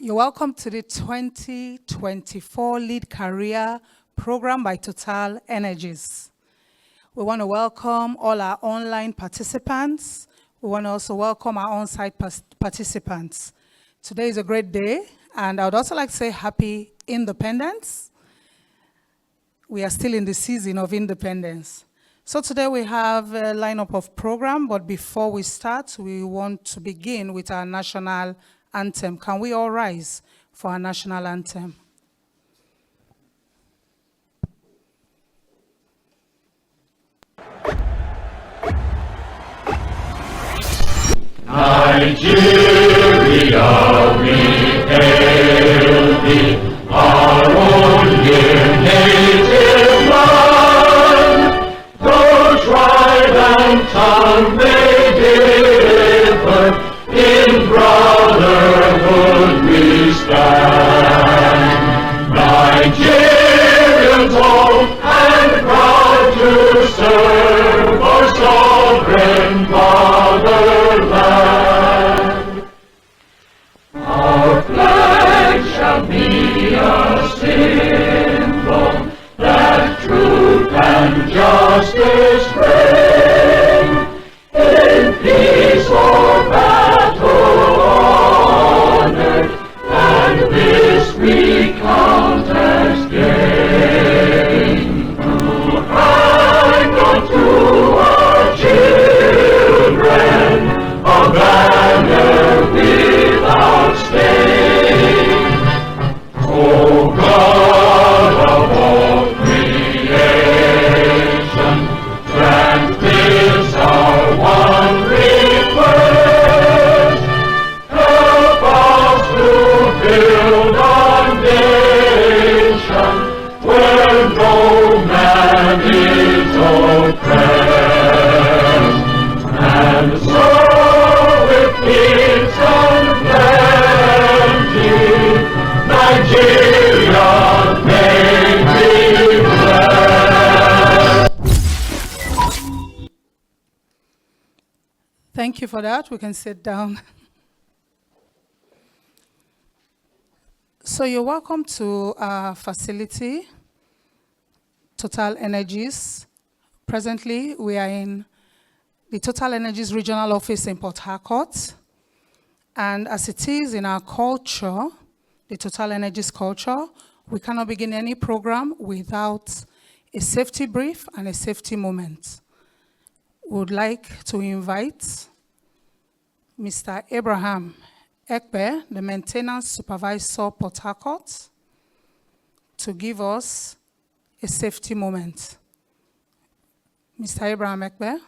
You're welcome to the 2024 Lead Career Program by Total Energies. We want to welcome all our online participants. We want to also welcome our on-site participants. Today is a great day, and I would also like to say happy Independence. We are still in the season of independence. So today we have a lineup of program, but before we start, we want to begin with our national anthem. Can we all rise for our national anthem? Nigeria, we hail thee, our own dear native land. Though tribe and tongue may differ, in brotherhood we stand. Nigerians old and proud to serve our sovereign fatherland. Our flag shall be a symbol that truth and justice reign. In peace or battle honored, and this we count as gain. To hang on to our children a banner without stain. O God of all creation, grant this our one request. Help us to build a nation where no man is oppressed. And so with peace and plenty, Nigeria may be blessed. Thank you for that. We can sit down. So you're welcome to our facility, Total Energies. Presently, we are in the Total Energies Regional Office in Port Harcourt. And as it is in our culture, the Total Energies culture, we cannot begin any program without a safety brief and a safety moment. We would like to invite Mr. Abraham Ekpe, the Maintenance Supervisor, Port Harcourt, to give us a safety moment. Mr. Abraham Ekpe.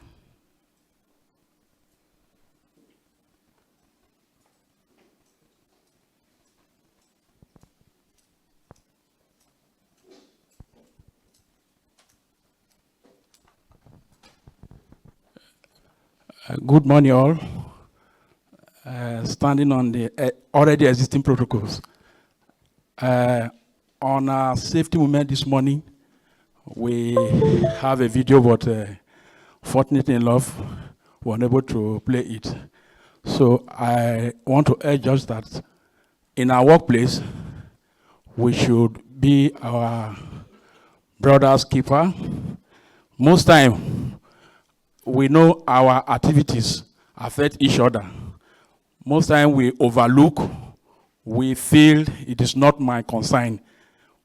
Good morning, all. Standing on the already existing protocols. On our safety moment this morning, we have a video, but fortunately enough, we were unable to play it. So I want to urge us that in our workplace, we should be our brother's keeper. Most time, we know our activities affect each other. Most time we overlook, we feel it is not my concern.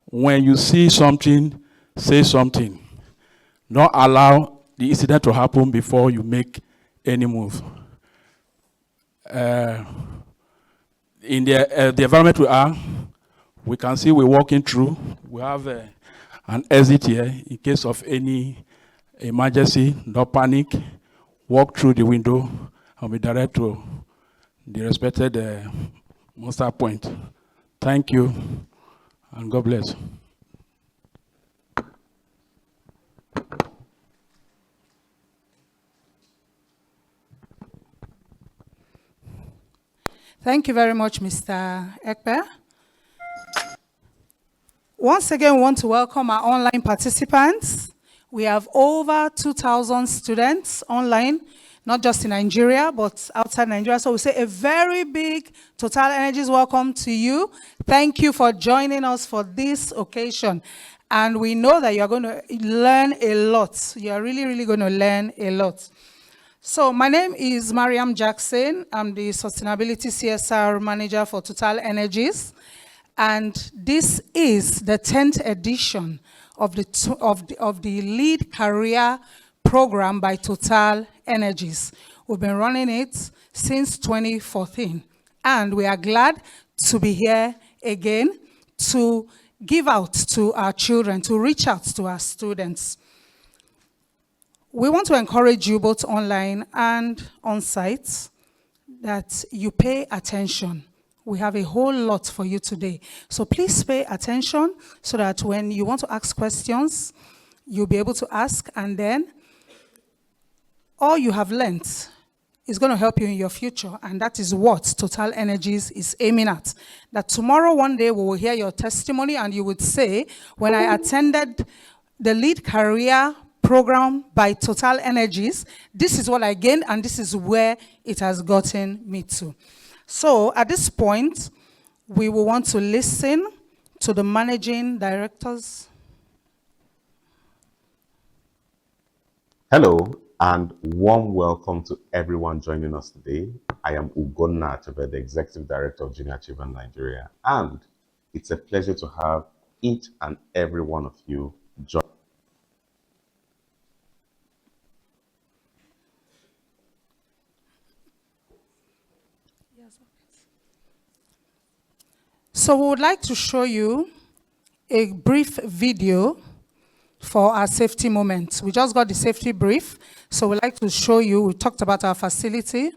When you see something, say something. Don't allow the incident to happen before you make any move. In the environment we are, we can see we're walking through. We have an exit here in case of any emergency. Don't panic. Walk through the window and be direct to the respected muster point. Thank you, and God bless. Thank you very much, Mr. Ekpe. Once again, we want to welcome our online participants. We have over 2,000 students online. not just in Nigeria, but outside Nigeria. So we say a very big Total Energies welcome to you. Thank you for joining us for this occasion. And we know that you're going to learn a lot. You're really, really going to learn a lot. So my name is Mariam Jackson. I'm the Sustainability CSR Manager for Total Energies. And this is the 10th edition of the Lead Career Program by Total Energies. We've been running it since 2014. And we are glad to be here again to give out to our children, to reach out to our students. We want to encourage you both online and on site that you pay attention. We have a whole lot for you today. So please pay attention so that when you want to ask questions, you'll be able to ask, and then all you have learned is going to help you in your future, and that is what Total Energies is aiming at. That tomorrow, one day, we will hear your testimony, and you would say, when I attended the Lead Career Program by Total Energies, this is what I gained, and this is where it has gotten me to. So at this point, we will want to listen to the managing directors. Hello, and warm welcome to everyone joining us today. I am Ugonna Achebe, the Executive Director of Junior Achievement Nigeria, and it's a pleasure to have each and every one of you join. So we would like to show you a brief video for our safety moment. We just got the safety brief, so we'd like to show you, we talked about our facility,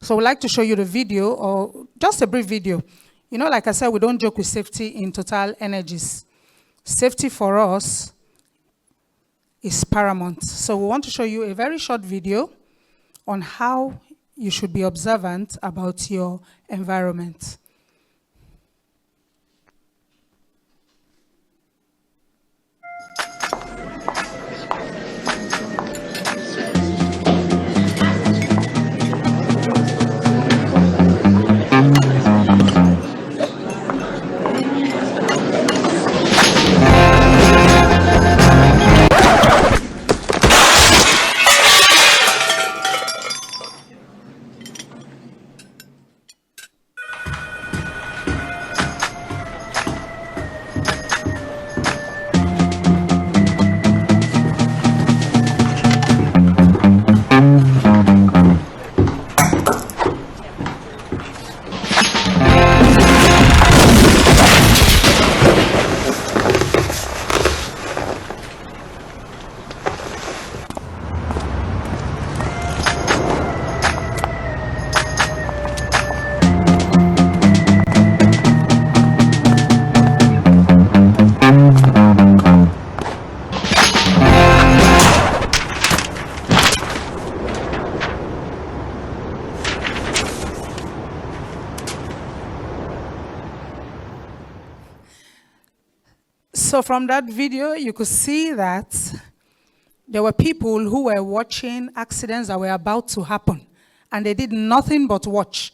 so we'd like to show you the video, or just a brief video. You know, like I said, we don't joke with safety in Total Energies. Safety for us is paramount. So we want to show you a very short video on how you should be observant about your environment. So from that video, you could see that there were people who were watching accidents that were about to happen, and they did nothing but watch.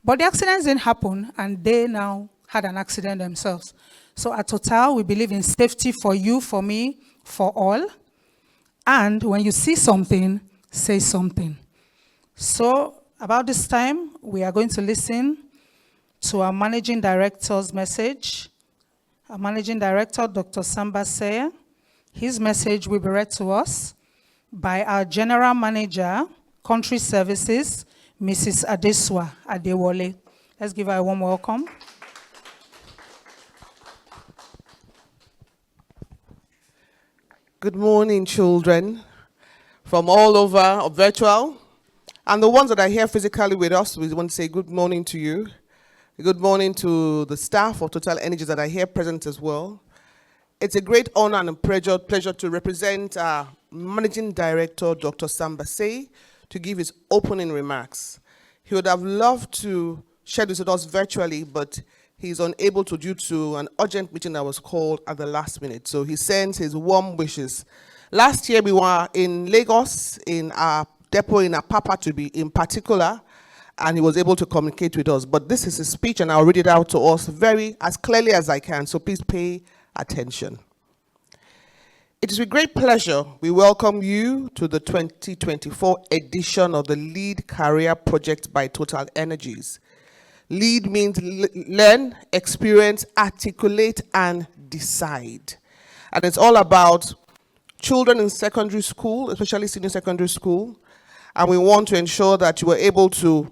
But the accidents didn't happen, and they now had an accident themselves. So at Total, we believe in safety for you, for me, for all. And when you see something, say something. So about this time, we are going to listen to our Managing Director's message. Our Managing Director, Dr. Samba Seye. His message will be read to us by our General Manager, Country Services, Mrs. Adeswa Adewole. Let's give her a warm welcome. Good morning, children, from all over, virtual, and the ones that are here physically with us. We want to say good morning to you. Good morning to the staff of Total Energies that are here present as well. It's a great honor and a pleasure to represent our Managing Director, Dr. Samba Seye, to give his opening remarks. He would have loved to share this with us virtually, but he's unable to due to an urgent meeting that was called at the last minute. So he sends his warm wishes. Last year we were in Lagos in our depot in Apapa to be in particular, and he was able to communicate with us. But this is his speech, and I'll read it out to us as clearly as I can, so please pay attention. It is with great pleasure we welcome you to the 2024 edition of the Lead Career Project by Total Energies. Lead means learn, experience, articulate, and decide. And it's all about children in secondary school, especially senior secondary school. And we want to ensure that you are able to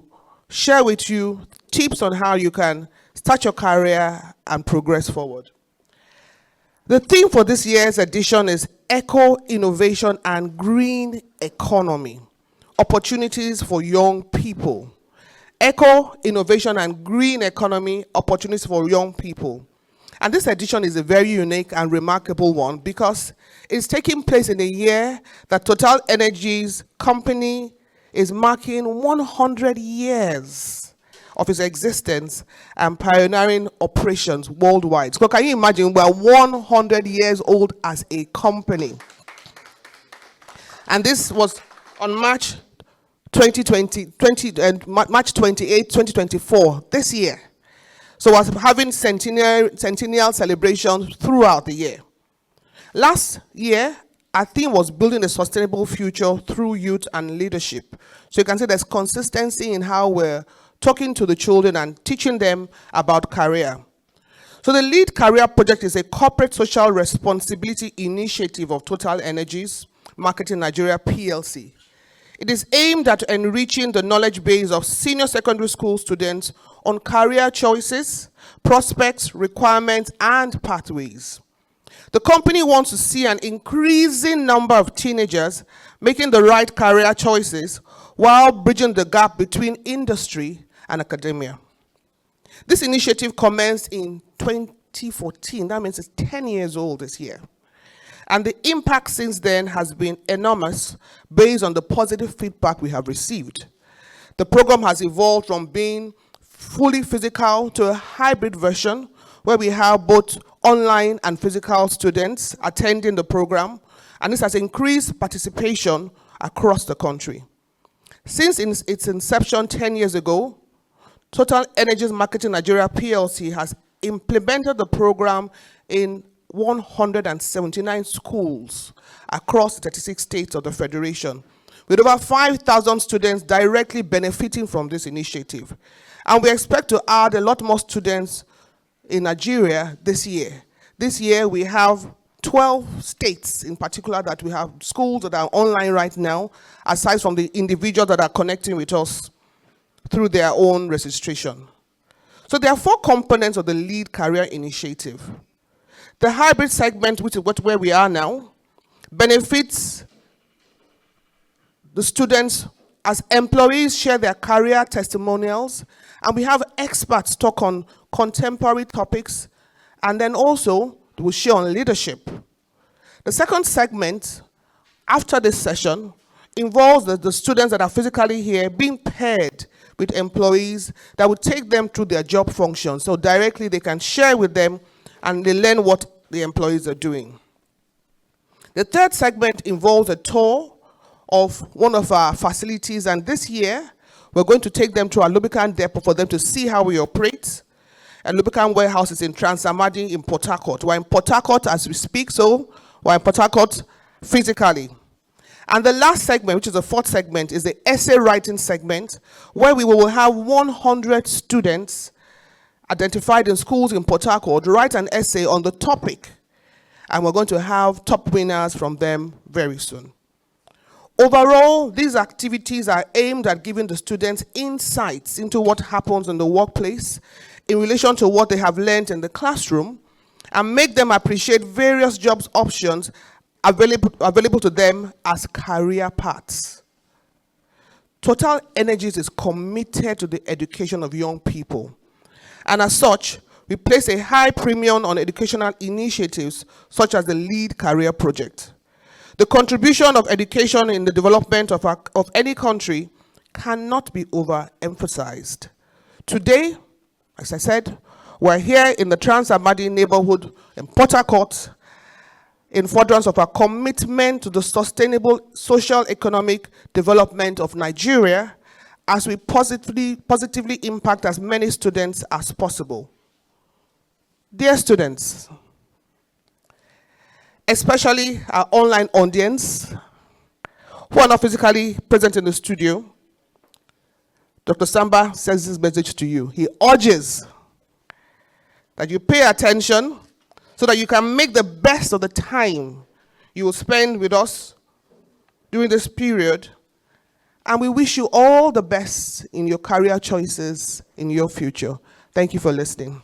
share with you tips on how you can start your career and progress forward. The theme for this year's edition is Eco Innovation and Green Economy, Opportunities for Young People. Eco Innovation and Green Economy, Opportunities for Young People. And this edition is a very unique and remarkable one because it's taking place in a year that Total Energies company is marking 100 years of its existence and pioneering operations worldwide. So can you imagine, we're 100 years old as a company. And this was on March 28, 2024, this year. So we're having centennial celebrations throughout the year. Last year, our theme was building a sustainable future through youth and leadership. So you can see there's consistency in how we're talking to the children and teaching them about career. So the Lead Career Project is a corporate social responsibility initiative of Total Energies Marketing Nigeria PLC. It is aimed at enriching the knowledge base of senior secondary school students on career choices, prospects, requirements, and pathways. The company wants to see an increasing number of teenagers making the right career choices while bridging the gap between industry and academia. This initiative commenced in 2014. That means it's 10 years old this year. And the impact since then has been enormous based on the positive feedback we have received. The program has evolved from being fully physical to a hybrid version where we have both online and physical students attending the program, and this has increased participation across the country. Since its inception 10 years ago, Total Energies Marketing Nigeria PLC has implemented the program in 179 schools across 36 states of the Federation, with over 5,000 students directly benefiting from this initiative. And we expect to add a lot more students in Nigeria this year. This year we have 12 states in particular that we have schools that are online right now, aside from the individuals that are connecting with us through their own registration. So there are 4 components of the Lead Career Initiative. The hybrid segment, which is where we are now, benefits the students as employees share their career testimonials, and we have experts talk on contemporary topics, and then also we'll share on leadership. The second segment, after this session, involves the students that are physically here being paired with employees that will take them through their job functions. So directly they can share with them and they learn what the employees are doing. The third segment involves a tour of one of our facilities, and this year we're going to take them to our lubricant depot for them to see how we operate. A lubricant warehouse is in Transamadi in Port Harcourt. We're in Port Harcourt as we speak, so we're in Port Harcourt physically. And the last segment, which is the fourth segment, is the essay writing segment, where we will have 100 students identified in schools in Port Harcourt write an essay on the topic. And we're going to have top winners from them very soon. Overall, these activities are aimed at giving the students insights into what happens in the workplace in relation to what they have learned in the classroom, and make them appreciate various jobs options available to them as career paths. Total Energies is committed to the education of young people. And as such, we place a high premium on educational initiatives such as the Lead Career Project. The contribution of education in the development of any country cannot be overemphasized. Today, as I said, we're here in the Transamadi neighborhood in Port Harcourt, in furtherance of our commitment to the sustainable social economic development of Nigeria as we positively impact as many students as possible. Dear students, especially our online audience who are not physically present in the studio, Dr. Samba sends this message to you. He urges that you pay attention so that you can make the best of the time you will spend with us during this period. And we wish you all the best in your career choices in your future. Thank you for listening.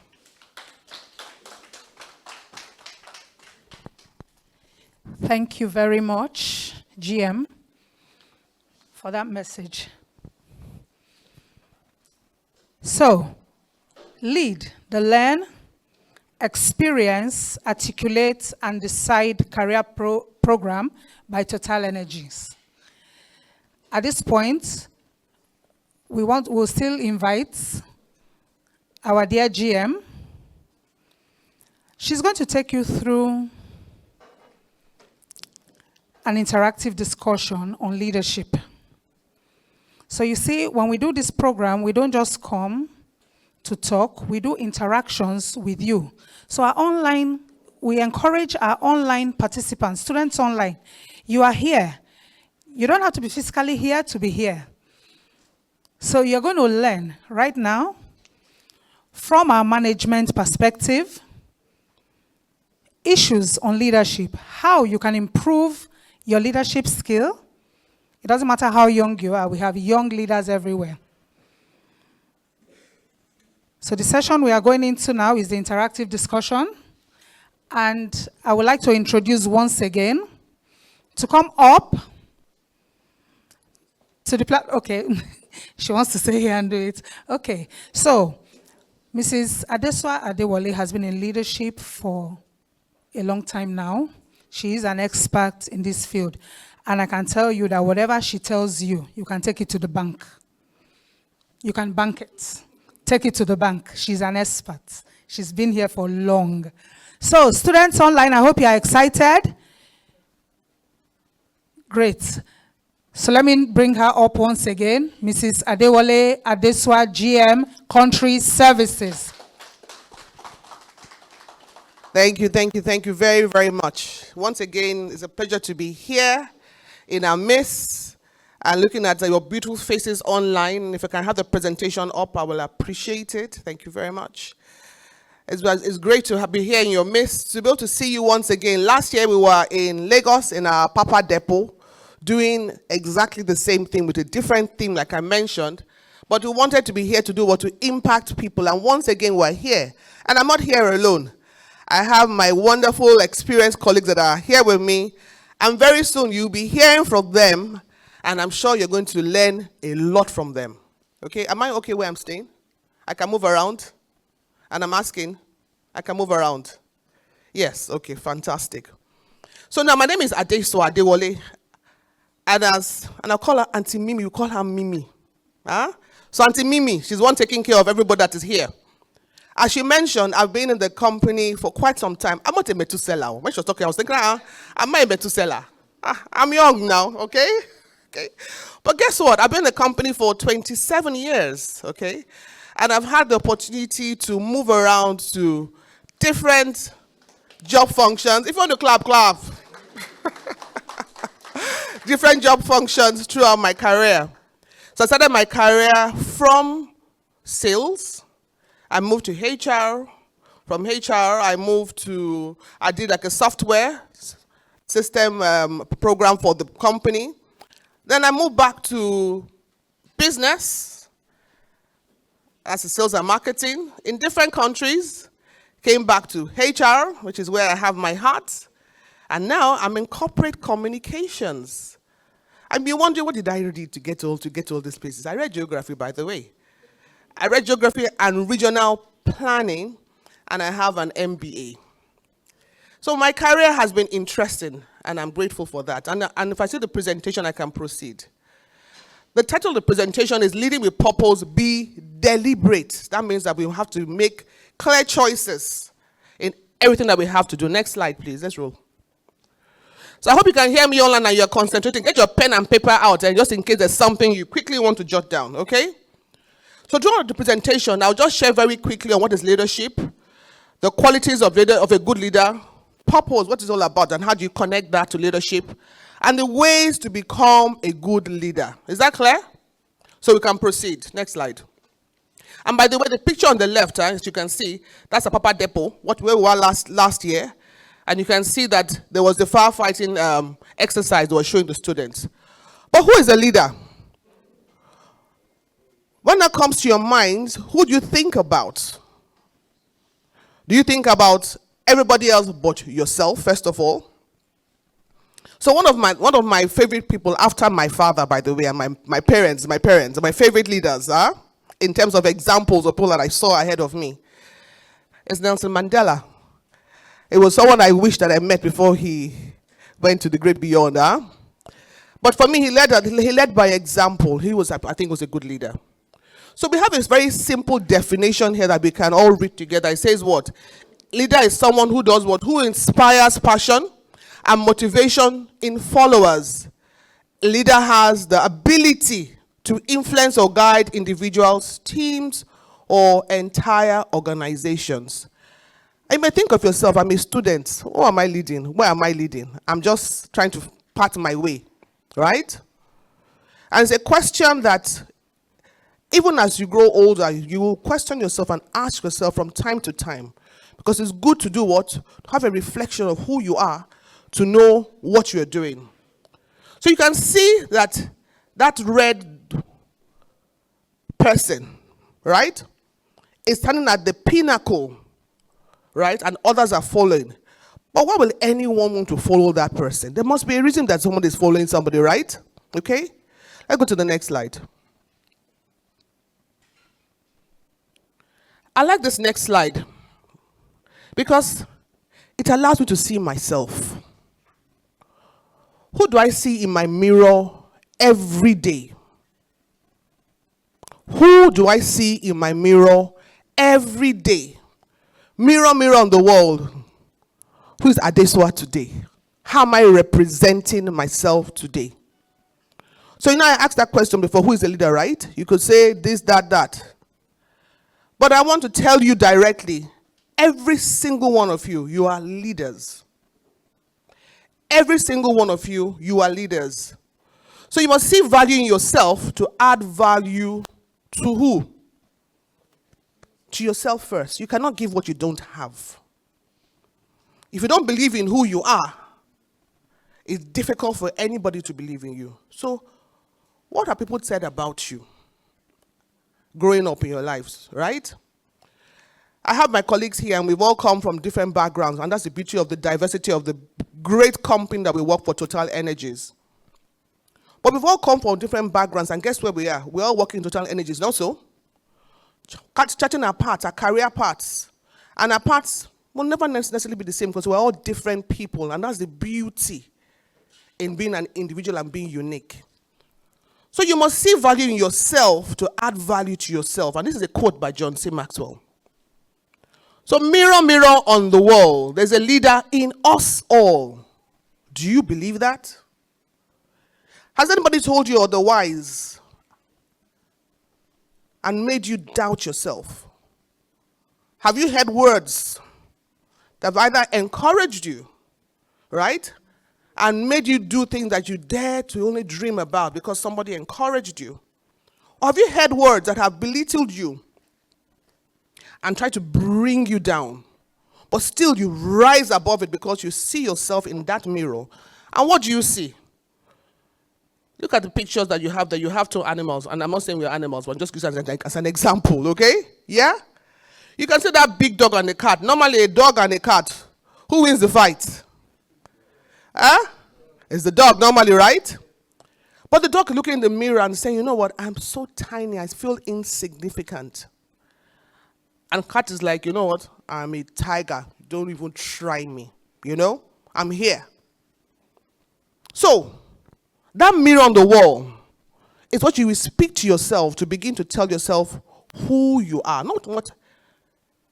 Thank you very much, GM, for that message. So, lead the learn, experience, articulate, and decide career program by Total Energies. At this point, we'll still invite our dear GM. She's going to take you through an interactive discussion on leadership. So you see, when we do this program, we don't just come to talk, we do interactions with you. So we encourage our online participants, students online. You are here. You don't have to be physically here to be here. So you're going to learn right now from our management perspective, issues on leadership, how you can improve your leadership skill. It doesn't matter how young you are, we have young leaders everywhere. So the session we are going into now is the interactive discussion. And I would like to introduce once again to come up to the platform. Okay, she wants to stay here and do it. Okay, so Mrs. Adeswa Adewale has been in leadership for a long time now. She is an expert in this field. And I can tell you that whatever she tells you, you can take it to the bank. You can bank it. Take it to the bank. She's an expert. She's been here for long. So, students online, I hope you are excited. Great. So let me bring her up once again. Mrs. Adewale Adeswa, GM, Country Services. Thank you very, very much. Once again, it's a pleasure to be here in our midst and looking at your beautiful faces online. If I can have the presentation up, I will appreciate it. Thank you very much. It's great to be here in your midst, to be able to see you once again. Last year, we were in Lagos in our Papa Depot, doing exactly the same thing with a different theme, like I mentioned. But we wanted to be here to do what? To impact people. And once again, we're here. And I'm not here alone. I have my wonderful, experienced colleagues that are here with me. And very soon, you'll be hearing from them. And I'm sure you're going to learn a lot from them. Okay? Am I okay where I'm staying? I can move around? And I'm asking, I can move around? Yes. Okay, fantastic. So now, my name is Adeswa Adewale. And I'll call her Auntie Mimi. We call her Mimi. Huh? So Auntie Mimi, she's the one taking care of everybody that is here. As she mentioned, I've been in the company for quite some time. I'm not a Methuselah. When she was talking, I was thinking, I'm not a Methuselah. I'm young now, okay? Okay. But guess what? I've been in the company for 27 years, okay? And I've had the opportunity to move around to different job functions. If you want to clap, clap. Different job functions throughout my career. So I started my career from sales. I moved to HR. From HR, I did like a software system program for the company. Then I moved back to business as a sales and marketing in different countries. Came back to HR, which is where I have my heart. And now I'm in corporate communications. I'd be wondering, what did I read to get all these places? I read geography, by the way. I read geography and regional planning, and I have an MBA. So my career has been interesting, and I'm grateful for that. And if I see the presentation, I can proceed. The title of the presentation is Leading with Purpose, Be Deliberate. That means that we have to make clear choices in everything that we have to do. Next slide, please. Let's roll. So I hope you can hear me online and you're concentrating. Get your pen and paper out, and just in case there's something you quickly want to jot down, okay? So during the presentation, I'll just share very quickly on what is leadership, the qualities of a good leader, purpose, what it's all about, and how do you connect that to leadership, and the ways to become a good leader. Is that clear? So we can proceed. Next slide. And by the way, the picture on the left, as you can see, that's a Papa Depot, where we were last year. And you can see that there was the firefighting exercise they were showing the students. But who is a leader? When that comes to your mind, who do you think about? Do you think about everybody else but yourself, first of all? So one of my favorite people after my father, by the way, and my parents, my favorite leaders, in terms of examples of people that I saw ahead of me, is Nelson Mandela. It was someone I wish that I met before he went to the great beyond. But for me, he led by example. I think, was a good leader. So we have this very simple definition here that we can all read together. It says what? Leader is someone who does what? Who inspires passion and motivation in followers. Leader has the ability to influence or guide individuals, teams, or entire organizations. You may think of yourself, I'm a student. Who am I leading? Where am I leading? I'm just trying to part my way, right? And it's a question that even as you grow older, you will question yourself and ask yourself from time to time. Because it's good to do what? To have a reflection of who you are, to know what you're doing. So you can see that red person, right, is standing at the pinnacle, right, and others are following. But why will anyone want to follow that person? There must be a reason that somebody is following somebody, right? Okay? Let's go to the next slide. I like this next slide because it allows me to see myself. Who do I see in my mirror every day? Who do I see in my mirror every day? Mirror, mirror on the wall. Who is Adesua today? How am I representing myself today? So I asked that question before, who is the leader, right? You could say this, that. But I want to tell you directly, every single one of you, you are leaders. Every single one of you, you are leaders. So you must see value in yourself to add value to who? To yourself first. You cannot give what you don't have. If you don't believe in who you are, it's difficult for anybody to believe in you. So what have people said about you growing up in your lives, right? I have my colleagues here, and we've all come from different backgrounds, and that's the beauty of the diversity of the great company that we work for, Total Energies. But we've all come from different backgrounds, and guess where we are? We're all working in Total Energies, not so? Chatting our paths, our career paths. And our paths will never necessarily be the same because we're all different people, and that's the beauty in being an individual and being unique. So you must see value in yourself to add value to yourself. And this is a quote by John C. Maxwell. So mirror, mirror on the wall, there's a leader in us all. Do you believe that? Has anybody told you otherwise and made you doubt yourself? Have you heard words that have either encouraged you, right, and made you do things that you dare to only dream about because somebody encouraged you? Or have you heard words that have belittled you and tried to bring you down, but still you rise above it because you see yourself in that mirror? And what do you see? Look at the pictures that you have there. You have two animals, and I'm not saying we're animals, but just use it as an example, okay? Yeah? You can see that big dog and a cat. Normally a dog and a cat, who wins the fight? It's the dog normally, right? But the dog looking in the mirror and saying, you know what, I'm so tiny, I feel insignificant. And cat is like, you know what, I'm a tiger, don't even try me, you know? I'm here. So, that mirror on the wall is what you will speak to yourself to begin to tell yourself who you are, not what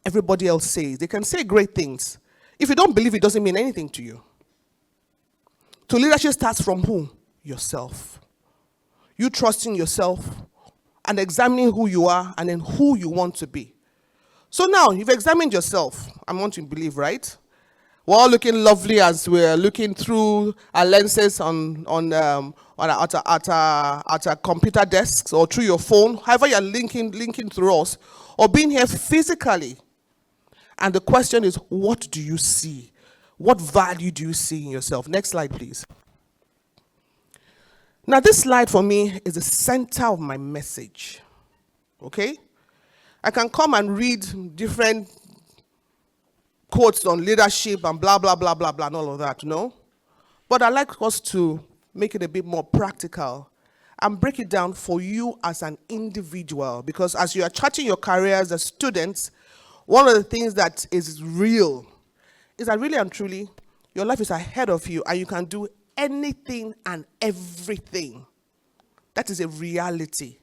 everybody else says. They can say great things. If you don't believe it, doesn't mean anything to you. So leadership starts from who? Yourself. You trusting yourself and examining who you are and then who you want to be. So now, you've examined yourself. I want to believe, right? We're all looking lovely as we're looking through our lenses at our computer desks or through your phone, however you're linking through us, or being here physically. And the question is, what do you see? What value do you see in yourself? Next slide, please. Now, this slide for me is the center of my message. Okay? I can come and read different quotes on leadership and blah, blah, blah, blah, blah, and all of that, no? But I'd like us to make it a bit more practical and break it down for you as an individual. Because as you are charting your careers as students, one of the things that is real is that really and truly, your life is ahead of you and you can do anything and everything. That is a reality.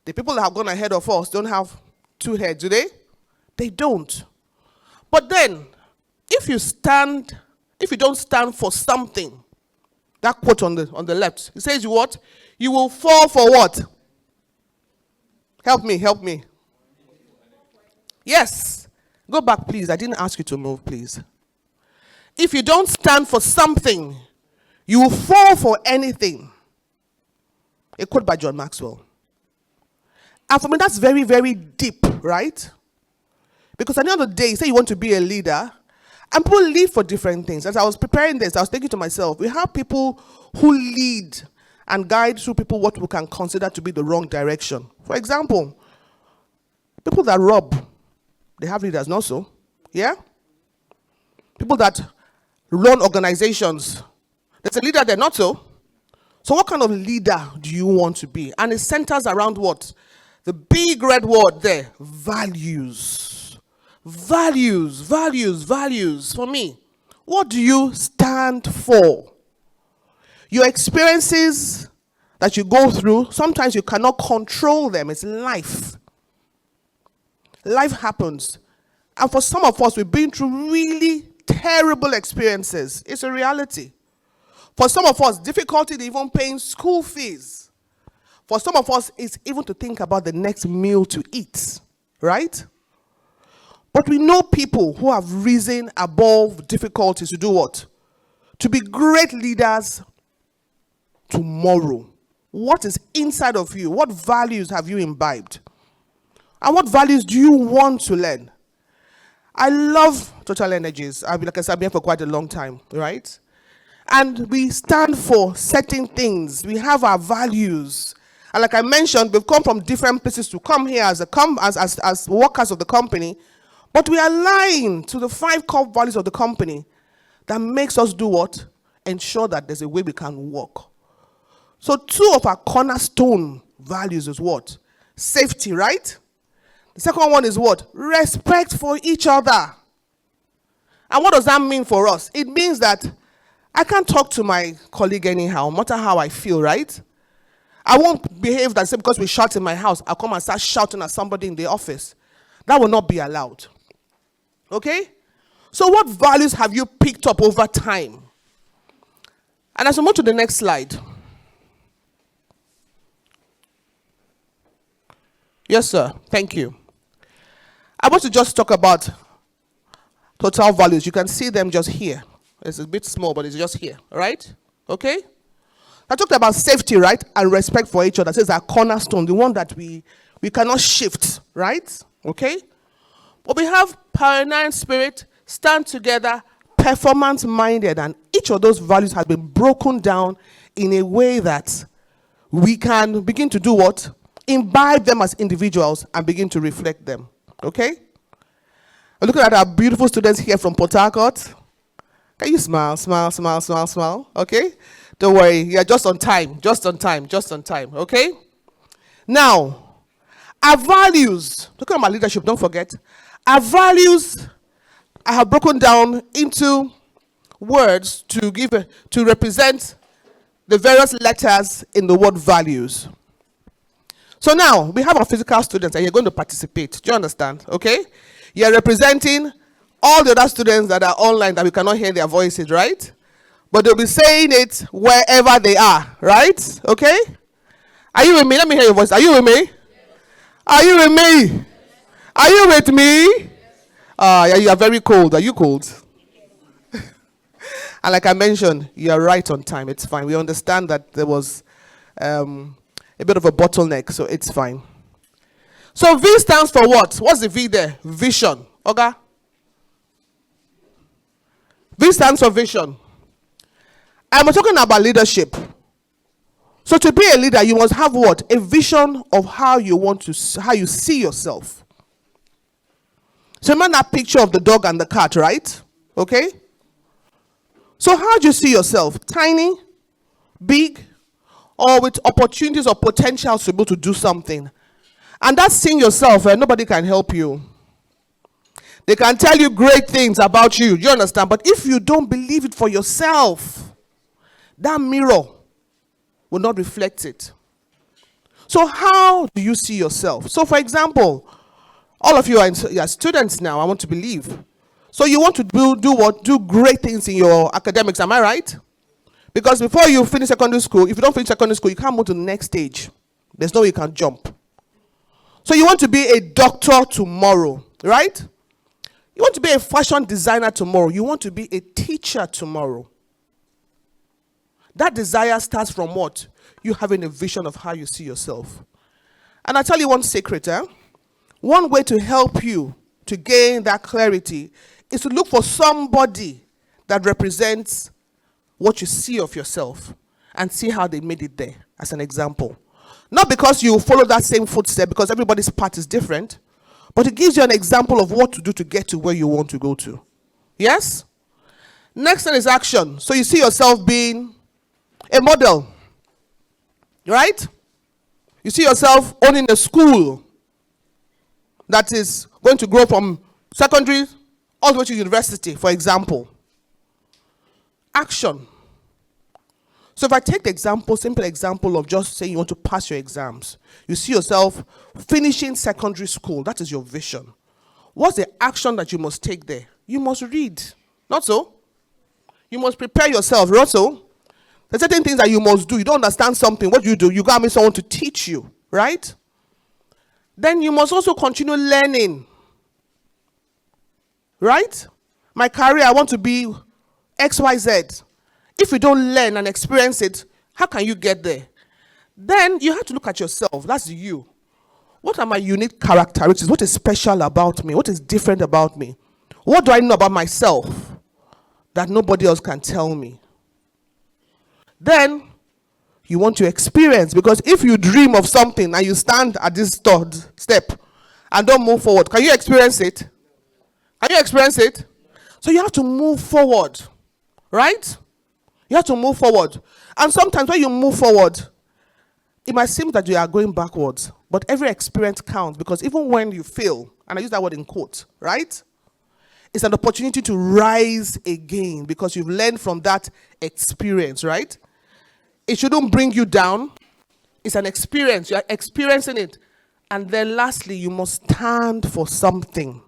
The people that have gone ahead of us don't have two heads, do they? They don't. But then, if you don't stand for something, that quote on the left, it says what? You will fall for what? Help me. Yes. Go back, please. I didn't ask you to move, please. If you don't stand for something, you will fall for anything. A quote by John Maxwell. And for me, that's very, very deep, right? Because at the end of the day, you say you want to be a leader, and people lead for different things. As I was preparing this, I was thinking to myself, we have people who lead and guide through people what we can consider to be the wrong direction. For example, people that rob, they have leaders, not so? Yeah? People that run organizations, there's a leader there, not so? So what kind of leader do you want to be? And it centers around what? The big red word there, values. Values for me. What do you stand for? Your experiences that you go through, sometimes you cannot control them. It's life. Life happens. And for some of us, we've been through really terrible experiences. It's a reality. For some of us, difficulty in even paying school fees. For some of us, it's even to think about the next meal to eat, right? But we know people who have risen above difficulties to do what? To be great leaders tomorrow. What is inside of you? What values have you imbibed? And what values do you want to learn? I love Total Energies. I've been here for quite a long time, right? And we stand for certain things. We have our values. And like I mentioned, we've come from different places to come here as workers of the company. But we align to the 5 core values of the company that makes us do what? Ensure that there's a way we can work. So 2 of our cornerstone values is what? Safety, right? The second one is what? Respect for each other. And what does that mean for us? It means that I can't talk to my colleague anyhow, no matter how I feel, right? I won't behave that same because we shout in my house. I'll come and start shouting at somebody in the office. That will not be allowed. Okay? So what values have you picked up over time? And as we move to the next slide. Yes, sir. Thank you. I want to just talk about total values. You can see them just here. It's a bit small, but it's just here. All right? Okay? I talked about safety, right? And respect for each other. It says our cornerstone, the one that we cannot shift, right? Okay? But we have pioneering spirit, stand together, performance-minded, and each of those values has been broken down in a way that we can begin to do what? Imbibe them as individuals and begin to reflect them. Okay? We're looking at our beautiful students here from Port Harcourt. Can you smile, smile, smile, smile, smile? Okay? Don't worry, you're just on time, okay? Now, our values, talking about leadership, don't forget, our values I have broken down into words to represent the various letters in the word values. So now, we have our physical students and you're going to participate. Do you understand? Okay? You're representing all the other students that are online that we cannot hear their voices, right? but they'll be saying it wherever they are, right? Okay? Are you with me? Let me hear your voice. Are you with me? Are you with me? Are you with me? Yeah, you are very cold. Are you cold? And like I mentioned, you are right on time. It's fine. We understand that there was a bit of a bottleneck, so it's fine. So V stands for what? What's the V there? Vision. Okay? V stands for vision. I'm talking about leadership. So to be a leader, you must have what? A vision of how you see yourself. So remember that picture of the dog and the cat, right? Okay? So how do you see yourself? Tiny, big, or with opportunities or potentials to be able to do something? And that's seeing yourself, nobody can help you. They can tell you great things about you, you understand? But if you don't believe it for yourself, that mirror will not reflect it. So how do you see yourself? So for example, all of you are students now, I want to believe. So you want to do what? Do great things in your academics, am I right? Because before you finish secondary school, if you don't finish secondary school, you can't move to the next stage. There's no way you can jump. So you want to be a doctor tomorrow, right? You want to be a fashion designer tomorrow. You want to be a teacher tomorrow. That desire starts from what? You having a vision of how you see yourself. And I tell you one secret, one way to help you to gain that clarity is to look for somebody that represents what you see of yourself and see how they made it there, as an example. Not because you follow that same footstep, because everybody's path is different, but it gives you an example of what to do to get to where you want to go to. Yes? Next one is action. So you see yourself being a model, right? You see yourself owning a school that is going to grow from secondary all the way to university, for example. Action. So if I take the example, simple example of just saying you want to pass your exams, you see yourself finishing secondary school, that is your vision. What's the action that you must take there? You must read, not so? You must prepare yourself, not so? There's certain things that you must do. You don't understand something, what do? You got to meet someone to teach you, right? Then you must also continue learning, right? My career, I want to be XYZ. If you don't learn and experience it, how can you get there? Then you have to look at yourself. That's you. What are my unique characteristics? What is special about me? What is different about me? What do I know about myself that nobody else can tell me? Then you want to experience, because if you dream of something and you stand at this third step and don't move forward, can you experience it? Can you experience it? So you have to move forward, right? You have to move forward. And sometimes when you move forward, it might seem that you are going backwards, but every experience counts, because even when you fail, and I use that word in quotes, right? It's an opportunity to rise again because you've learned from that experience, right? It shouldn't bring you down. It's an experience. You are experiencing it. And then lastly, you must stand for something.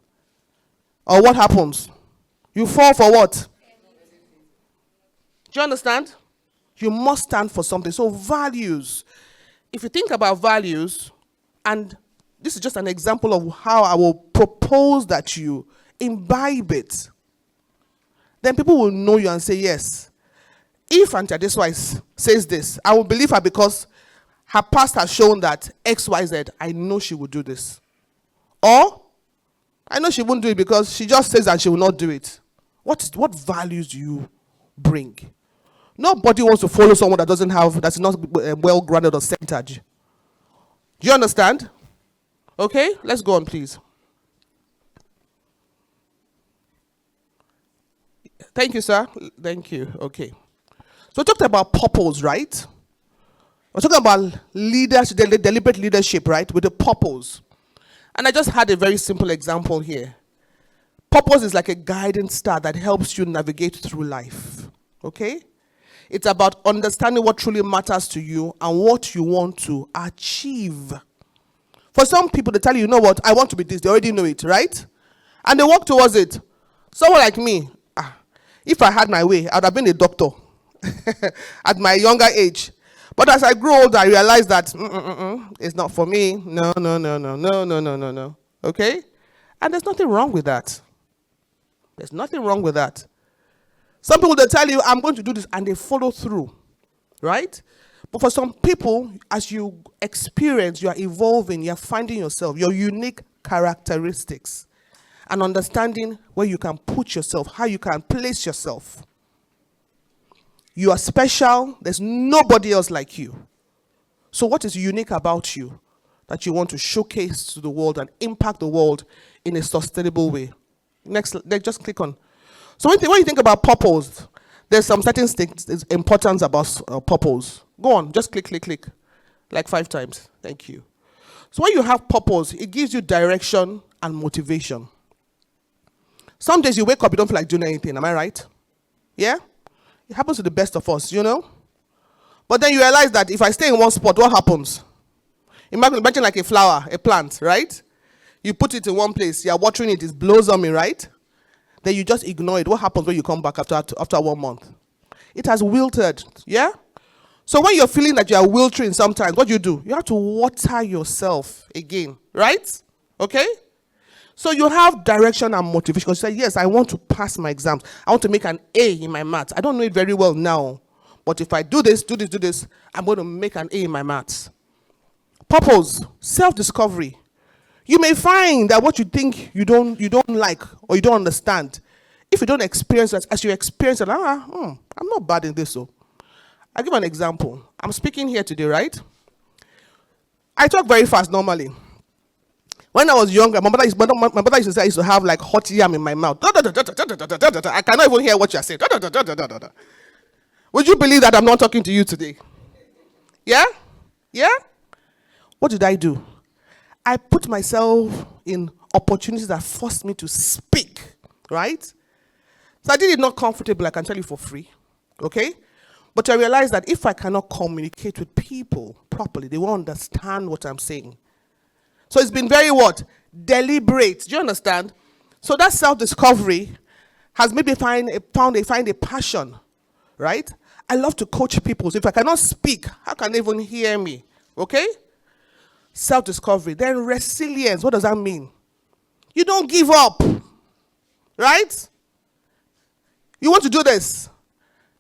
Or what happens? You fall for what? Do you understand? You must stand for something. So values. If you think about values, and this is just an example of how I will propose that you imbibe it, then people will know you and say, yes, if Auntie Adeswai says this, I will believe her because her past has shown that XYZ, I know she will do this. Or, I know she won't do it because she just says that she will not do it. What values do you bring? Nobody wants to follow someone that's not well-grounded or centered. Do you understand? Okay, let's go on, please. Thank you, sir. Thank you. Okay. So we talked about purpose, right? We're talking about deliberate leadership, right? With a purpose. And I just had a very simple example here. Purpose is like a guiding star that helps you navigate through life. Okay? It's about understanding what truly matters to you and what you want to achieve. For some people, they tell you, you know what, I want to be this. They already know it, right? And they work towards it. Someone like me, if I had my way, I would have been a doctor. at my younger age. But as I grew older, I realized that it's not for me. No, no, no, no, no, no, no, no, no. Okay? And there's nothing wrong with that. There's nothing wrong with that. Some people, they tell you, I'm going to do this, and they follow through. Right? But for some people, as you experience, you are evolving, you're finding yourself, your unique characteristics, and understanding where you can put yourself, how you can place yourself. You are special. There's nobody else like you. So what is unique about you that you want to showcase to the world and impact the world in a sustainable way? Next, just click on. So when you think about purpose, there's some certain importance about purpose. Go on, just click, like 5 times. Thank you. So when you have purpose, it gives you direction and motivation. Some days you wake up, you don't feel like doing anything. Am I right? Yeah? It happens to the best of us, you know? But then you realize that if I stay in one spot, what happens? Imagine like a flower, a plant, right? You put it in one place, you're watering it, it's blossoming, right? Then you just ignore it. What happens when you come back after 1 month? It has wilted, yeah? So when you're feeling that you are wilting sometimes, what do? You have to water yourself again, right? Okay? So you have direction and motivation. You say, yes, I want to pass my exams. I want to make an A in my maths. I don't know it very well now. But if I do this, I'm going to make an A in my maths. Purpose, self-discovery. You may find that what you think you don't like or you don't understand, if you don't experience it, as you experience it, I'm not bad in this. So I'll give an example. I'm speaking here today, right? I talk very fast normally. When I was younger, my mother used to say I used to have like hot yam in my mouth. I cannot even hear what you're saying. Would you believe that I'm not talking to you today? Yeah? Yeah? What did I do? I put myself in opportunities that forced me to speak, right? So I did it not comfortable, I can tell you for free, okay? But I realized that if I cannot communicate with people properly, they won't understand what I'm saying. So it's been very what? Deliberate. Do you understand? So that self-discovery has maybe find a passion, right? I love to coach people. So if I cannot speak, how can they even hear me? Okay? Self-discovery. Then resilience. What does that mean? You don't give up. Right? You want to do this.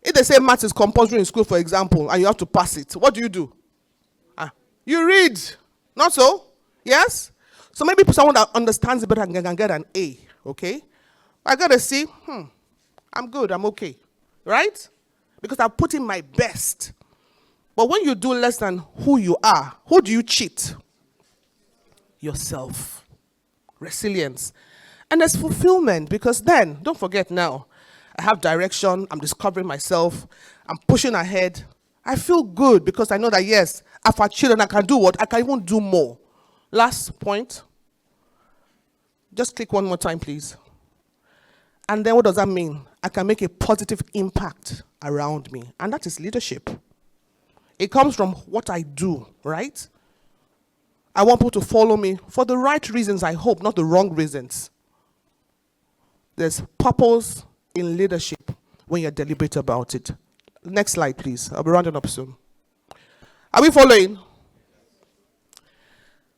If they say maths is compulsory in school, for example, and you have to pass it, what do? You read. Not so? Yes? So maybe someone that understands it better can get an A, okay? I got to see, I'm good, I'm okay, right? Because I'm putting my best. But when you do less than who you are, who do you cheat? Yourself. Resilience. And there's fulfillment, because then, don't forget now, I have direction, I'm discovering myself, I'm pushing ahead. I feel good because I know that, yes, if I cheat and I can do what? I can even do more. Last point. Just click one more time, please. And then what does that mean? I can make a positive impact around me. And that is leadership. It comes from what I do, right? I want people to follow me for the right reasons, I hope, not the wrong reasons. There's purpose in leadership when you're deliberate about it. Next slide, please. I'll be rounding up soon. Are we following?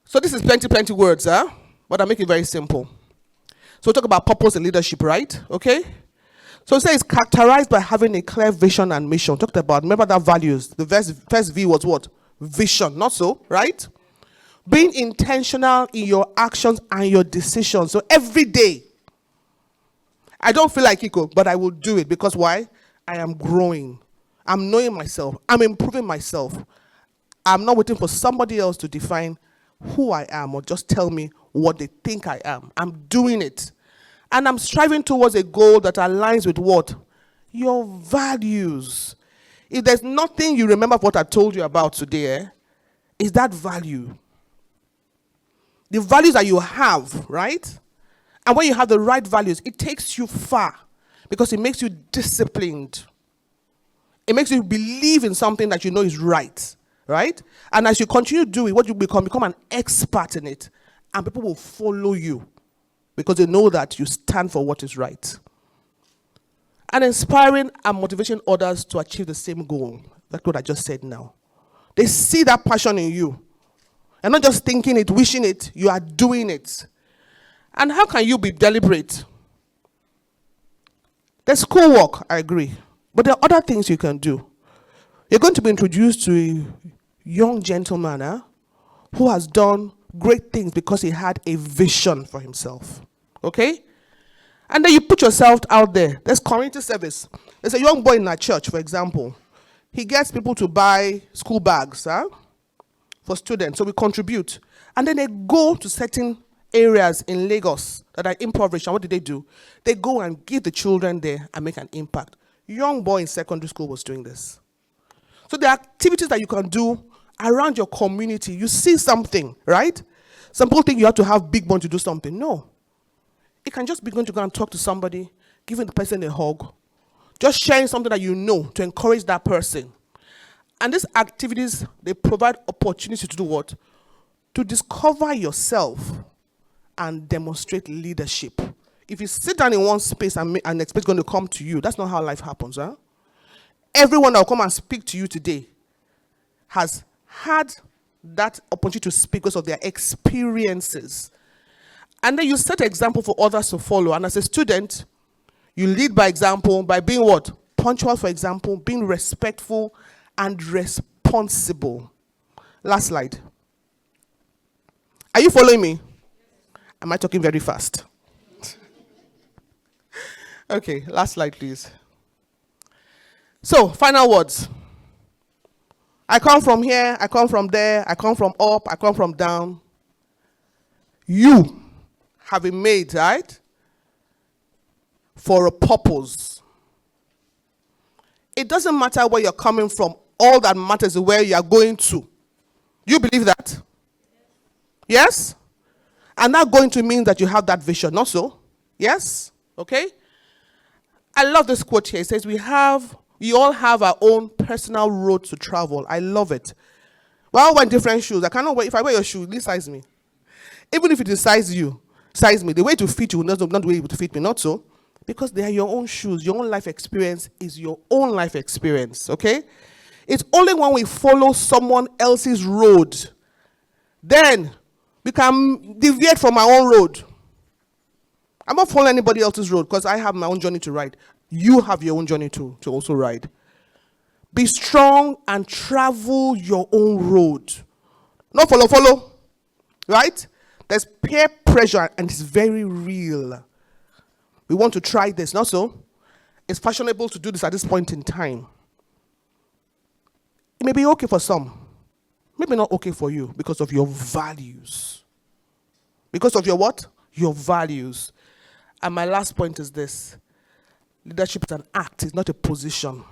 So this is plenty words, but I'll make it very simple. So we'll talk about purpose and leadership, right? Okay? So it says it's characterized by having a clear vision and mission. Talked about, remember that values. The first V was what? Vision, not so, right? Being intentional in your actions and your decisions. So every day, I don't feel like it, but I will do it. Because why? I am growing. I'm knowing myself. I'm improving myself. I'm not waiting for somebody else to define who I am or just tell me what they think I am. I'm doing it. And I'm striving towards a goal that aligns with what? Your values. If there's nothing you remember of what I told you about today, is that value. The values that you have, right? And when you have the right values, it takes you far because it makes you disciplined. It makes you believe in something that you know is right. Right? And as you continue to do it, what you become an expert in it. And people will follow you because they know that you stand for what is right. and inspiring and motivating others to achieve the same goal. That's what I just said now. They see that passion in you. You're not just thinking it, wishing it, you are doing it. And how can you be deliberate? There's schoolwork, I agree. But there are other things you can do. You're going to be introduced to a young gentleman who has done great things because he had a vision for himself. Okay? And then you put yourself out there. There's community service. There's a young boy in our church, for example. He gets people to buy school bags for students. So we contribute. And then they go to certain areas in Lagos that are impoverished. And what do? They go and give the children there and make an impact. Young boy in secondary school was doing this. So there are activities that you can do around your community. You see something, right? Some people think you have to have big money to do something. No. It can just be going to go and talk to somebody, giving the person a hug, just sharing something that you know to encourage that person. And these activities, they provide opportunity to do what? To discover yourself and demonstrate leadership. If you sit down in one space and expect going to come to you, that's not how life happens. Everyone that will come and speak to you today has had that opportunity to speak because of their experiences. And then you set an example for others to follow. And as a student, you lead by example by being what? Punctual, for example, being respectful and responsible. Last slide. Are you following me? Am I talking very fast? Okay, last slide, please. So, final words. I come from here, I come from there, I come from up, I come from down. You have been made, right, for a purpose. It doesn't matter where you're coming from. All that matters is where you're going to. You believe that? Yes? And that going to mean that you have that vision, not so? Yes? Okay? I love this quote here. It says, we all have our own personal road to travel. I love it. We all wear different shoes. I cannot wear, if I wear your shoe, please size me. Even if it is size me. The way to fit you, not the way to fit me, not so. Because they are your own shoes. Your own life experience is your own life experience, okay? It's only when we follow someone else's road, then we can deviate from our own road. I'm not following anybody else's road because I have my own journey to ride. You have your own journey to also ride. Be strong and travel your own road. Not follow, right? There's peer pressure and it's very real. We want to try this, not so? It's fashionable to do this at this point in time. It may be okay for some. Maybe not okay for you because of your values. Because of your what? Your values. And my last point is this. Leadership is an act, it's not a position.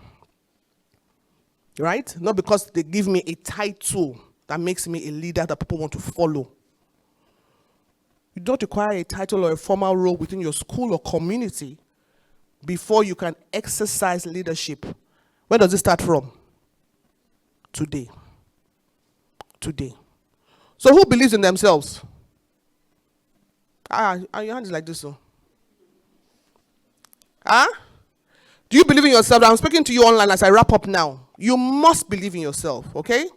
Right? Not because they give me a title that makes me a leader that people want to follow. You don't require a title or a formal role within your school or community before you can exercise leadership. Where does it start from? Today. Today. So who believes in themselves? Your hand is like this, so. Do you believe in yourself? I'm speaking to you online as I wrap up now. You must believe in yourself, okay?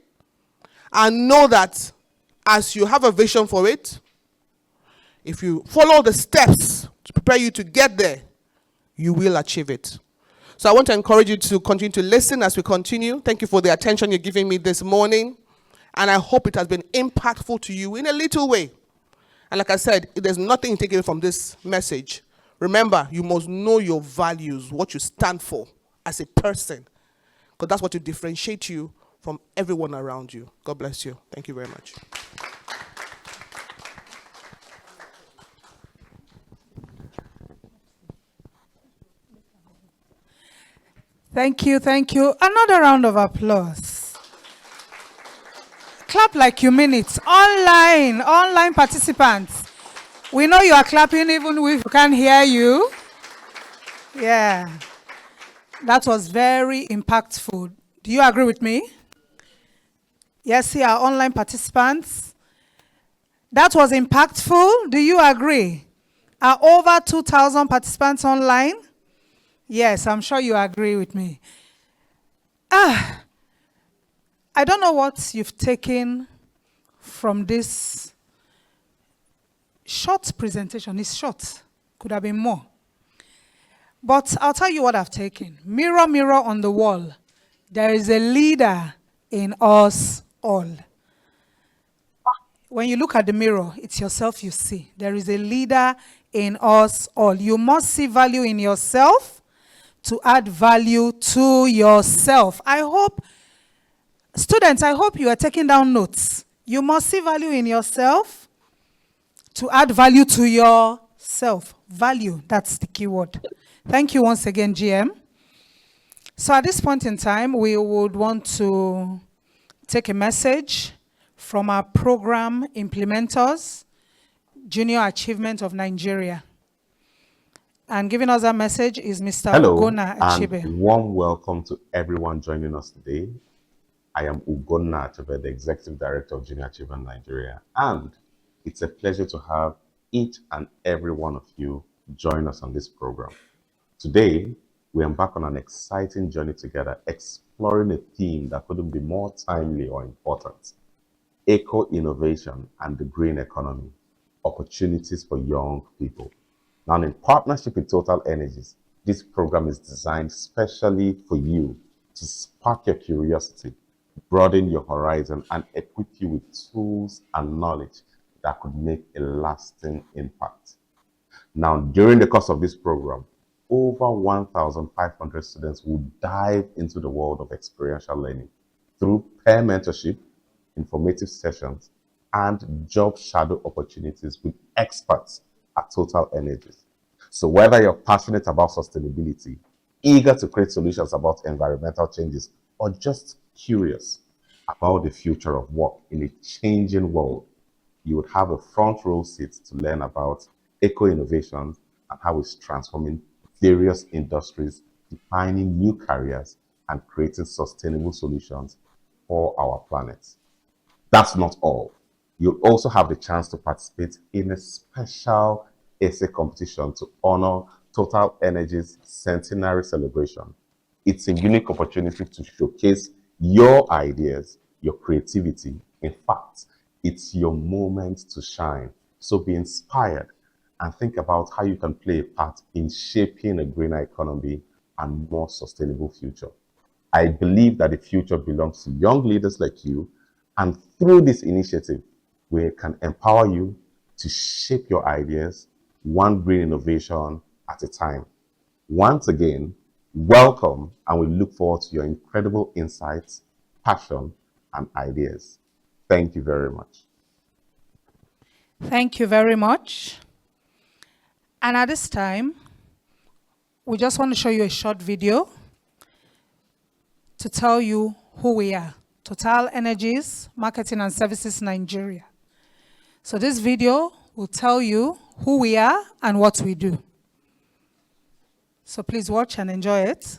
And know that as you have a vision for it, if you follow the steps to prepare you to get there, you will achieve it. So I want to encourage you to continue to listen as we continue. Thank you for the attention you're giving me this morning. And I hope it has been impactful to you in a little way. And like I said, there's nothing you take away from this message. Remember, you must know your values, what you stand for as a person. Because that's what will differentiate you from everyone around you. God bless you. Thank you very much. Thank you, thank you. Another round of applause. Clap like you mean it. Online participants. We know you are clapping even if we can't hear you. Yeah. That was very impactful. Do you agree with me? Yes, here are online participants. That was impactful. Do you agree? Are over 2,000 participants online? Yes, I'm sure you agree with me. I don't know what you've taken from this short presentation. It's short, could have been more. But I'll tell you what I've taken. Mirror, mirror on the wall, there is a leader in us all. When you look at the mirror, it's yourself you see. There is a leader in us all. You must see value in yourself to add value to yourself. Students, I hope you are taking down notes. You must see value in yourself to add value to yourself. Value, that's the key word. Thank you once again, GM. So at this point in time, we would want to take a message from our program implementers, Junior Achievement of Nigeria. And giving us a message is Mr. Hello, Ugonna Achibe. and warm welcome to everyone joining us today. I am Ugonna Achibe, the Executive Director of Junior Achievement Nigeria, and it's a pleasure to have each and every one of you join us on this program. Today, we embark on an exciting journey together, exploring a theme that couldn't be more timely or important: eco-innovation and the green economy, opportunities for young people. Now, in partnership with Total Energies, this program is designed specially for you to spark your curiosity, broaden your horizon, and equip you with tools and knowledge that could make a lasting impact. Now, during the course of this program, over 1,500 students will dive into the world of experiential learning through peer mentorship, informative sessions, and job shadow opportunities with experts at Total Energies. So whether you're passionate about sustainability, eager to create solutions about environmental changes, or just curious about the future of work in a changing world, you would have a front row seat to learn about eco-innovations and how it's transforming various industries, defining new careers, and creating sustainable solutions for our planet. That's not all. You'll also have the chance to participate in a special essay competition to honor Total Energy's centenary celebration. It's a unique opportunity to showcase your ideas, your creativity. In fact, it's your moment to shine. So be inspired and think about how you can play a part in shaping a greener economy and more sustainable future. I believe that the future belongs to young leaders like you, and through this initiative, we can empower you to shape your ideas one green innovation at a time. Once again, welcome, and we look forward to your incredible insights, passion, and ideas. Thank you very much. Thank you very much. And at this time, we just want to show you a short video to tell you who we are. Total Energies Marketing and Services Nigeria. So this video will tell you who we are and what we do. So please watch and enjoy it.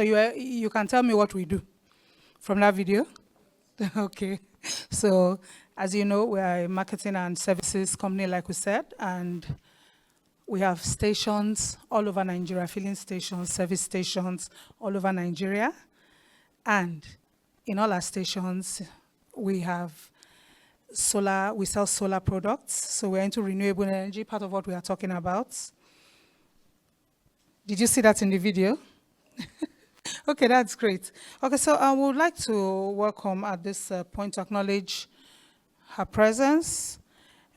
So you can tell me what we do from that video? Okay. So as you know, we are a marketing and services company, like we said, and we have stations all over Nigeria, filling stations, service stations all over Nigeria. And in all our stations, we have solar, we sell solar products. So we're into renewable energy, part of what we are talking about. Did you see that in the video? Okay, that's great. Okay, so I would like to welcome at this point to acknowledge her presence,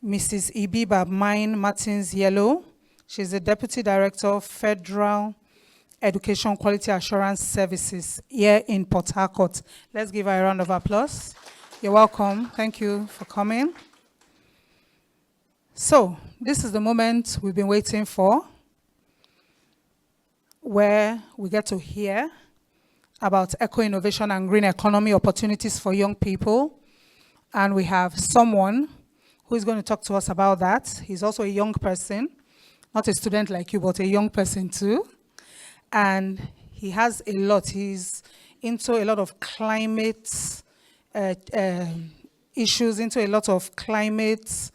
Mrs. Ibiba Mine Martins Yellow. She's the Deputy Director of Federal Education Quality Assurance Services here in Port Harcourt. Let's give her a round of applause. You're welcome. Thank you for coming. So, this is the moment we've been waiting for, where we get to hear about eco-innovation and green economy opportunities for young people. And we have someone who is going to talk to us about that. He's also a young person, not a student like you, but a young person too. And he has a lot. He's into a lot of climate issues, into a lot of climate.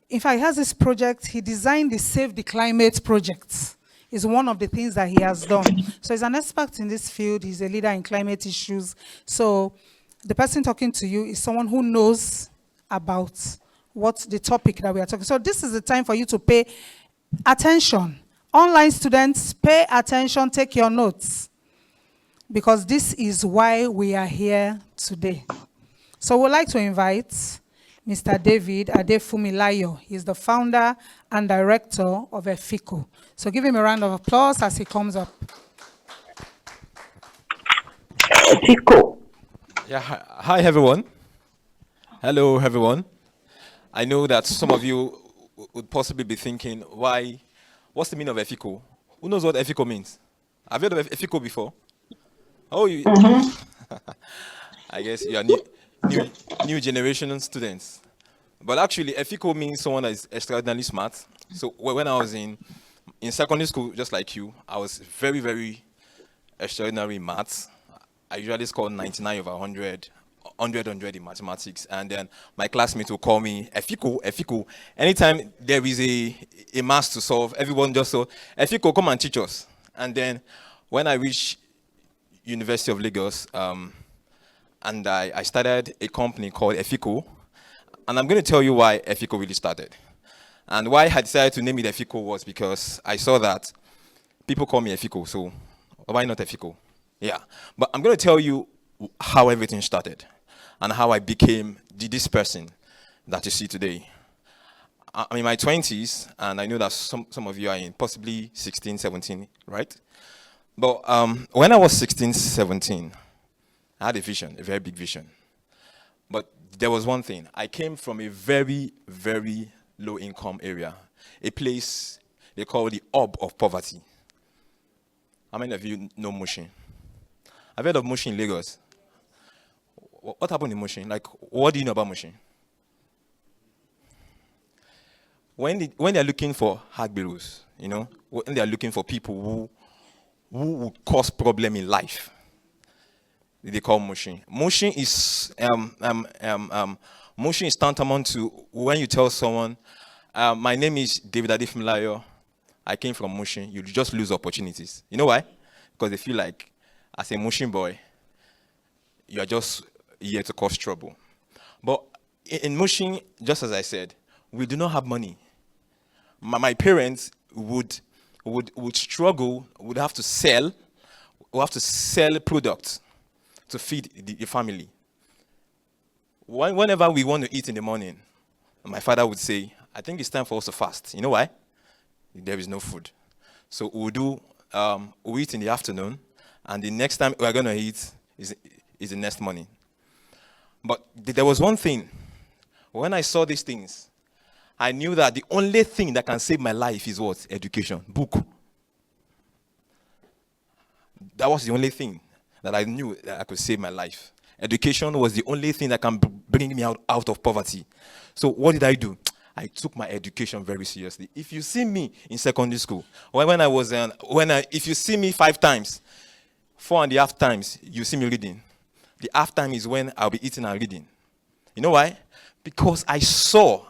In fact, he has this project. He designed the Save the Climate project. Is one of the things that he has done. So he's an expert in this field. He's a leader in climate issues. So the person talking to you is someone who knows about what the topic that we are talking. So this is the time for you to pay attention. Online students, pay attention, take your notes, because this is why we are here today. So we'd like to invite Mr. David Adefumilayo. He's the founder and director of EFICO. So give him a round of applause as he comes up. EFICO. Yeah, hi everyone. Hello everyone. I know that some of you would possibly be thinking, what's the meaning of EFICO? Who knows what EFICO means? Have you heard of EFICO before? Oh, you, I guess you are new generation students. But actually, EFICO means someone that is extraordinarily smart. So when I was in secondary school, just like you, I was very, very extraordinary in maths. I usually scored 99 over 100 in mathematics. And then my classmates will call me EFICO. Anytime there is a math to solve, everyone just said, EFICO, come and teach us. And then when I reached University of Lagos, and I started a company called EFICO. And I'm going to tell you why EFICO really started. And why I decided to name it EFICO was because I saw that people call me EFICO, so why not EFICO? Yeah. But I'm going to tell you how everything started and how I became this person that you see today. I'm in my 20s, and I know that some of you are in possibly 16, 17, right? But when I was 16, 17, I had a vision, a very big vision. But there was one thing. I came from a very, very low-income area, a place they call the hub of poverty. How many of you know Mushin? I've heard of Mushin in Lagos. What happened in Mushin? Like, what do you know about Mushin? When they are looking for hagberos, you know, when they are looking for people who would cause problem in life, they call Mushin. Mushin is Mushin is tantamount to when you tell someone, my name is David Adefumilayo, I came from Mushin, you just lose opportunities. You know why? Because they feel like, as a Mushin boy, you are just here to cause trouble. But in Mushin, just as I said, we do not have money. My parents would struggle, would have to sell products to feed the family. Whenever we want to eat in the morning, my father would say, I think it's time for us to fast. You know why? There is no food. So we eat in the afternoon, and the next time we're going to eat is the next morning. But there was one thing. When I saw these things, I knew that the only thing that can save my life is what? Education, book. That was the only thing that I knew that I could save my life. Education was the only thing that can bring me out of poverty. So what did I do? I took my education very seriously. If you see me in secondary school, if you see me 5 times, 4.5 times you see me reading. The half time is when I'll be eating and reading. You know why? Because I saw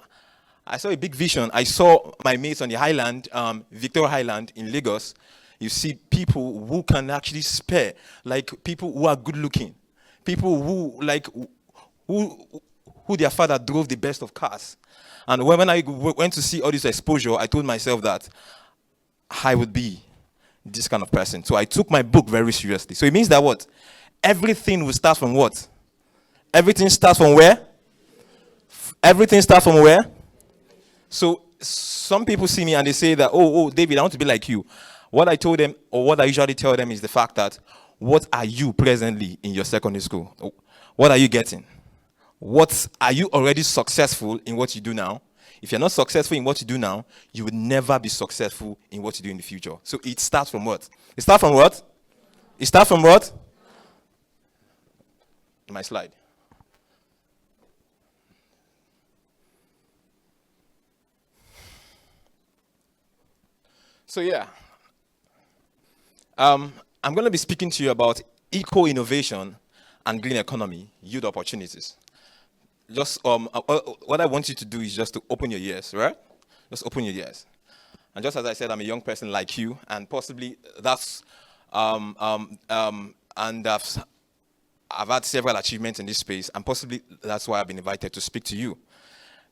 a big vision. I saw my mates on the Highland, Victoria Highland in Lagos. You see people who can actually spare, like people who are good looking, people who their father drove the best of cars. And when I went to see all this exposure, I told myself that I would be this kind of person. So I took my book very seriously. So it means that what? Everything will start from what? Everything starts from where? Everything starts from where? So some people see me and they say that, oh, David, I want to be like you. What I told them, or what I usually tell them, is the fact that, what are you presently in your secondary school? What are you getting? What are you already successful in what you do now? If you're not successful in what you do now, you will never be successful in what you do in the future. So it starts from what? It starts from what? It starts from what? My slide. So yeah, I'm going to be speaking to you about eco-innovation and green economy, youth opportunities. Just what I want you to do is just to open your ears, right? Just open your ears. And just as I said, I'm a young person like you, and possibly that's and I've had several achievements in this space, and possibly that's why I've been invited to speak to you.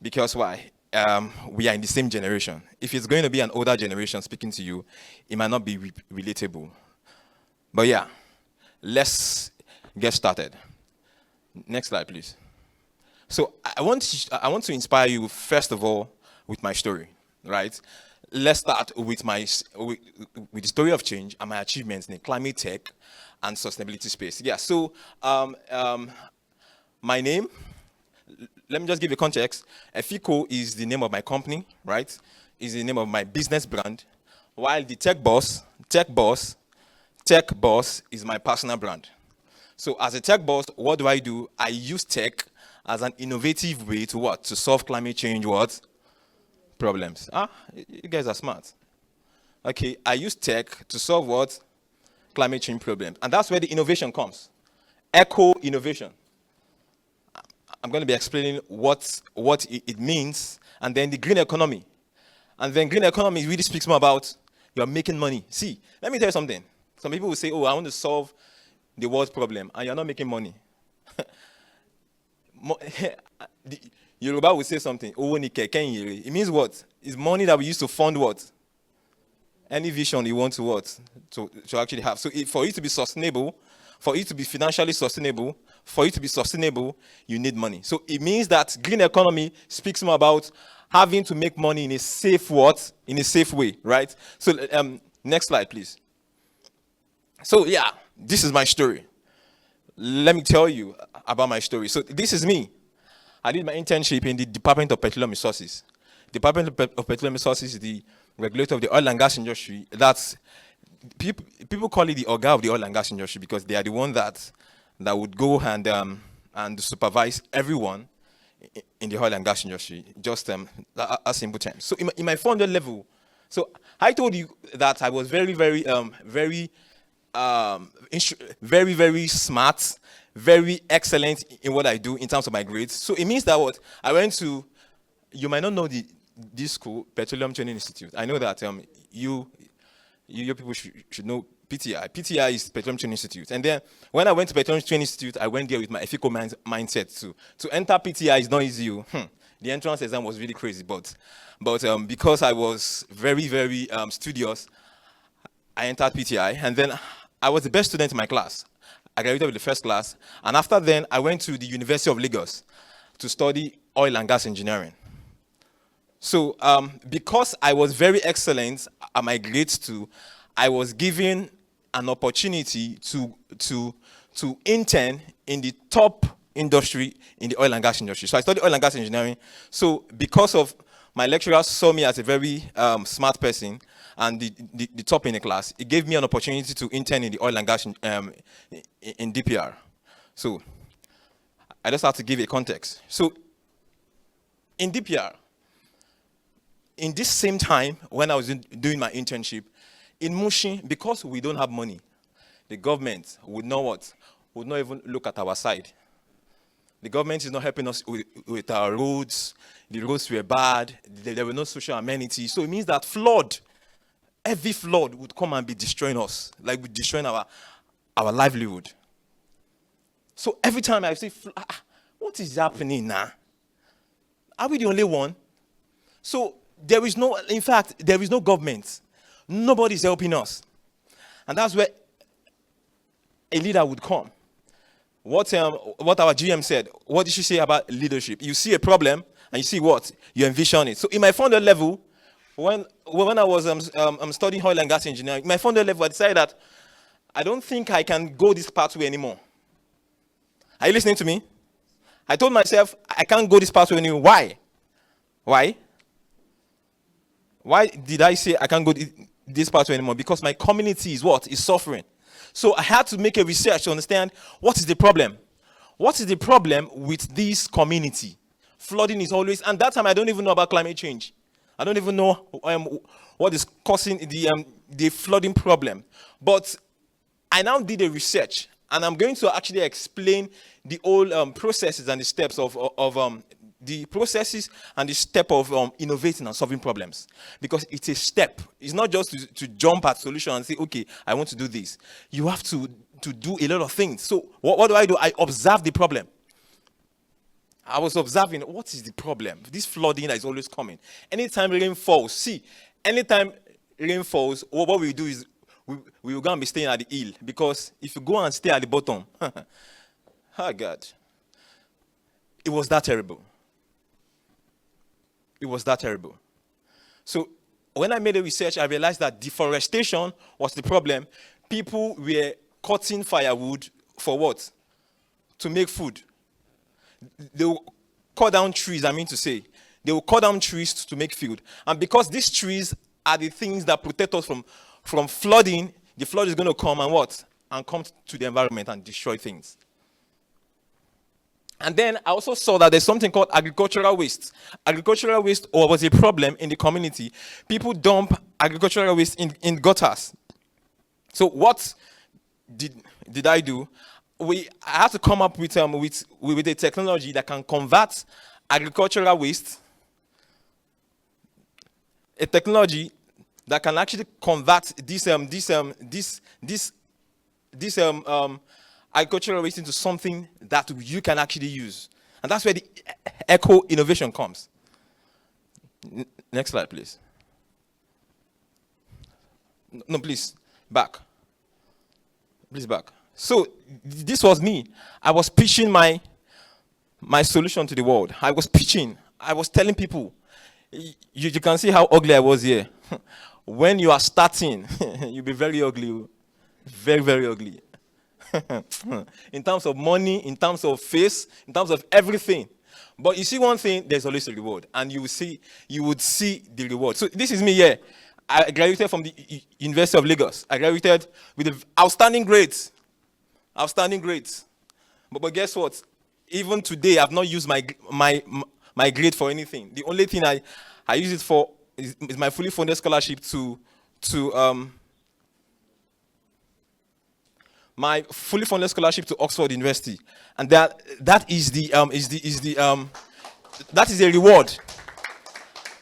Because why? We are in the same generation. If it's going to be an older generation speaking to you, it might not be relatable. But yeah, let's get started. Next slide, please. So I want to inspire you, first of all, with my story, right? Let's start with with the story of change and my achievements in the climate tech and sustainability space. Yeah, so my name, let me just give you context. Efiko is the name of my company, right? Is the name of my business brand, while the tech boss is my personal brand. So as a tech boss, what do? I use tech as an innovative way to what? To solve climate change what? Problems. You guys are smart. Okay, I use tech to solve what? Climate change problems. And that's where the innovation comes. Eco-innovation. I'm going to be explaining what it means, and then the green economy. And then green economy really speaks more about you're making money. See, let me tell you something. Some people will say, oh, I want to solve the world's problem, and you're not making money. Yoruba will say something. It means what? It's money that we use to fund what? Any vision you want to what? To actually have. So for it to be sustainable, for it to be financially sustainable, for it to be sustainable, you need money. So it means that green economy speaks more about having to make money in a safe what? In a safe way, right? So next slide, please. So yeah, this is my story. Let me tell you about my story. So this is me. I did my internship in the Department of Petroleum Resources. Department of Petroleum Resources is the regulator of the oil and gas industry. That's people call it the Oga of the oil and gas industry because they are the one that would go and supervise everyone in the oil and gas industry. Just a simple term. So in my 400 level, so I told you that I was very, very smart, very excellent in what I do in terms of my grades. So it means that what? I went to, you might not know this school, Petroleum Training Institute. I know that you people should know PTI. PTI is Petroleum Training Institute. And then when I went to Petroleum Training Institute, I went there with my ethical mindset too. To enter PTI is not easy. The entrance exam was really crazy, but because I was very, very studious, I entered PTI, and then I was the best student in my class. I graduated with the first class, and after then, I went to the University of Lagos to study oil and gas engineering. So because I was very excellent at my grades too, I was given an opportunity to intern in the top industry in the oil and gas industry. So I studied oil and gas engineering. So because of my lecturers saw me as a very smart person and the top in the class, it gave me an opportunity to intern in the oil and gas in DPR. So I just have to give a context. So in DPR, in this same time when I was doing my internship, in Mushin, because we don't have money, the government would not what? Would not even look at our side. The government is not helping us with our roads. The roads were bad. There were no social amenities. So it means that every flood would come and be destroying us, like we're destroying our livelihood. So every time I say, what is happening now? Are we the only one? So there is no government. Nobody's helping us. And that's where a leader would come. What our GM said, what did she say about leadership? You see a problem and you see what? You envision it. So in my founder level, when I was studying oil and gas engineering, in my founder level, I decided that I don't think I can go this pathway anymore. Are you listening to me? I told myself, I can't go this pathway anymore. Why? Why? Why did I say I can't go this pathway anymore? Because my community is what? Is suffering. So I had to make a research to understand what is the problem. What is the problem with this community? Flooding is always, and that time I don't even know about climate change. I don't even know what is causing the flooding problem. But I now did a research, and I'm going to actually explain the whole processes and the steps of the processes and the step of innovating and solving problems. Because it's a step. It's not just to jump at solution and say, okay, I want to do this. You have to do a lot of things. So what do? I observe the problem. I was observing, what is the problem? This flooding that is always coming. Anytime rain falls, anytime rain falls, what we do is we will go and be staying at the hill. Because if you go and stay at the bottom, oh God, it was that terrible. It was that terrible. So when I made a research, I realized that deforestation was the problem. People were cutting firewood for what? To make food. They will cut down trees, I mean to say. They will cut down trees to make food. And because these trees are the things that protect us from flooding, the flood is going to come and what? And come to the environment and destroy things. And then I also saw that there's something called agricultural waste. Agricultural waste was a problem in the community. People dump agricultural waste in gutters. So what did I do? I had to come up with a technology that can convert agricultural waste, a technology that can actually convert this agricultural waste into something that you can actually use. And that's where the eco innovation comes. Next slide, please. No, please, back. Please, back. So this was me. I was pitching my solution to the world. I was pitching. I was telling people. You can see how ugly I was here. When you are starting, you'll be very ugly. Very, very ugly. In terms of money, in terms of face, in terms of everything. But you see one thing, there's always a reward. And you would see the reward. So this is me here. I graduated from the University of Lagos. I graduated with outstanding grades. Outstanding grades. But guess what? Even today, I've not used my grade for anything. The only thing I use it for is my fully funded scholarship to my fully funded scholarship to Oxford University, and that is a reward.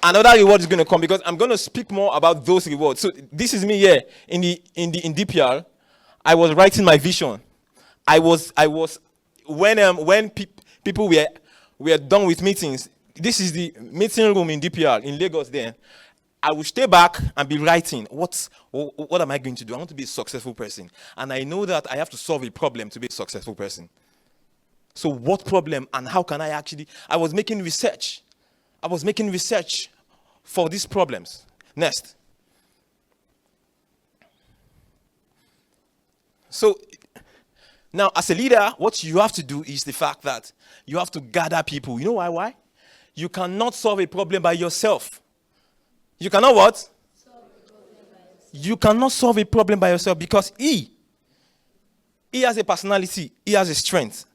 Another reward is going to come because I'm going to speak more about those rewards. So this is me here in DPR. I was writing my vision. I was when people were done with meetings. This is the meeting room in DPR in Lagos. Then I will stay back and be writing. What am I going to do? I want to be a successful person, and I know that I have to solve a problem to be a successful person. So what problem and how can I actually? I was making research. I was making research for these problems. Next. So now, as a leader, what you have to do is the fact that you have to gather people. You know why? Why? You cannot solve a problem by yourself. You cannot what? You cannot solve a problem by yourself because he has a personality. He has a strength.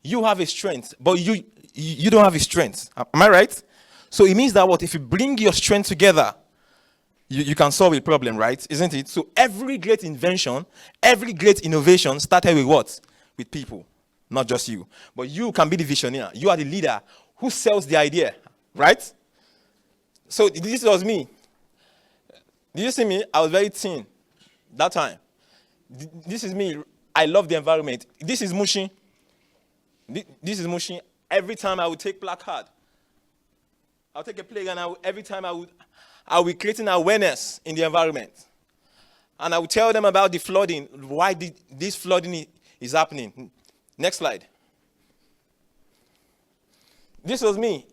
You have a strength, but you don't have a strength. Am I right? So it means that what? If you bring your strength together, you can solve a problem, right? Isn't it? So every great invention, every great innovation started with what? With people, not just you. But you can be the visionary. You are the leader who sells the idea, right? So this was me. Did you see me? I was very thin that time. This is me. I love the environment. This is Mushi. This is Mushi. Every time I would take placard, I'll take a plague, and every time I'll be creating awareness in the environment. And I will tell them about the flooding, why this flooding is happening. Next slide. This was me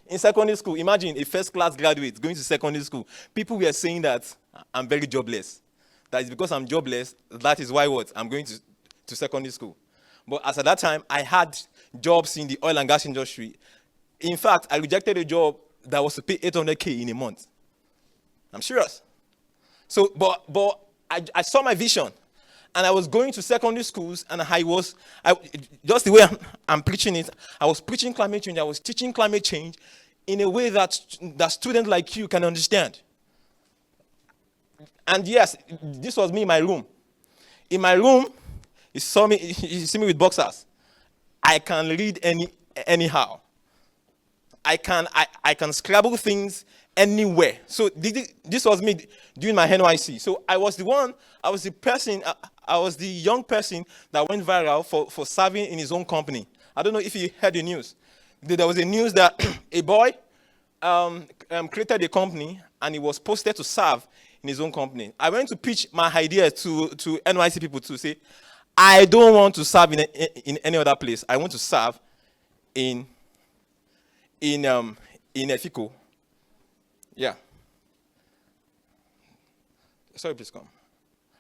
in secondary school. Imagine a first-class graduate going to secondary school. People were saying that I'm very jobless. That is because I'm jobless, that is why what? I'm going to secondary school. But as at that time, I had jobs in the oil and gas industry. In fact, I rejected a job that was to pay 800K in a month. I'm serious. So, but I saw my vision, and I was going to secondary schools, and just the way I'm preaching it, I was preaching climate change. I was teaching climate change in a way that students like you can understand. And yes, this was me in my room. In my room, you see me with boxers. I can read anyhow. I can scrabble things anywhere. So this was me doing my NYC. So I was the young person that went viral for serving in his own company. I don't know if you heard the news. There was a news that a boy created a company, and he was posted to serve in his own company. I went to pitch my idea to NYC people to say, I don't want to serve in any other place. I want to serve in Efiko. Yeah. Sorry, please come.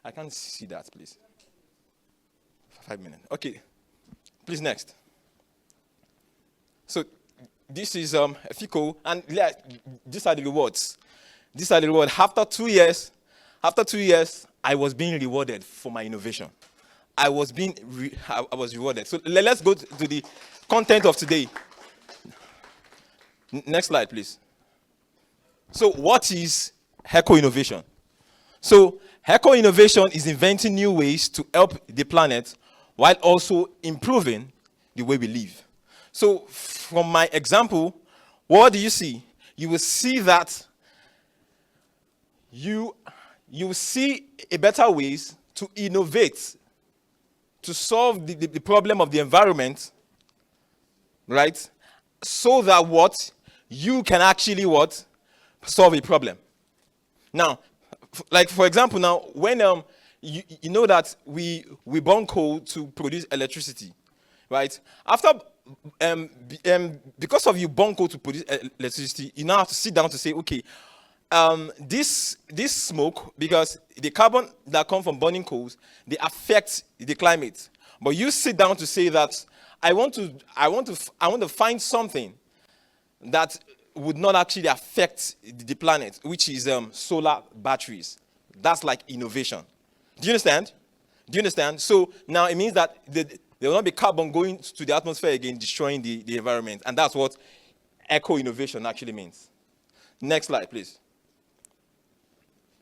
I can't see that, please. 5 minutes. Okay. Please, next. So this is Efiko, and these are the rewards. These are the rewards. After 2 years, I was being rewarded for my innovation. I was rewarded. So let's go to the content of today. Next slide, please. So what is eco-innovation? So eco-innovation is inventing new ways to help the planet while also improving the way we live. So from my example, what do you see? You will see that you see a better ways to innovate, to solve the problem of the environment, right? So that what? You can actually what? Solve a problem. Now, like for example, now when you know that we burn coal to produce electricity, right? After because of you burn coal to produce electricity, you now have to sit down to say, okay, this smoke, because the carbon that come from burning coals, they affect the climate. But you sit down to say that I want to find something that would not actually affect the planet, which is solar batteries. That's like innovation. Do you understand? So now it means that there will not be carbon going to the atmosphere again, destroying the environment. And that's what eco-innovation actually means. Next slide, please.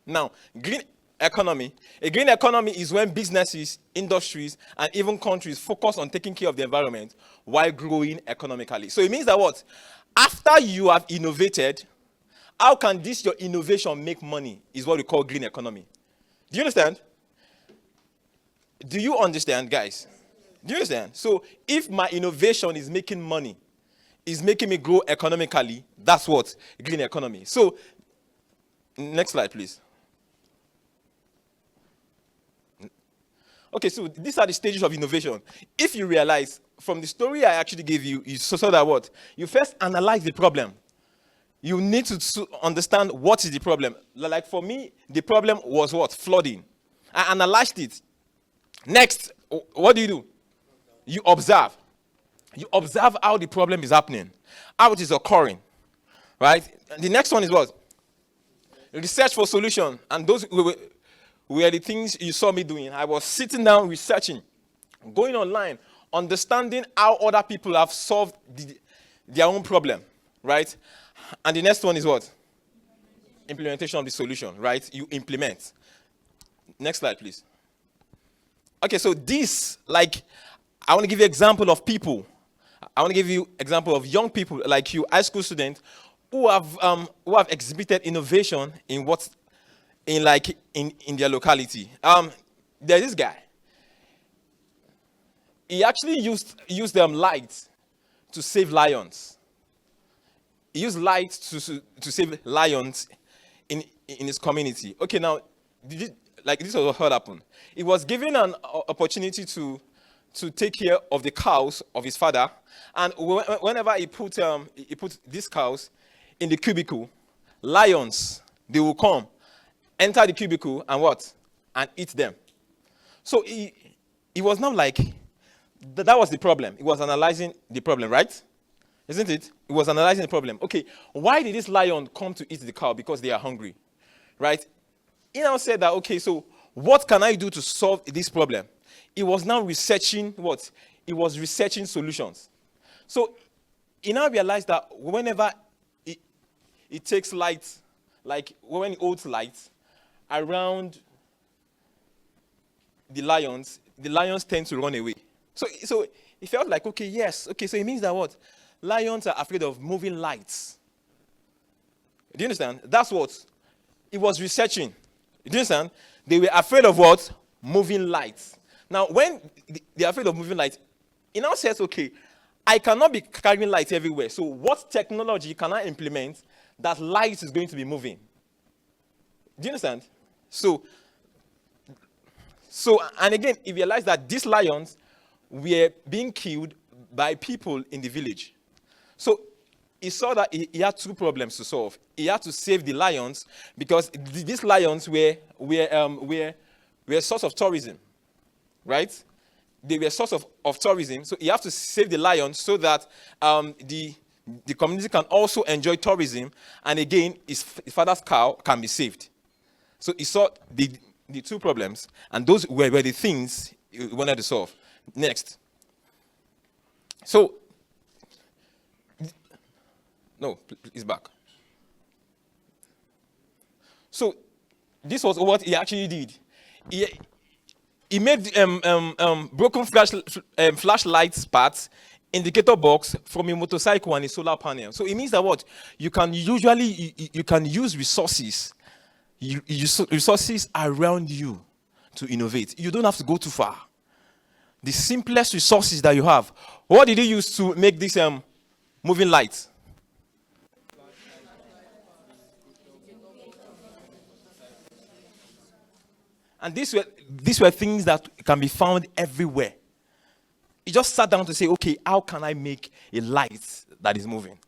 Now, green economy. A green economy is when businesses, industries, and even countries focus on taking care of the environment while growing economically. So it means that what? After you have innovated, how can your innovation make money is what we call green economy. Do you understand? Do you understand, guys? Do you understand? So if my innovation is making money, is making me grow economically, that's what? Green economy. So, next slide, please. Okay, so these are the stages of innovation. If you realize from the story I actually gave you, you saw that what? You first analyze the problem. You need to understand what is the problem. Like for me, the problem was what? Flooding. I analyzed it. Next, what do? You observe. You observe how the problem is happening, how it is occurring, right? And the next one is what? Research for solution. And those were the things you saw me doing. I was sitting down researching, going online, understanding how other people have solved their own problem, right? And the next one is what? implementation of the solution, right? You implement. Next slide, please. Okay, so this, like, I want to give you an example of people. I want to give you example of young people like you, high school students, who have exhibited innovation in their locality. There's this guy. He actually used lights to save lions. He used lights to save lions in his community. Okay, now this was what happened. He was given an opportunity to take care of the cows of his father, and whenever he put these cows in the cubicle, lions, they will come, enter the cubicle, and eat them. So he was not like that was the problem. He was analyzing the problem, right? Isn't it? He was analyzing the problem. Okay, why did this lion come to eat the cow? Because they are hungry, right? He now said that, okay, so what can I do to solve this problem? He was now researching what? He was researching solutions. So he now realized that whenever it takes light, like when he holds light around the lions tend to run away. So he felt like, okay, yes, okay, so it means that what? Lions are afraid of moving lights. Do you understand? That's what he was researching. Do you understand? They were afraid of what? Moving lights. Now, when they're afraid of moving lights, he now says, okay, I cannot be carrying lights everywhere. So what technology can I implement that light is going to be moving? Do you understand? So and again, he realized that these lions were being killed by people in the village. So he saw that he had two problems to solve. He had to save the lions because these lions were a source of tourism, right? They were a source of tourism. So he had to save the lions so that the community can also enjoy tourism. And again, his father's cow can be saved. So he saw the two problems, and those were the things he wanted to solve. Next. So, no, please back. So, this was what he actually did. He made broken flashlight parts, indicator box from a motorcycle and a solar panel. So it means that what? You can use resources. Resources around you to innovate. You don't have to go too far. The simplest resources that you have. What did you use to make this moving light? And these were things that can be found everywhere. He just sat down to say, okay, how can I make a light that is moving?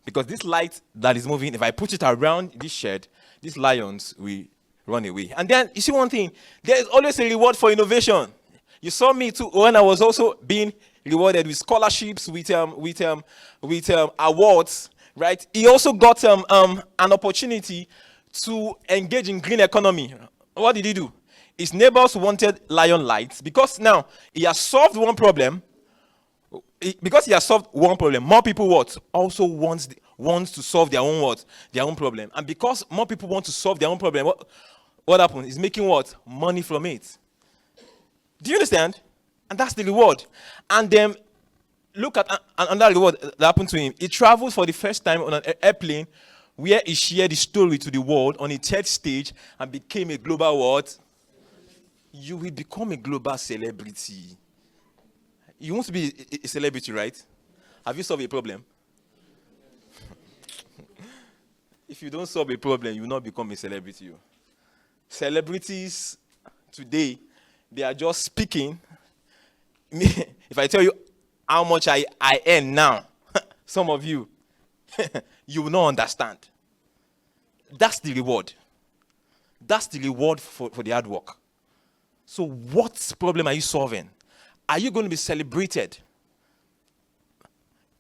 Because this light that is moving, if I put it around this shed, these lions will run away. And then, you see one thing, there is always a reward for innovation. You saw me too when I was also being rewarded with scholarships, with awards, right? He also got an opportunity to engage in green economy. What did he do? His neighbors wanted lion lights because now he has solved one problem. Because he has solved one problem, more people also wants to solve their own their own problem. And because more people want to solve their own problem, what happens? He's making money from it. Do you understand? And that's the reward. And then look at another reward that happened to him. He traveled for the first time on an airplane where he shared his story to the world on a third stage and became a global what? You will become a global celebrity. You want to be a celebrity, right? Have you solved a problem? If you don't solve a problem, you will not become a celebrity. Celebrities today, they are just speaking. If I tell you how much I earn now, some of you, you will not understand. That's the reward. That's the reward for the hard work. So what problem are you solving? Are you going to be celebrated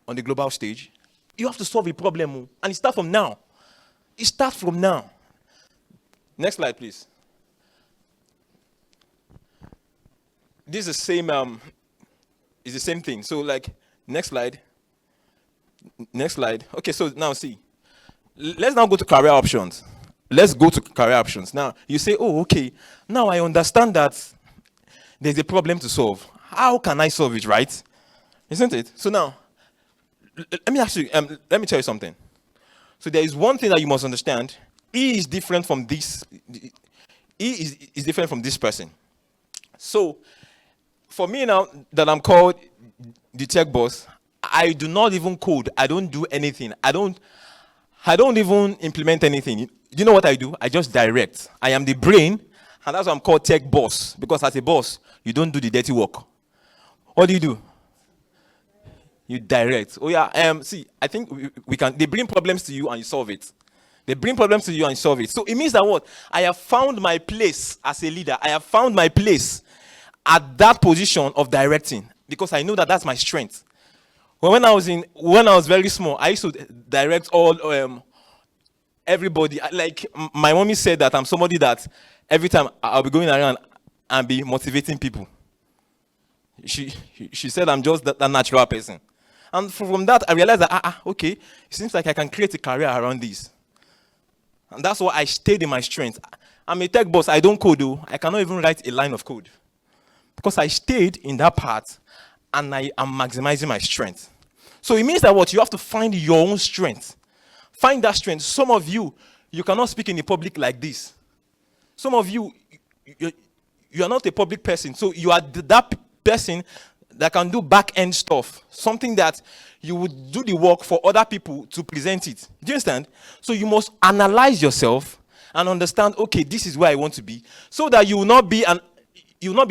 on the global stage? You have to solve a problem, and it starts from now. It starts from now. Next slide, please. This is the same thing. So, next slide. Next slide. Okay, so now see. Let's now go to career options. let's go to career options. Now, you say, oh, okay, now I understand that there's a problem to solve. How can I solve it, right? Isn't it? So now, let me ask you, let me tell you something. So there is one thing that you must understand. E is different from this. E is different from this person. So, for me now that I'm called the tech boss, I do not even code. I don't do anything. I don't even implement anything. You know what I do? I just direct. I am the brain, and that's why I'm called tech boss. Because as a boss, you don't do the dirty work. What do? You direct. Oh yeah. See, I think we can. They bring problems to you and you solve it. They bring problems to you and you solve it. So it means that what? I have found my place as a leader. I have found my place at that position of directing because I know that that's my strength. When I was very small, I used to direct all everybody. Like my mommy said that I'm somebody that every time I'll be going around and be motivating people. She said I'm just that natural person. And from that, I realized that, okay, it seems like I can create a career around this. And that's why I stayed in my strength. I'm a tech boss. I don't code, though. I cannot even write a line of code. Because I stayed in that part, and I am maximizing my strength. So it means that what? You have to find your own strength. Find that strength. Some of you cannot speak in the public like this. Some of you are not a public person. So you are that person that can do back-end stuff, something that you would do the work for other people to present it. Do you understand? So you must analyze yourself and understand, okay, this is where I want to be, so that you will not be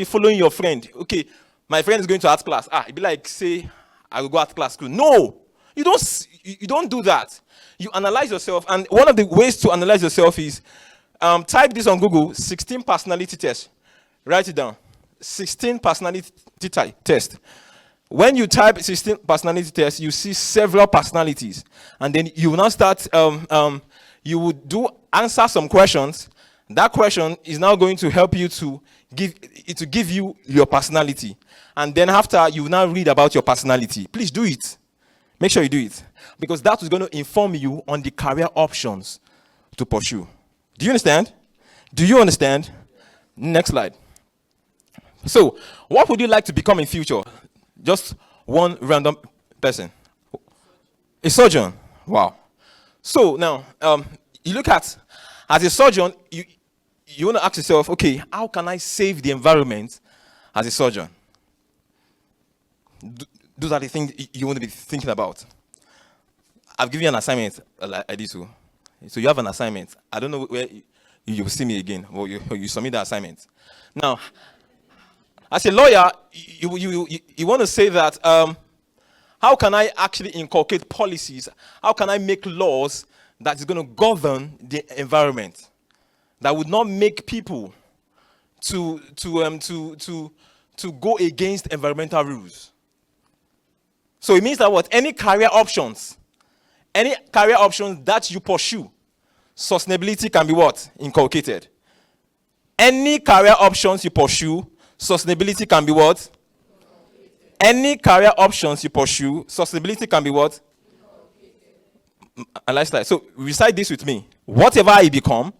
following your friend. Okay, my friend is going to art class. It'd be like, say, I will go art class school. No, you don't do that. You analyze yourself, and one of the ways to analyze yourself is type this on Google: 16 personality test. Write it down. 16 personality test. When you type 16 personality test, you see several personalities, and then you will now start. You would answer some questions. That question is now going to help you to give you your personality, and then after you will now read about your personality. Please do it. Make sure you do it, because that is going to inform you on the career options to pursue. Do you understand? Do you understand? Next slide. So, what would you like to become in future? Just one random person. A surgeon. Wow. So now, you look at, as a surgeon, you want to ask yourself, okay, how can I save the environment as a surgeon? Those are the things you want to be thinking about. I've given you an assignment like this. So you have an assignment. I don't know where you will see me again, or you submit the assignment. Now, as a lawyer, you want to say that, how can I actually inculcate policies? How can I make laws that is going to govern the environment, that would not make people to go against environmental rules? So it means that what? Any career options that you pursue, sustainability can be what? Inculcated. Any career options you pursue, sustainability can be what? Any career options you pursue, sustainability can be what? A lifestyle. So recite this with me. Whatever I become.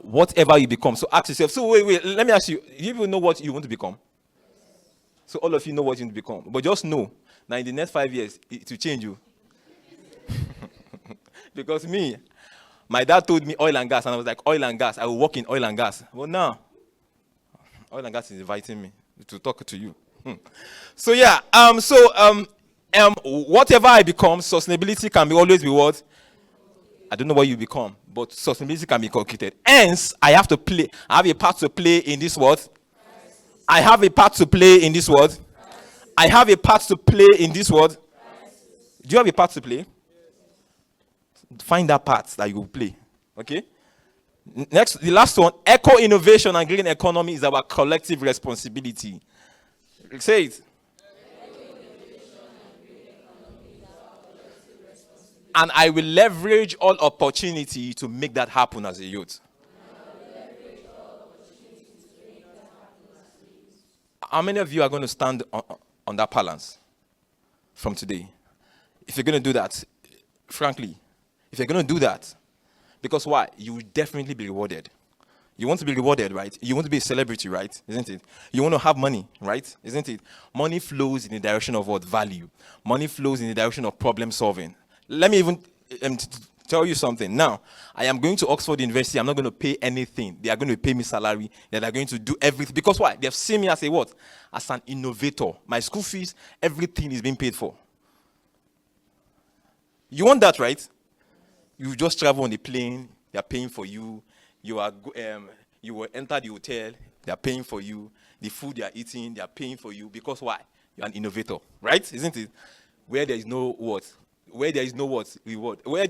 Whatever you become. So ask yourself. So wait. Let me ask you. Do you even know what you want to become? So all of you know what you want to become. But just know that in the next 5 years, it will change you. Because my dad told me oil and gas, and I was like, oil and gas. I will work in oil and gas. Well, now, oil and gas is inviting me to talk to you. So yeah, whatever I become, sustainability can always be what? I don't know what you become, but sustainability can be inculcated. Hence, I have a part to play in this world. I have a part to play in this world. I have a part to play in this world. Do you have a part to play? Find that part that you will play. Okay? Next, the last one, eco-innovation and green economy is our collective responsibility. Say it. And I will leverage all opportunity to make that happen as a youth. How many of you are going to stand on that balance from today? If you're going to do that, frankly, if you're going to do that, Because why? You will definitely be rewarded. You want to be rewarded, right? You want to be a celebrity, right? Isn't it? You want to have money, right? Isn't it? Money flows in the direction of what? Value. Money flows in the direction of problem solving. Let me even tell you something. Now, I am going to Oxford University. I'm not going to pay anything. They are going to pay me salary. They are going to do everything. Because why? They have seen me as a what? As an innovator. My school fees, everything is being paid for. You want that, right? You just travel on the plane. They are paying for you. You will enter the hotel, they are paying for you. The food they are eating, they are paying for you. Because why? You're an innovator, right? Isn't it? Where there is no what? Where there is no what? Reward. Where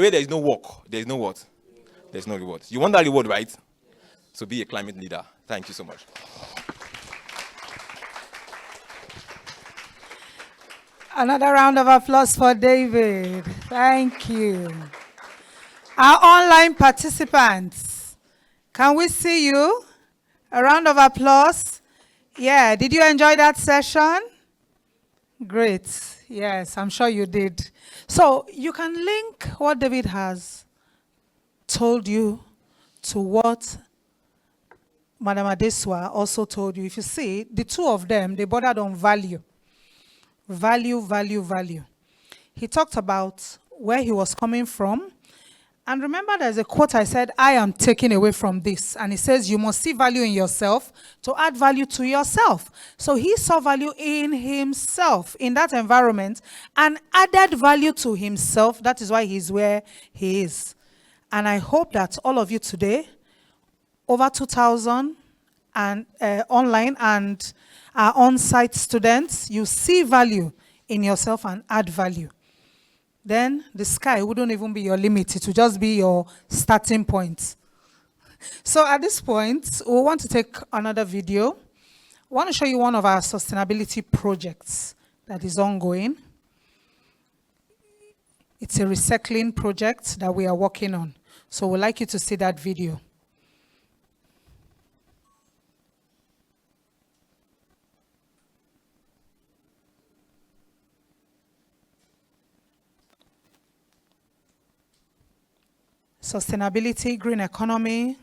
there is no work, there is no what? There's no reward. You want that reward, right? So be a climate leader. Thank you so much. Another round of applause for David. Thank you. Our online participants, can we see you? A round of applause. Yeah, did you enjoy that session? Great. Yes, I'm sure you did. So you can link what David has told you to what Madam Adeswa also told you. If you see, the two of them, they bordered on value. Value, value, value. He talked about where he was coming from. And remember, there's a quote I said, I am taking away from this. And it says, you must see value in yourself to add value to yourself. So he saw value in himself, in that environment, and added value to himself. That is why he's where he is. And I hope that all of you today, over 2,000 and online and on-site students, you see value in yourself and add value. Then the sky wouldn't even be your limit. It would just be your starting point. So at this point, we want to take another video. I want to show you one of our sustainability projects that is ongoing. It's a recycling project that we are working on. So we'd like you to see that video. Sustainability, green economy.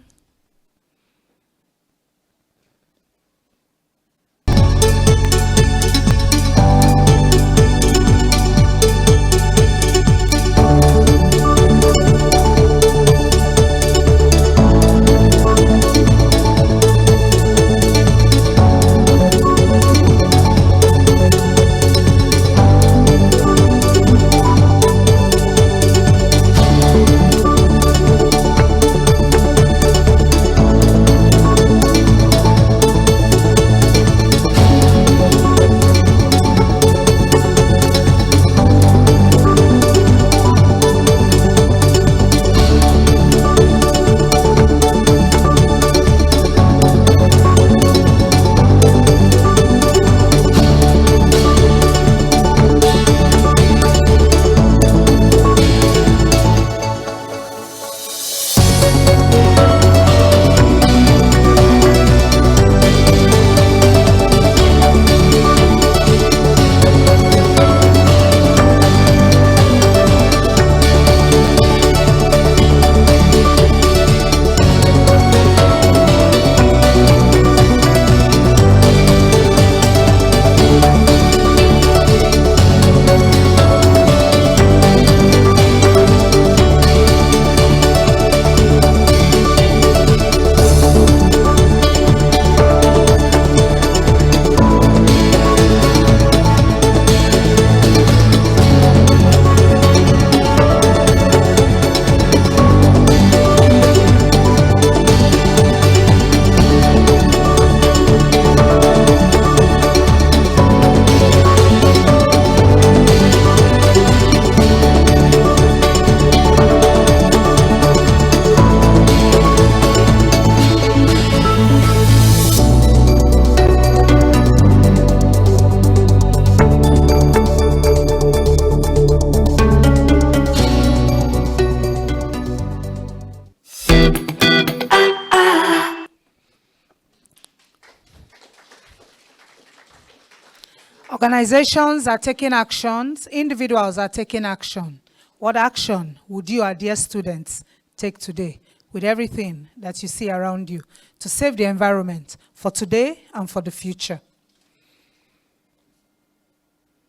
Organizations are taking actions, individuals are taking action. What action would you, our dear students, take today with everything that you see around you to save the environment for today and for the future.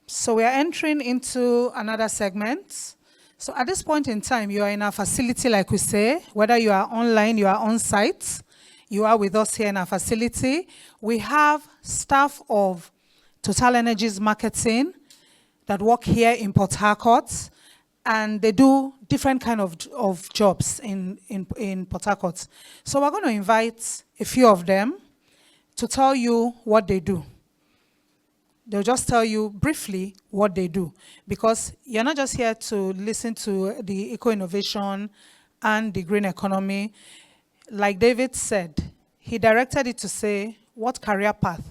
So we are entering into another segment. So at this point in time, you are in our facility, like we say, whether you are online, you are on site, you are with us here in our facility. We have staff of Total Energies Marketing that work here in Port Harcourt, and they do different kind of jobs in Port Harcourt. So we're going to invite a few of them to tell you what they do. They'll just tell you briefly what they do, because you're not just here to listen to the eco-innovation and the green economy. Like David said, he directed it to say, what career path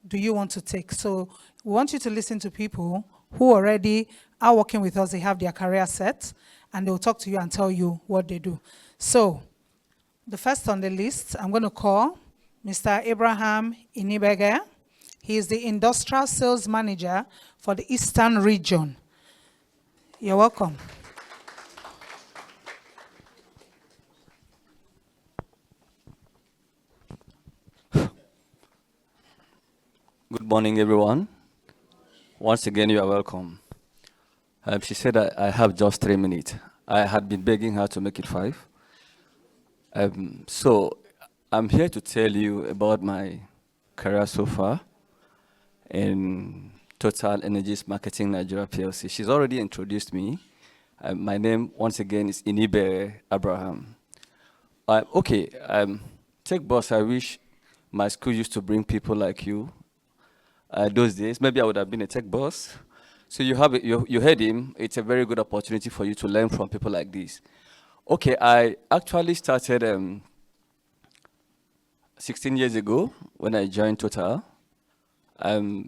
do you want to take? So we want you to listen to people who already are working with us. They have their career set, and they'll talk to you and tell you what they do. So the first on the list, I'm going to call Mr. Abraham Inibege. He is the Industrial Sales Manager for the Eastern Region. You're welcome. Good morning, everyone. Once again, you are welcome. She said I have just 3 minutes. I had been begging her to make it 5. So I'm here to tell you about my career so far in Total Energies Marketing Nigeria PLC. She's already introduced me. My name, once again, is Inibe Abraham. Tech boss, I wish my school used to bring people like you. Those days, maybe I would have been a tech boss. So you heard him. It's a very good opportunity for you to learn from people like this. Okay, I actually started 16 years ago when I joined Total.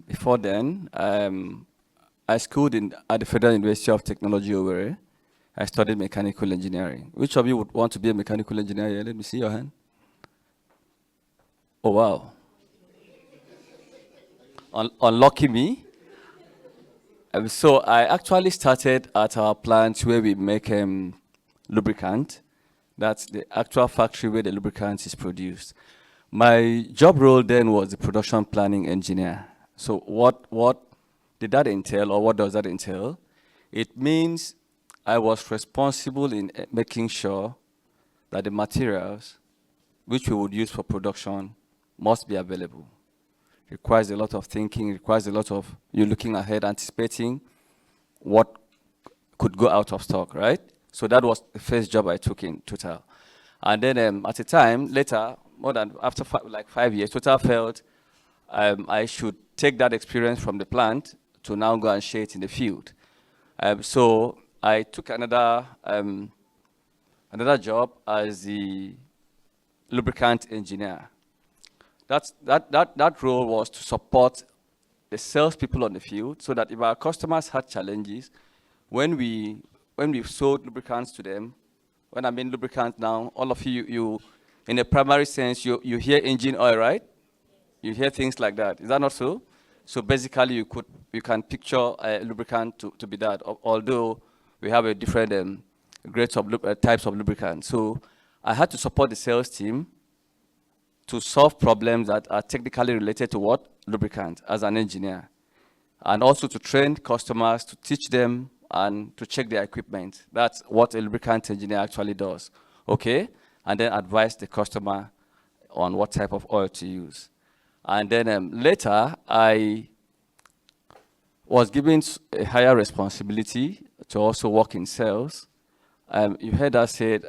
Before then, I schooled at the Federal University of Technology Owerri. I studied mechanical engineering. Which of you would want to be a mechanical engineer here? Let me see your hand. Oh, wow. Unlucky me. So I actually started at our plant where we make lubricant. That's the actual factory where the lubricant is produced. My job role then was the production planning engineer. So what did that entail, or what does that entail? It means I was responsible in making sure that the materials which we would use for production must be available. Requires a lot of thinking, requires a lot of you looking ahead, anticipating what could go out of stock, right? So that was the first job I took in Total. And then at a time, later, after 5 years, Total felt I should take that experience from the plant to now go and share it in the field. So I took another job as the lubricant engineer. That role was to support the salespeople on the field, so that if our customers had challenges, when we sold lubricants to them, when I mean lubricant now, all of you in a primary sense, you hear engine oil, right? You hear things like that. Is that not so? So basically, you can picture a lubricant to be that, although we have a different grades of types of lubricant. So I had to support the sales team to solve problems that are technically related to what? Lubricant, as an engineer. And also to train customers, to teach them, and to check their equipment. That's what a lubricant engineer actually does, okay? And then advise the customer on what type of oil to use. And then later, I was given a higher responsibility to also work in sales. You heard us say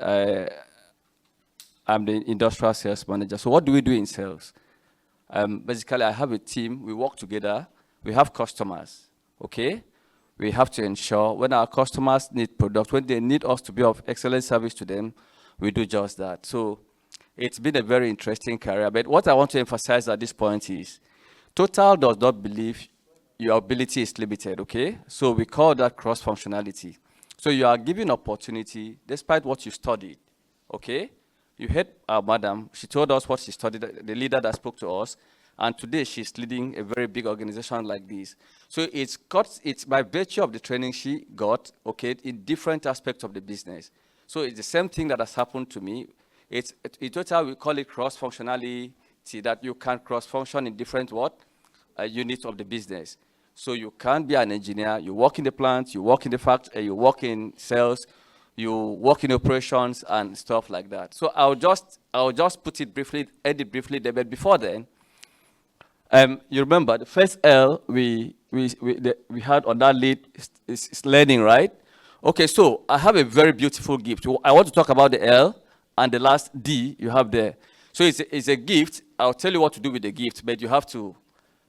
I'm the industrial sales manager. So what do we do in sales? Basically, I have a team. We work together. We have customers, okay? We have to ensure when our customers need product, when they need us to be of excellent service to them, we do just that. So it's been a very interesting career. But what I want to emphasize at this point is Total does not believe your ability is limited, okay? So we call that cross-functionality. So you are given opportunity despite what you studied, okay? You heard our madam, she told us what she studied, the leader that spoke to us, and today she's leading a very big organization like this. So it's by virtue of the training she got, okay, in different aspects of the business. So it's the same thing that has happened to me. In total, we call it cross-functionality, that you can cross-function in different units of the business. So you can't be an engineer, you work in the plant, you work in the factory, you work in sales, you work in operations and stuff like that. So I'll just put it briefly, edit briefly there, but before then, you remember the first L we had on that lead is learning, right? Okay, so I have a very beautiful gift. I want to talk about the L and the last D you have there. So it's a gift. I'll tell you what to do with the gift, but you have to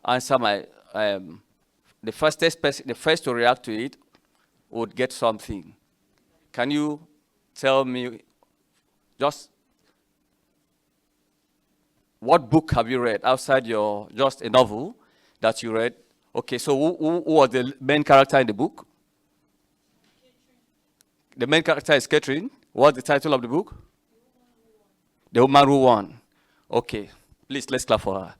answer my, the first to react to it would get something. Can you tell me just what book have you read outside just a novel that you read? Okay, so who was the main character in the book? The main character is Catherine. What's the title of the book? The Woman Who Won. Okay, please, let's clap for her.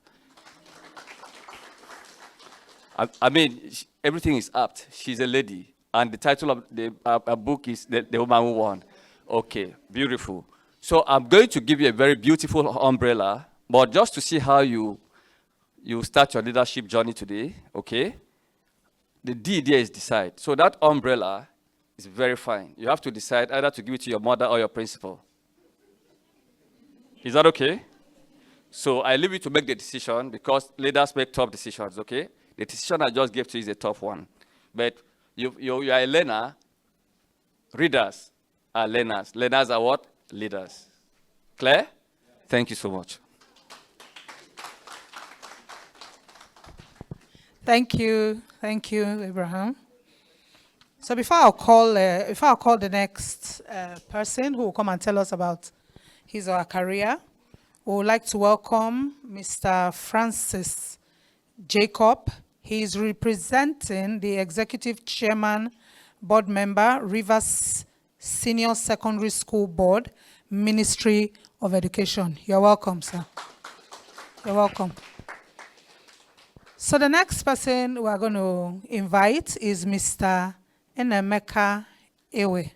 I mean, everything is apt. She's a lady. And the title of the book is the Woman Who Won. Okay, beautiful. So I'm going to give you a very beautiful umbrella, but just to see how you start your leadership journey today, okay? The D there is decide. So that umbrella is very fine. You have to decide either to give it to your mother or your principal. Is that okay? So I leave you to make the decision because leaders make tough decisions, okay? The decision I just gave to you is a tough one. But you are a learner. Readers are learners. Learners are what? Leaders. Clear? Thank you so much. Thank you, Abraham. So before I call the next person who will come and tell us about his or her career, we would like to welcome Mr. Francis Jacob. He is representing the Executive Chairman, Board Member, Rivers Senior Secondary School Board, Ministry of Education. You're welcome, sir. You're welcome. So the next person we are going to invite is Mr. Enemeka Ewe.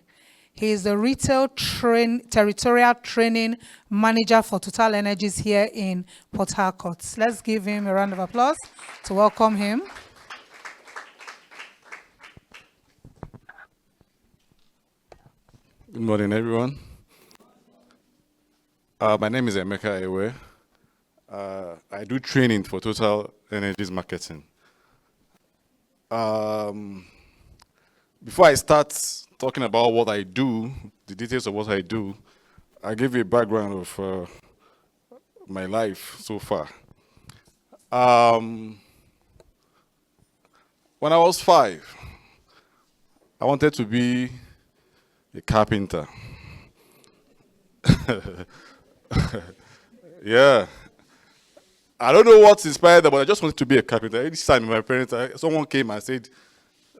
He is the Retail Territorial Training Manager for Total Energies here in Port Harcourt. Let's give him a round of applause to welcome him. Good morning, everyone. My name is Emeka Ewe. I do training for Total Energies Marketing. Before I start talking about what I do, the details of what I do, I'll give you a background of my life so far. When I was 5, I wanted to be a carpenter. Yeah. I don't know what's inspired, but I just wanted to be a carpenter. Each time my parents, someone came and said,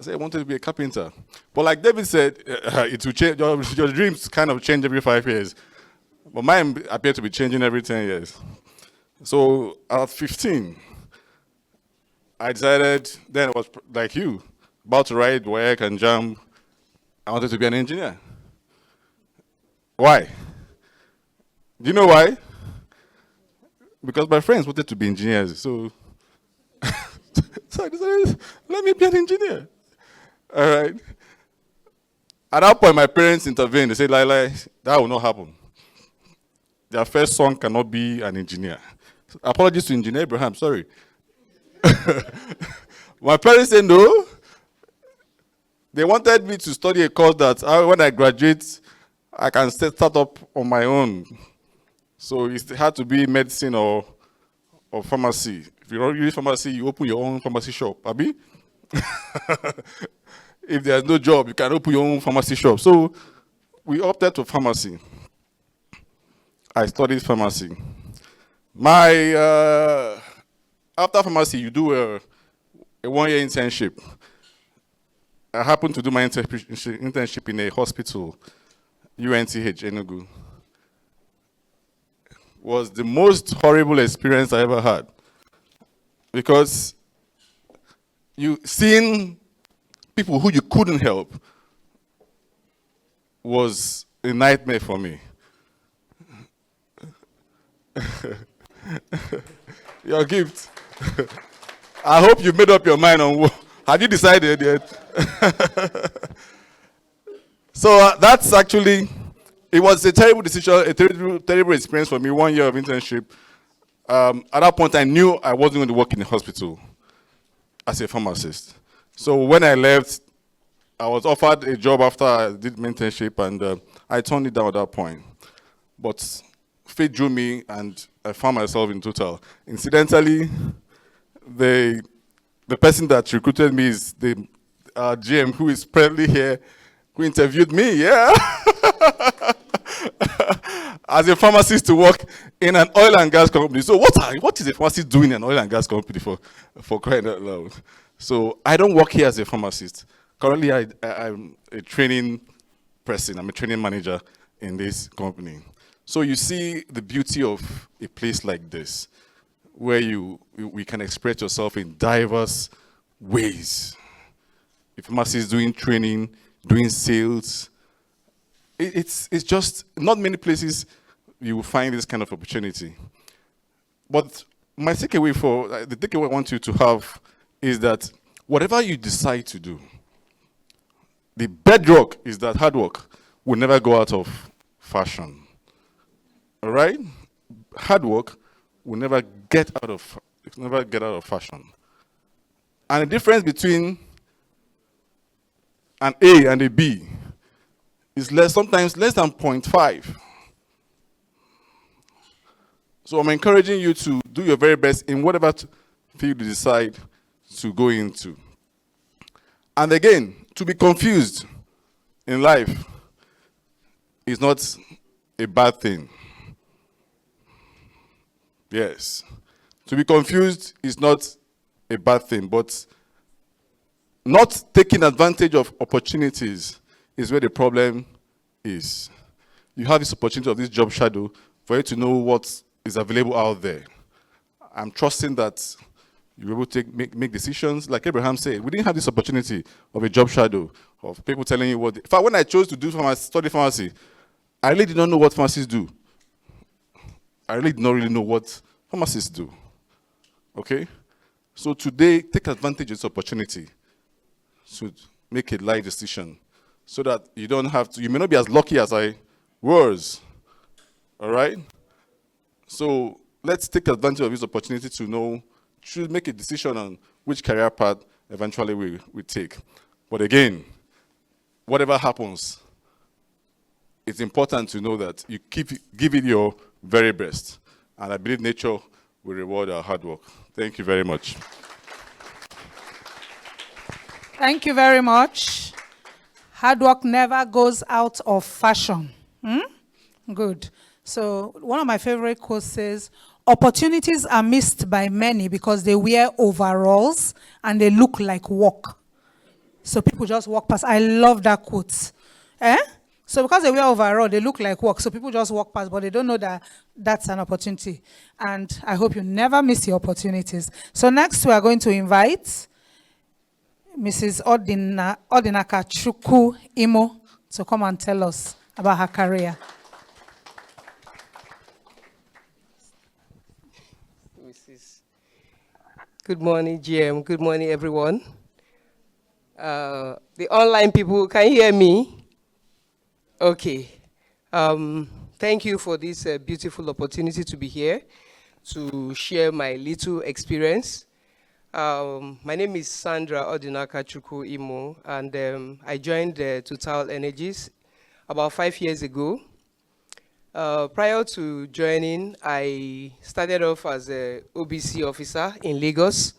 I wanted to be a carpenter. But like David said, it will change. Your dreams kind of change every 5 years. But mine appear to be changing every 10 years. So at 15, I decided, then I was like you, about to write work and jump. I wanted to be an engineer. Why? Do you know why? Because my friends wanted to be engineers. So, so I decided, let me be an engineer. All right. At that point, my parents intervened. They said, Lai, that will not happen. Their first son cannot be an engineer. So, apologies to Engineer Abraham, sorry. My parents said no. They wanted me to study a course that when I graduate, I can start up on my own. So it had to be medicine or pharmacy. If you don't use pharmacy, you open your own pharmacy shop. Abi? If there's no job, you can open your own pharmacy shop. So we opted to pharmacy. I studied pharmacy. After pharmacy, you do a 1-year internship. I happened to do my internship in a hospital, UNTH, Enugu. Was the most horrible experience I ever had. Because seeing people who you couldn't help was a nightmare for me. Your gift. I hope you made up your mind on what. Have you decided yet? So that's actually, it was a terrible decision, a terrible experience for me, 1 year of internship. At that point, I knew I wasn't going to work in the hospital as a pharmacist. So when I left, I was offered a job after I did my internship, and I turned it down at that point. But fate drew me, and I found myself in Total. Incidentally, the person that recruited me is the GM, who is presently here, who interviewed me, yeah. As a pharmacist to work in an oil and gas company. So what is a pharmacist doing in an oil and gas company for crying out loud? So I don't work here as a pharmacist. Currently, I'm a training person. I'm a training manager in this company. So you see the beauty of a place like this, where we can express yourself in diverse ways. A pharmacist doing training, doing sales. It's just not many places you will find this kind of opportunity. But my takeaway the takeaway I want you to have is that whatever you decide to do, the bedrock is that hard work will never go out of fashion. All right? Hard work will never get out of fashion. And the difference between an A and a B is sometimes less than 0.5. So I'm encouraging you to do your very best in whatever field you decide to go into. And again, to be confused in life is not a bad thing. Yes. To be confused is not a bad thing, but not taking advantage of opportunities is where the problem is. You have this opportunity of this job shadow for you to know what is available out there. I'm trusting that you're able to make decisions. Like Abraham said, we didn't have this opportunity of a job shadow, of people telling you what. In fact, when I chose to study pharmacy, I really did not know what pharmacists do. I really did not really know what pharmacists do. Okay? So today, take advantage of this opportunity to make a life decision so that you don't have to, you may not be as lucky as I was. All right? So let's take advantage of this opportunity to make a decision on which career path eventually we take. But again, whatever happens, it's important to know that you give it your very best. And I believe nature will reward our hard work. Thank you very much. Thank you very much. Hard work never goes out of fashion. Good. So one of my favorite quotes says, opportunities are missed by many because they wear overalls and they look like work. So people just walk past. I love that quote. So because they wear overall, they look like work. So people just walk past, but they don't know that that's an opportunity. And I hope you never miss your opportunities. So next we are going to invite Mrs. Odinaka Chukwu Imo to come and tell us about her career. Good morning, GM. Good morning, everyone. The online people, can you hear me? Okay. Thank you for this beautiful opportunity to be here to share my little experience. My name is Sandra Odinaka Chukwu Imo, and I joined Total Energies about 5 years ago. Prior to joining, I started off as an OBC officer in Lagos,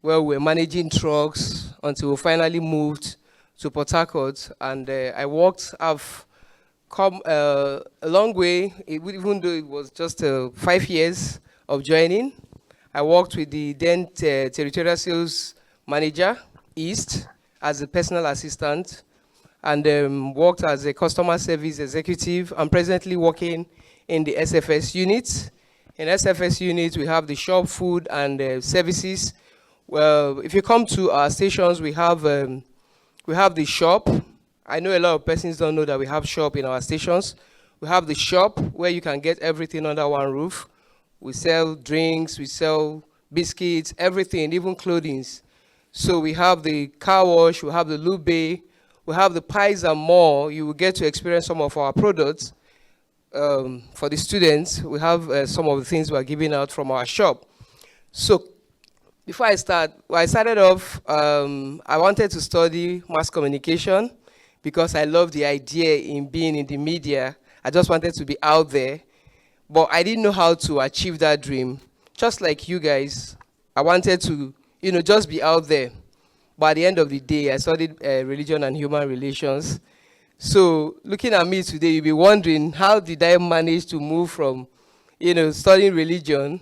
where we were managing trucks until we finally moved to Port Harcourt. And I've come a long way, even though it was just 5 years of joining. I worked with the then Territorial Sales Manager, East, as a personal assistant, and worked as a customer service executive. I'm presently working in the SFS unit. In SFS unit, we have the shop, food, and services. Well, if you come to our stations, we have the shop, I know a lot of persons don't know that we have shop in our stations. We have the shop where you can get everything under one roof. We sell drinks, we sell biscuits, everything, even clothing. So we have the car wash, we have the lube, we have the pies and more. You will get to experience some of our products. For the students, we have some of the things we are giving out from our shop. So before I start, when I started off, I wanted to study mass communication because I love the idea in being in the media. I just wanted to be out there, but I didn't know how to achieve that dream. Just like you guys, I wanted to, just be out there. But at the end of the day, I studied religion and human relations. So looking at me today, you'll be wondering, how did I manage to move from, studying religion,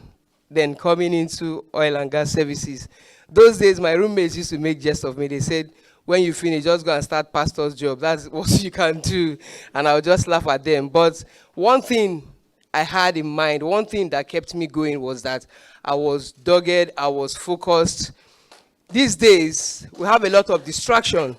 then coming into oil and gas services? Those days, my roommates used to make jest of me. They said, when you finish, just go and start pastor's job. That's what you can do. And I would just laugh at them. But one thing I had in mind, one thing that kept me going was that I was dogged, I was focused. These days, we have a lot of distraction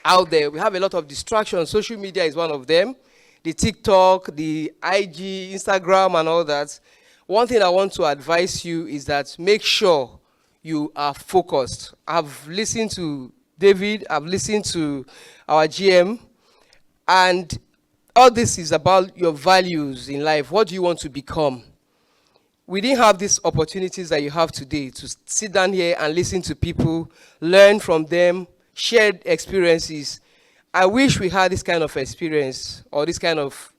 out there. We have a lot of distractions. Social media is one of them. The TikTok, the IG, Instagram, and all that. One thing I want to advise you is that make sure you are focused. I've listened to David, I've listened to our GM, and all this is about your values in life. What do you want to become? We didn't have these opportunities that you have today to sit down here and listen to people, learn from them, share experiences. I wish we had this kind of experience or this kind of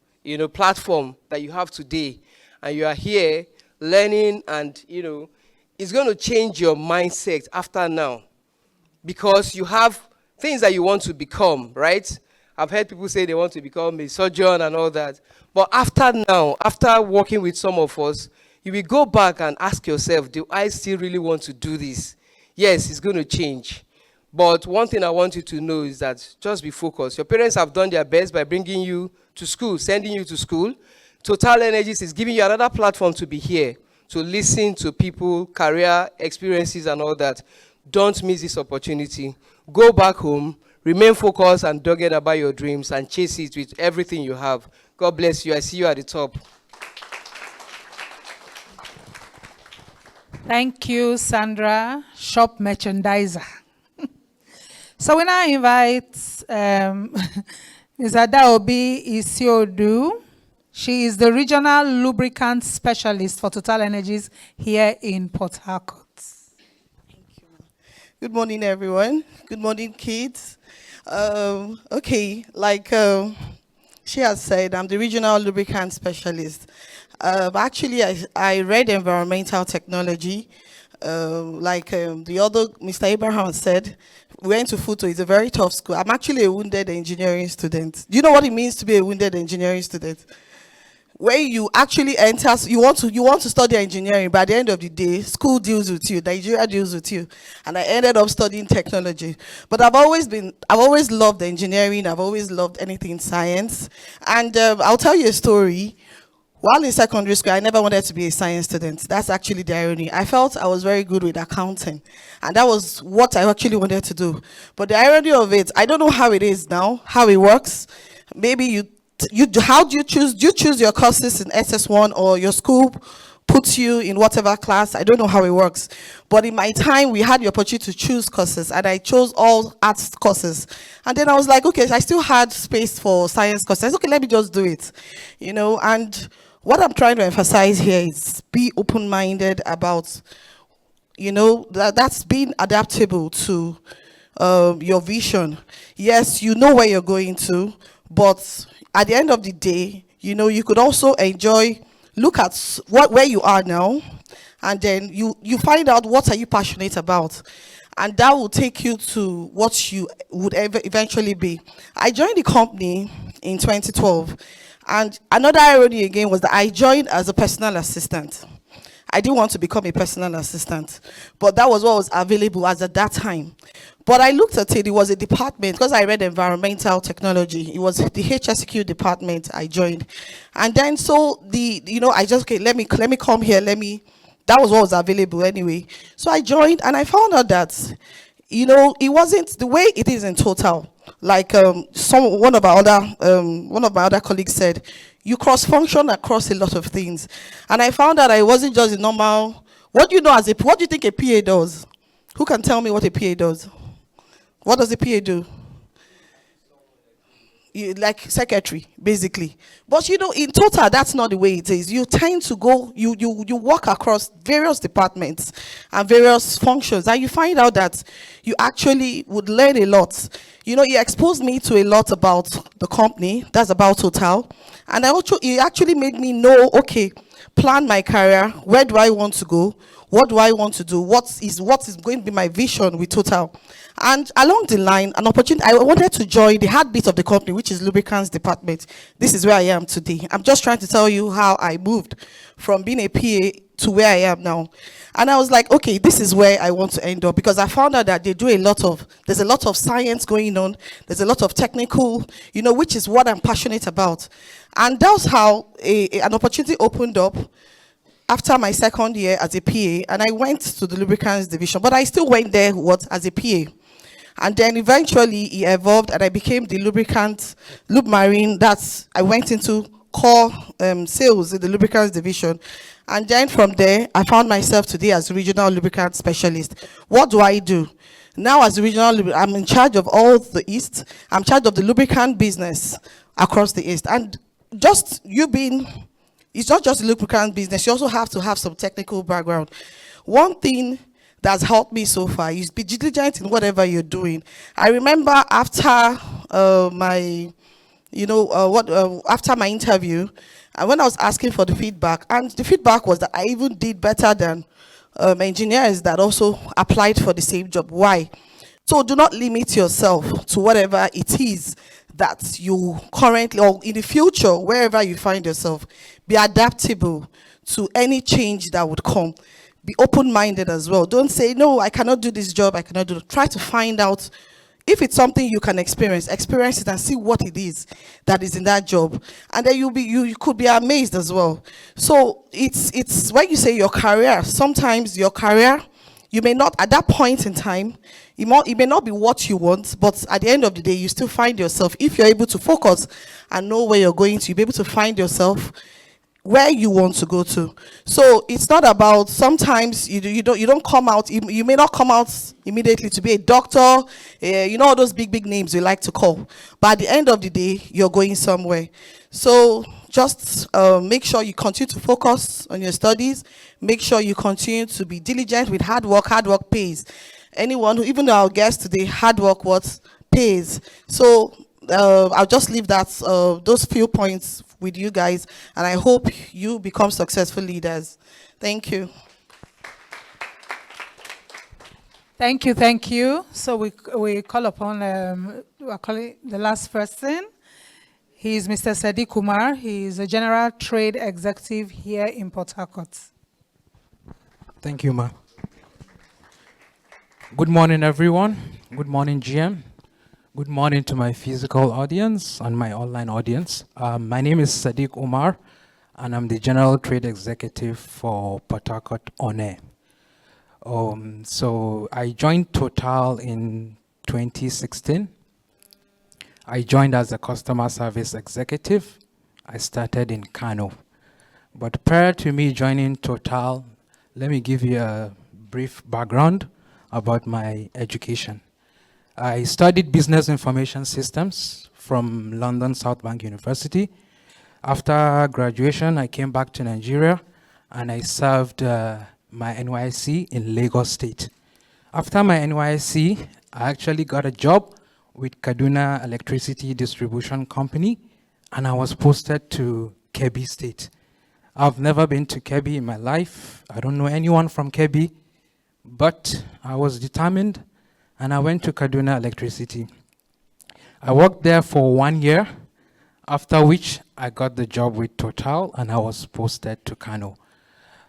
platform that you have today, and you are here learning, and it's going to change your mindset after now, because you have things that you want to become, right? I've heard people say they want to become a surgeon and all that. But after now, after working with some of us, you will go back and ask yourself, do I still really want to do this? Yes, it's going to change. But one thing I want you to know is that just be focused. Your parents have done their best by bringing you to school, sending you to school. Total Energies is giving you another platform to be here, to listen to people, career experiences and all that. Don't miss this opportunity. Go back home, remain focused and dogged about your dreams, and chase it with everything you have. God bless you. I see you at the top. Thank you, Sandra, shop merchandiser. So we now invite Ms. Adaobi Isiodu. She is the regional lubricant specialist for Total Energies here in Port Harcourt. Good morning, everyone. Good morning, kids. She has said, I'm the regional lubricant specialist. Actually, I read environmental technology. The other Mr. Abraham said, we went to Futo. It's a very tough school. I'm actually a wounded engineering student. Do you know what it means to be a wounded engineering student? Where you actually enter, you want to study engineering, but at the end of the day, school deals with you, Nigeria deals with you. And I ended up studying technology. But I've always loved engineering, I've always loved anything science. And I'll tell you a story. While in secondary school, I never wanted to be a science student. That's actually the irony. I felt I was very good with accounting, and that was what I actually wanted to do. But the irony of it, I don't know how it is now, how it works. Maybe how do you choose? Do you choose your courses in SS1, or your school puts you in whatever class? I don't know how it works. But in my time, we had the opportunity to choose courses, and I chose all arts courses. And then I was like, okay, I still had space for science courses. I said, okay, let me just do it, and what I'm trying to emphasize here is be open-minded about, that's being adaptable to your vision. Yes, you know where you're going to, but at the end of the day, you could also look at where you are now, and then you find out what are you passionate about. And that will take you to what you would eventually be. I joined the company in 2012. And another irony again was that I joined as a personal assistant. I didn't want to become a personal assistant, but that was what was available as at that time. But I looked at it, it was a department, because I read environmental technology. It was the HSQ department I joined. And then I just, okay, let me come here, that was what was available anyway. So I joined, and I found out that, it wasn't the way it is in Total. like one of my other colleagues said, you cross-function across a lot of things. And I found that I wasn't just a normal, what do you think a PA does? Who can tell me what a PA does? What does a PA do? Like secretary, basically. But you know, in total, that's not the way it is. You tend to go, you work across various departments and various functions, and you find out that you actually would learn a lot. You know, it exposed me to a lot about the company, that's about Total. And it actually made me know, okay, plan my career, where do I want to go? What do I want to do? What is going to be my vision with Total? And along the line, an opportunity, I wanted to join the heartbeat of the company, which is lubricants department. This is where I am today. I'm just trying to tell you how I moved from being a PA to where I am now. And I was like, okay, this is where I want to end up, because I found out that there's a lot of science going on. There's a lot of technical, you know, which is what I'm passionate about. And that's how an opportunity opened up after my second year as a PA, and I went to the lubricants division, but I still went there as a PA. And then eventually it evolved and I became the lube marine. I went into core sales in the lubricants division. And then from there, I found myself today as regional lubricant specialist. What do I do? Now as regional, I'm in charge of all the East. I'm in charge of the lubricant business across the East. And just you being, it's not just the lubricant business, you also have to have some technical background. One thing that's helped me so far is be diligent in whatever you're doing. I remember after after my interview, when I was asking for the feedback, and the feedback was that I even did better than engineers that also applied for the same job. Why? So do not limit yourself to whatever it is that you currently, or in the future, wherever you find yourself. Be adaptable to any change that would come. Be open-minded as well. Don't say, no, I cannot do this job, I cannot do it. Try to find out if it's something you can experience it and see what it is that is in that job. And then you could be amazed as well. So it's when you say your career, sometimes your career, you may not, at that point in time, it may not be what you want, but at the end of the day, you still find yourself, if you're able to focus and know where you're going to, you'll be able to find yourself where you want to go to. So it's not about, sometimes you don't come out, you may not come out immediately to be a doctor, you know, all those big names we like to call. But at the end of the day, you're going somewhere. So just make sure you continue to focus on your studies. Make sure you continue to be diligent with hard work. Hard work pays. Anyone who, even our guest today, hard work what pays. So I'll just leave that those few points with you guys, and I hope you become successful leaders. Thank you. Thank you. So we call upon we're calling the last person. He is Mr. Sadiq Kumar. He is a general trade executive here in Port Harcourt. Thank you, ma. Good morning, everyone. Good morning, GM. Good morning to my physical audience and my online audience. My name is Sadiq Umar, and I'm the General Trade Executive for Port Harcourt ONE. So I joined Total in 2016. I joined as a customer service executive. I started in Kano. But prior to me joining Total, let me give you a brief background about my education. I studied business information systems from London South Bank University. After graduation, I came back to Nigeria and I served my NYSC in Lagos State. After my NYSC, I actually got a job with Kaduna Electricity Distribution Company, and I was posted to Kebbi State. I've never been to Kebbi in my life. I don't know anyone from Kebbi, but I was determined, and I went to Kaduna Electricity. I worked there for 1 year, after which I got the job with Total, and I was posted to Kano.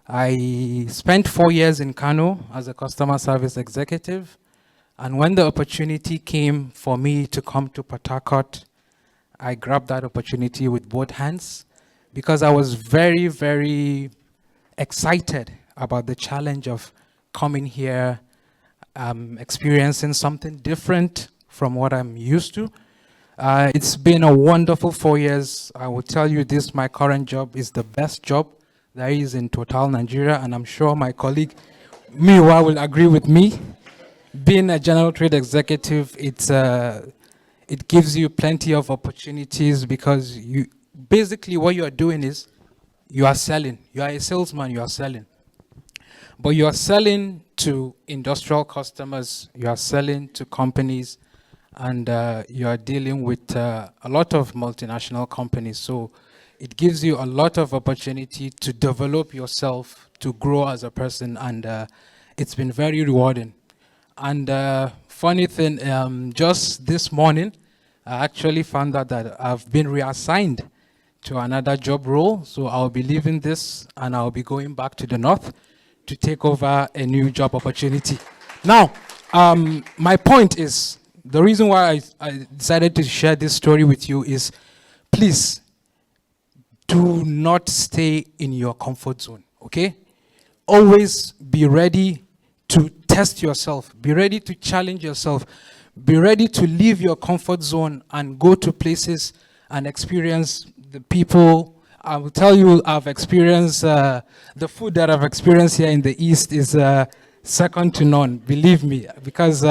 I spent 4 years in Kano as a customer service executive, and when the opportunity came for me to come to Port Harcourt, I grabbed that opportunity with both hands because I was very, very excited about the challenge of coming here, experiencing something different from what I'm used to. It's been a wonderful 4 years. I will tell you this, my current job is the best job there is in Total Nigeria, and I'm sure my colleague, Miwa, will agree with me. Being a general trade executive, it gives you plenty of opportunities because you basically what you are doing is you are selling. You are a salesman, you are selling. But you are selling to industrial customers, you are selling to companies, and you are dealing with a lot of multinational companies. So it gives you a lot of opportunity to develop yourself, to grow as a person, and it's been very rewarding. And funny thing, just this morning, I actually found out that I've been reassigned to another job role. So I'll be leaving this and I'll be going back to the north to take over a new job opportunity. Now, my point is, the reason why I decided to share this story with you is, please, do not stay in your comfort zone, okay? Always be ready to test yourself. Be ready to challenge yourself. Be ready to leave your comfort zone and go to places and experience the people. I will tell you, I've experienced, the food that I've experienced here in the East is second to none, believe me, because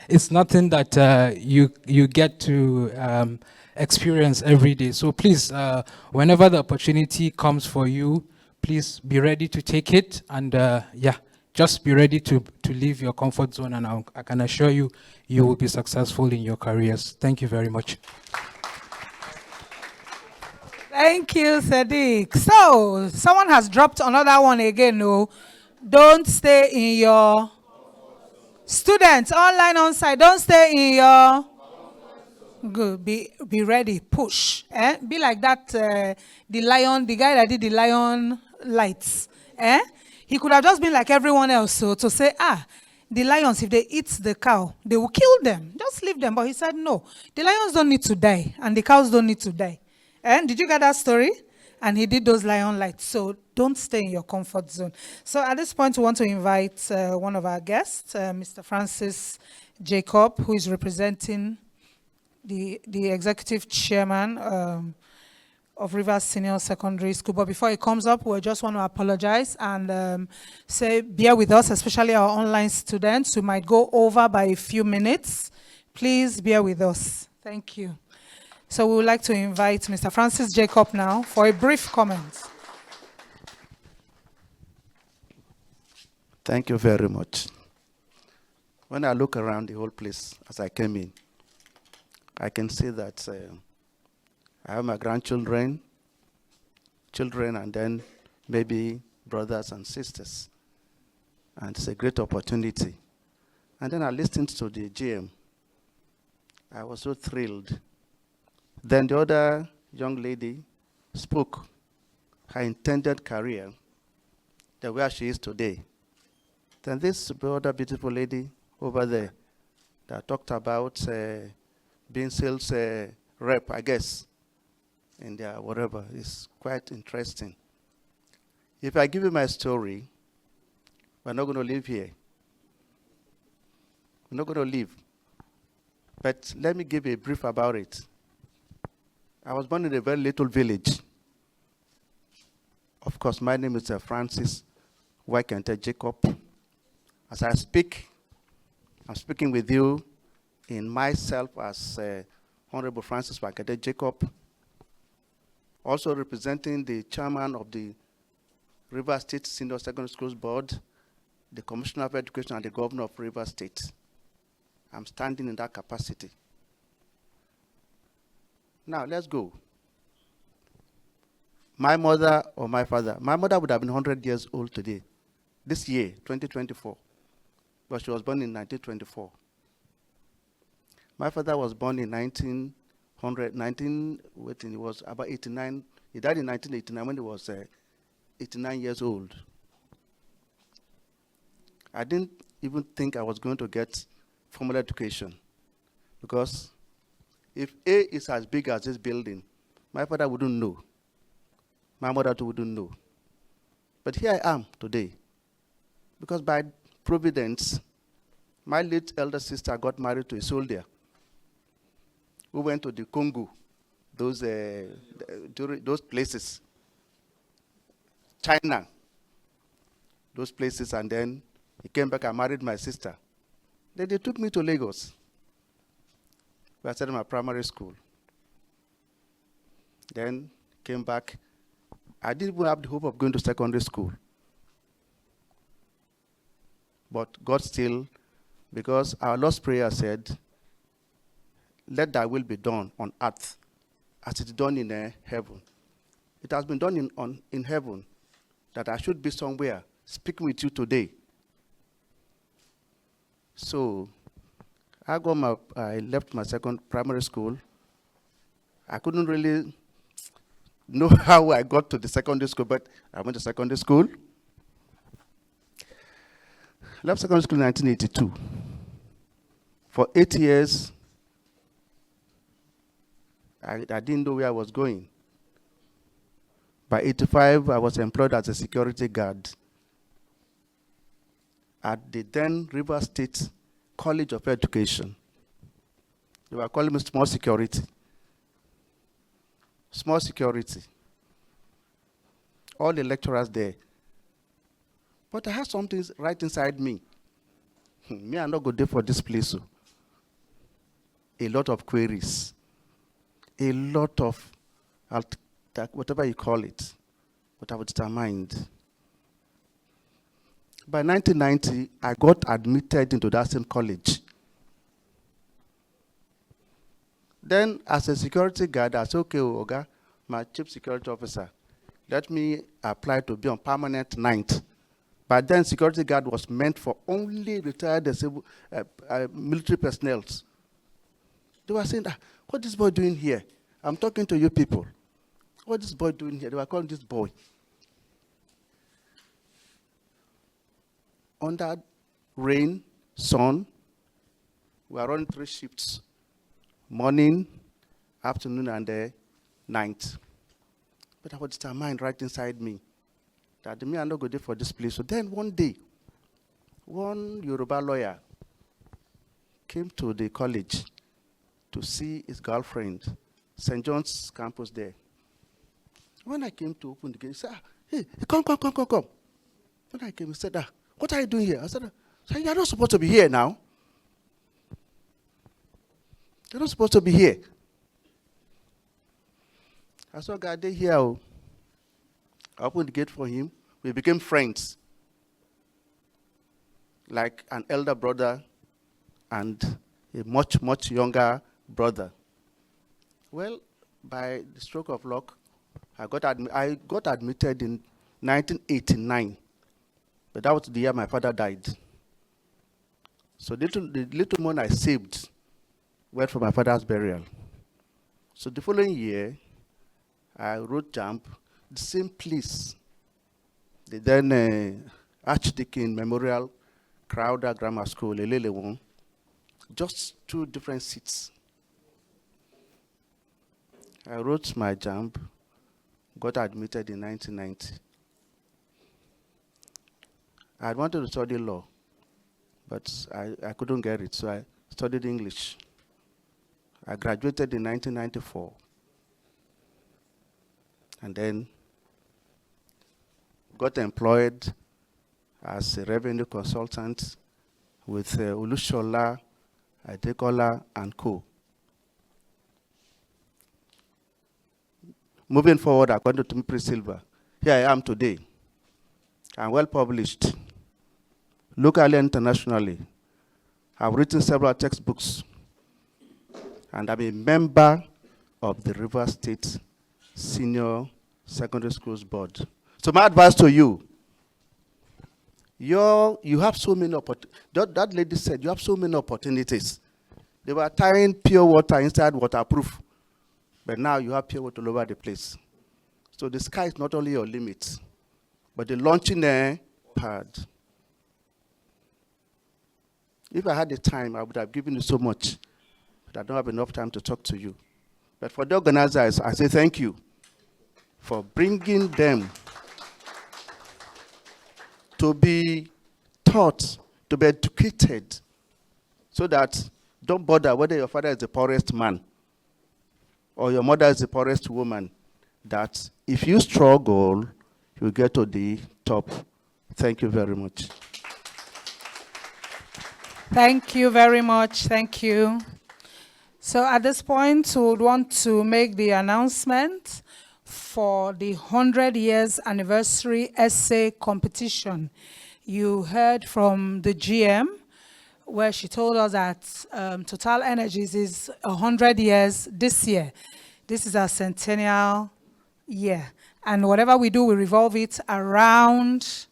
it's nothing that you get to experience every day. So please, whenever the opportunity comes for you, please be ready to take it, and yeah, just be ready to leave your comfort zone, and I can assure you, you will be successful in your careers. Thank you very much. Thank you, Sadiq. So, someone has dropped another one again. No, don't stay in your students online on site. Don't stay in your good. Be ready. Push. Be like that. The lion, the guy that did the lion lights. He could have just been like everyone else. So to say, the lions, if they eat the cow, they will kill them. Just leave them. But he said, no, the lions don't need to die, and the cows don't need to die. Did you get that story? And he did those lion lights. So don't stay in your comfort zone. So at this point, we want to invite one of our guests, Mr. Francis Jacob, who is representing the executive chairman of Rivers Senior Secondary School. But before he comes up, we just want to apologize and say, bear with us, especially our online students. We might go over by a few minutes. Please bear with us. Thank you. So we would like to invite Mr. Francis Jacob now for a brief comment. Thank you very much. When I look around the whole place as I came in, I can see that I have my grandchildren, children, and then maybe brothers and sisters. And it's a great opportunity. And then I listened to the GM. I was so thrilled. Then the other young lady spoke her intended career, the where she is today. Then this other beautiful lady over there that talked about being sales rep, I guess, in their whatever, is quite interesting. If I give you my story, we're not going to live here. We're not going to live. But let me give a brief about it. I was born in a very little village. Of course, my name is Francis Wakente Jacob. As I speak, I'm speaking with you in myself as Honorable Francis Wakente Jacob, also representing the chairman of the Rivers State Senior Secondary Schools Board, the Commissioner of Education, and the Governor of Rivers State. I'm standing in that capacity. Now, let's go. My mother or my father, my mother would have been 100 years old today, this year, 2024, but she was born in 1924. My father was born in 1900, he was about 89. He died in 1989 when he was 89 years old. I didn't even think I was going to get formal education, because if A is as big as this building, my father wouldn't know. My mother too wouldn't know. But here I am today, because by providence, my late elder sister got married to a soldier We went to the Congo, those places, China, those places, and then he came back and married my sister. Then they took me to Lagos, where I started my primary school. Then came back. I didn't even have the hope of going to secondary school. But God still, because our Lord's Prayer said, let thy will be done on earth as it is done in heaven. It has been done in heaven that I should be somewhere speaking with you today. So I left my second primary school. I couldn't really know how I got to the secondary school, but I went to secondary school. Left secondary school in 1982. For 8 years, I didn't know where I was going. By 85, I was employed as a security guard at the then River State College of Education. They were calling me small security. Small security. All the lecturers there. But I had something right inside me. Me, I'm not good there for this place. So. A lot of queries. A lot of, whatever you call it, but I was determined. By 1990, I got admitted into that same college. Then, as a security guard, I said, okay, Oga, my chief security officer, let me apply to be on permanent night. But then security guard was meant for only retired military personnel. They were saying, what is this boy doing here? I'm talking to you people. What is this boy doing here? They were calling this boy. Under rain, sun, we are running 3 shifts. Morning, afternoon, and night. But I was determined right inside me that me, I'm not good for this place. So then one day, one Yoruba lawyer came to the college to see his girlfriend, St. John's campus there. When I came to open the gate, he said, hey, come. When I came, he said, what are you doing here? I said, you're not supposed to be here now. You're not supposed to be here. I saw God here. I opened the gate for him. We became friends. Like an elder brother and a much, much younger brother. Well, by the stroke of luck, I got admitted in 1989. But that was the year my father died. So the little money I saved went for my father's burial. So the following year, I wrote JAMB, the same place. The then Archdeacon Memorial Crowder Grammar School, Elelewon, just 2 different seats. I wrote my JAMB, got admitted in 1990. I wanted to study law, but I couldn't get it, so I studied English. I graduated in 1994. And then got employed as a revenue consultant with Olushola, Adekola, and co. Moving forward, according to Mipri Silva, here I am today. I'm well published, locally and internationally. I've written several textbooks, and I'm a member of the River State Senior Secondary Schools Board. So my advice to you, you have so many opportunities. That lady said, you have so many opportunities. They were tying pure water inside waterproof, but now you have pure water all over the place. So the sky is not only your limit, but the launching pad. If I had the time, I would have given you so much, but I don't have enough time to talk to you. But for the organizers, I say thank you for bringing them to be taught, to be educated, so that don't bother whether your father is the poorest man. or your mother is the poorest woman, that if you struggle, you get to the top. Thank you very much. Thank you very much. Thank you. So at this point, we would want to make the announcement for the 100 years anniversary essay competition. You heard from the GM, where she told us that Total Energies is 100 years this year. This is our centennial year. And whatever we do, we revolve it around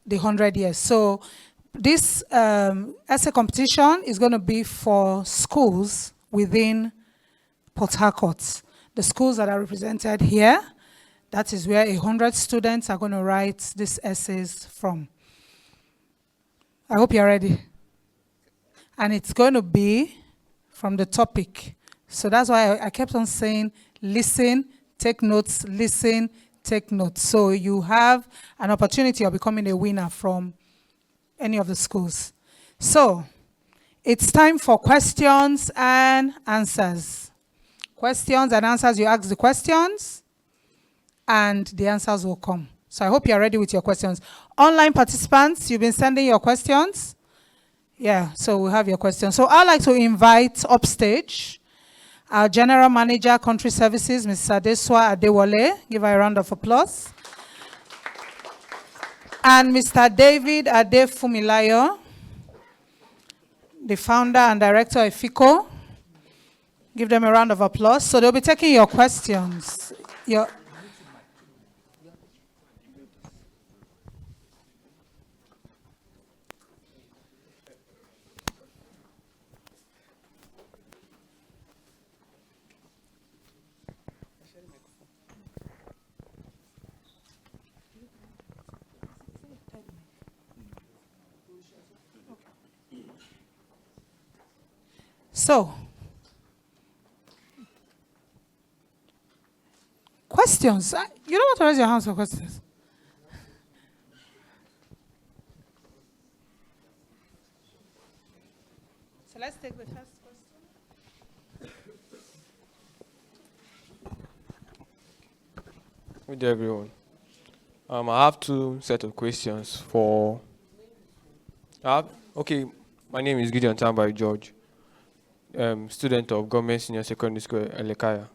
the 100 years. So this essay competition is going to be for schools within Port Harcourt. The schools that are represented here, that is where 100 students are going to write these essays from. I hope you're ready. And it's going to be from the topic. So that's why I kept on saying, listen, take notes, listen, take notes. So you have an opportunity of becoming a winner from any of the schools. So it's time for questions and answers. Questions and answers, you ask the questions and the answers will come. So I hope you're ready with your questions. Online participants, you've been sending your questions. Yeah, so we have your questions. So I'd like to invite upstage our General Manager, Country Services, Mrs. Adeswa Adewale. Give her a round of applause. And Mr. David Adefumilayo, the founder and director of FICO. Give them a round of applause. So they'll be taking your questions. So, questions. You don't want to raise your hands for questions. So let's take the first question. Good day, everyone. I have two set of questions for. Okay, my name is Gideon Tambai George, student of Government Senior Secondary School, Elekaya.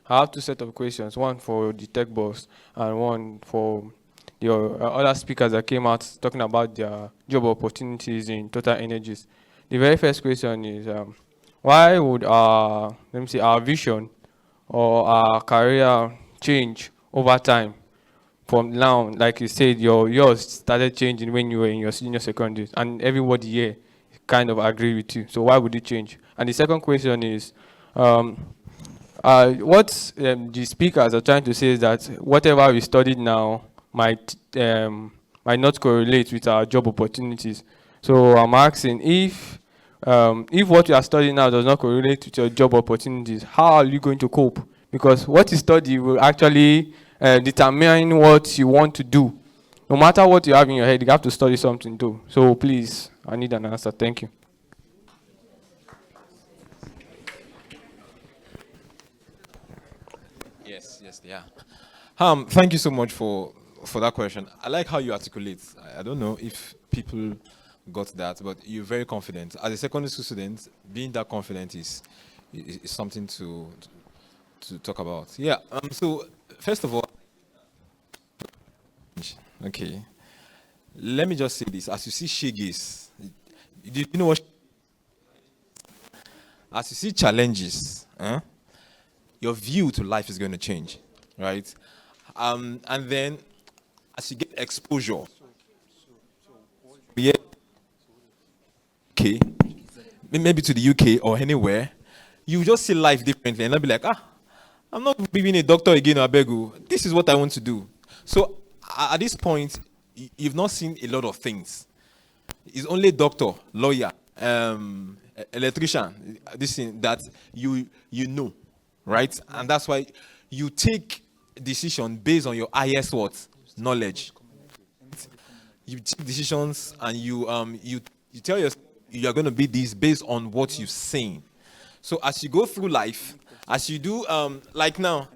I have two set of questions, one for the tech boss and one for your other speakers that came out talking about their job opportunities in Total Energies. The very first question is, why would our vision or our career change over time from now? Like you said, yours started changing when you were in your senior secondary, and everybody here kind of agree with you. So why would it change? And the second question is, what the speakers are trying to say is that whatever we studied now might not correlate with our job opportunities. So I'm asking, if what you are studying now does not correlate with your job opportunities, how are you going to cope? Because what you study will actually determine what you want to do. No matter what you have in your head, you have to study something too. So please, I need an answer. Thank you. Yes, yeah. Thank you so much for that question. I like how you articulate. I don't know if people got that, but you're very confident. As a secondary school student, being that confident is something to talk about. Yeah. So first of all, okay. Let me just say this. As you see shiggies, do you know what? As you see challenges, your view to life is going to change, right? And then as you get exposure, yeah, okay, maybe to the UK or anywhere, you just see life differently and not be like, I'm not being a doctor again, I beg you. This is what I want to do. So at this point, you've not seen a lot of things. It's only doctor, lawyer, electrician, this thing that you know, right? And that's why you take decision based on your highest what? Knowledge. You take decisions and you tell yourself you are going to be this based on what you've seen. So as you go through life as you do, like now,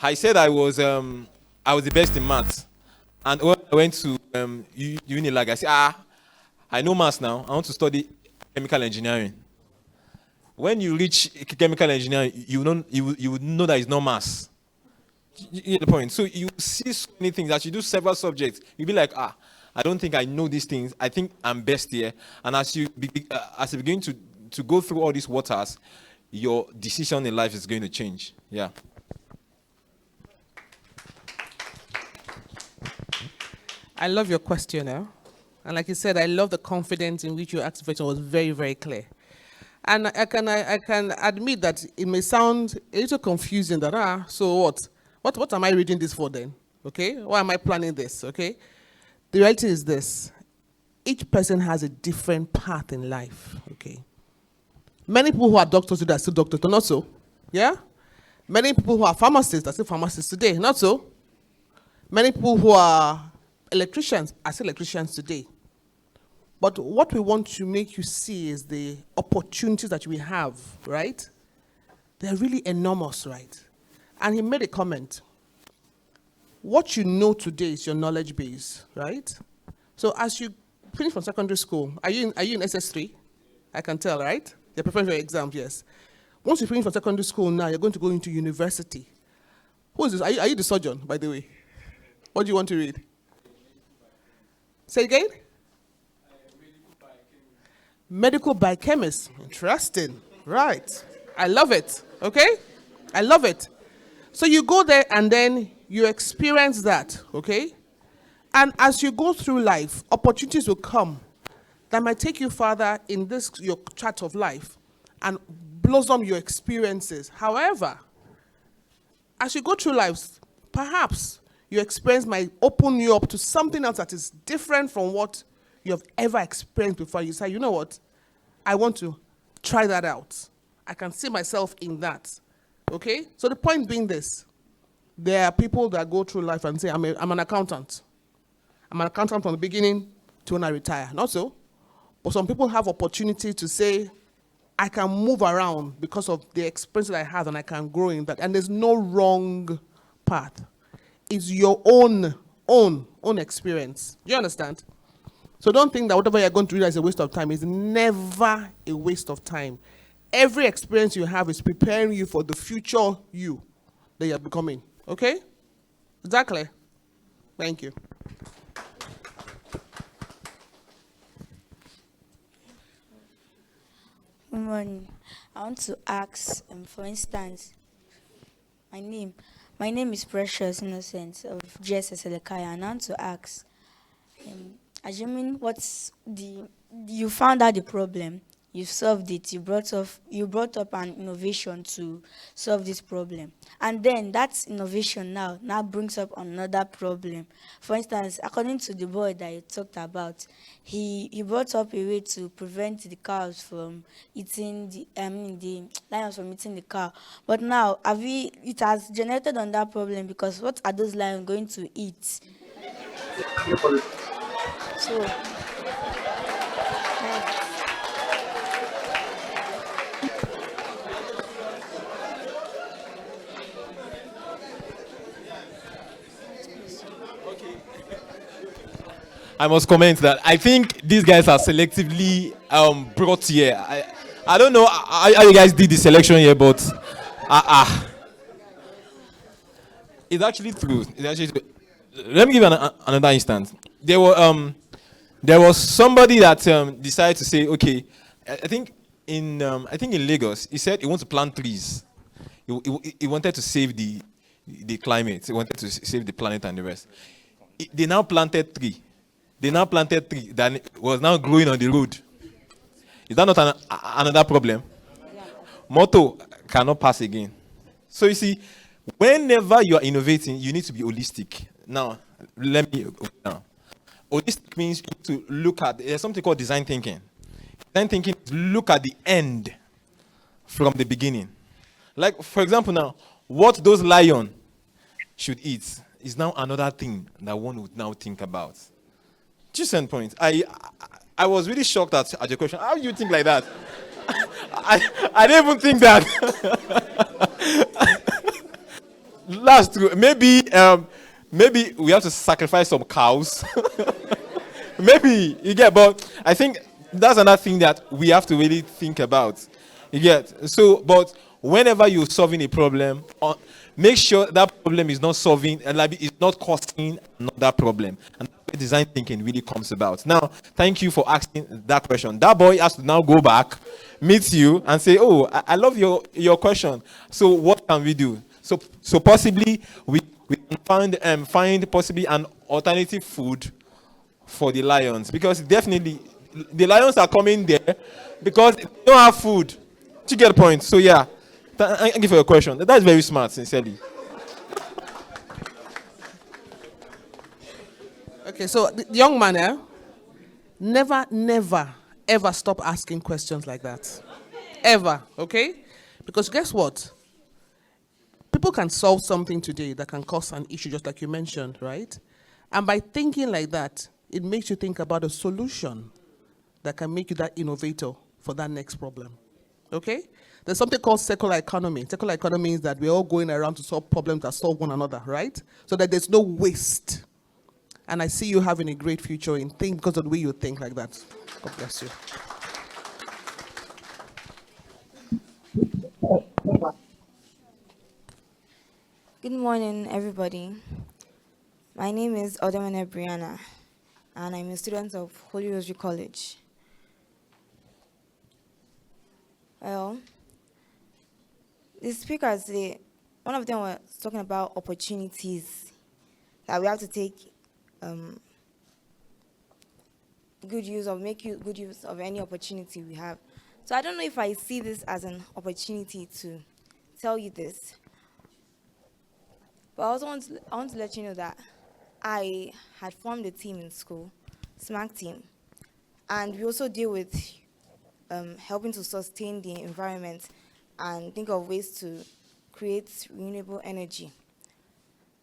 I said I was the best in maths. And when I went to Unilag, I said, I know maths now. I want to study chemical engineering. When you reach chemical engineering, you would know that it's not maths. You get the point? So you see so many things. As you do several subjects, you'll be like, I don't think I know these things. I think I'm best here. And as you begin to go through all these waters, your decision in life is going to change. Yeah. I love your question, and like you said, I love the confidence in which you asked the question was very, very clear. And I can admit that it may sound a little confusing that, so what am I reading this for then? Okay, why am I planning this? Okay, the reality is this: each person has a different path in life. Okay, many people who are doctors today are still doctors, but not so. Yeah, many people who are pharmacists are still pharmacists today, not so. Many people who are electricians are still electricians today. But what we want to make you see is the opportunities that we have, right? They're really enormous, right? And he made a comment. What you know today is your knowledge base, right? So as you finish from secondary school, are you in SS3? I can tell, right? You're preparing for your exams, yes. Once you finish from secondary school now, you're going to go into university. Who is this? Are you the surgeon, by the way? What do you want to read? Say again? Medical biochemist. Interesting. Right. I love it. Okay? I love it. So you go there and then you experience that. Okay? And as you go through life, opportunities will come that might take you further in this your chart of life and blossom your experiences. However, as you go through life, perhaps your experience might open you up to something else that is different from what you have ever experienced before. You say, you know what? I want to try that out. I can see myself in that. Okay? So the point being this. There are people that go through life and say, I'm an accountant. I'm an accountant from the beginning to when I retire. Not so. But some people have opportunity to say, I can move around because of the experience that I have and I can grow in that. And there's no wrong path. It's your own experience. Do you understand? So don't think that whatever you're going to do is a waste of time. It's never a waste of time. Every experience you have is preparing you for the future you that you're becoming. Okay? Is that clear? Thank you. Good morning. I want to ask, for instance, my name is Precious Innocent of GSS Elekaya, and I want to ask, assuming you found out the problem, you solved it, you brought up an innovation to solve this problem, and then that innovation now brings up another problem. For instance, according to the boy that you talked about, he brought up a way to prevent the cows from eating the lions from eating the cow. But now it has generated on that problem, because what are those lions going to eat? So I must comment that I think these guys are selectively brought here. I don't know how you guys did the selection here, but it's actually true. Let me give another instance. There was somebody that decided to say, okay, I think in Lagos, he said he wants to plant trees. He wanted to save the climate. He wanted to save the planet and the rest. They now planted three. That was now growing on the road. Is that not another problem? Motor cannot pass again. So you see, whenever you are innovating, you need to be holistic. Now, holistic means you need to look at, there's something called design thinking. Design thinking is look at the end from the beginning. Like, for example now, what those lions should eat is now another thing that one would now think about. Just end point. I was really shocked at your question. How do you think like that? I didn't even think that. That's true. Maybe we have to sacrifice some cows. Maybe you get, but I think that's another thing that we have to really think about. You get, so, but whenever you're solving a problem, make sure that problem is not solving and like it's not causing another problem. And that's where design thinking really comes about. Now, thank you for asking that question. That boy has to now go back, meet you, and say, "Oh, I love your question. So what can we do?" So possibly we can find possibly an alternative food for the lions, because definitely the lions are coming there because they don't have food. Do you get the point? So yeah, thank you for your question. That's very smart, sincerely. Okay, so the young man, never, ever stop asking questions like that. Ever, okay? Because guess what? People can solve something today that can cause an issue, just like you mentioned, right? And by thinking like that, it makes you think about a solution that can make you that innovator for that next problem, okay? There's something called circular economy. Circular economy means that we're all going around to solve problems that solve one another, right? So that there's no waste. And I see you having a great future in think because of the way you think like that. God bless you. Good morning, everybody. My name is Odemene Brianna, and I'm a student of Holy Rosary College. Well, the speakers today, one of them was talking about opportunities that we have to take good use of, good use of any opportunity we have. So I don't know if I see this as an opportunity to tell you this, but I also want to let you know that I had formed a team in school, SMAC team, and we also deal with helping to sustain the environment and think of ways to create renewable energy.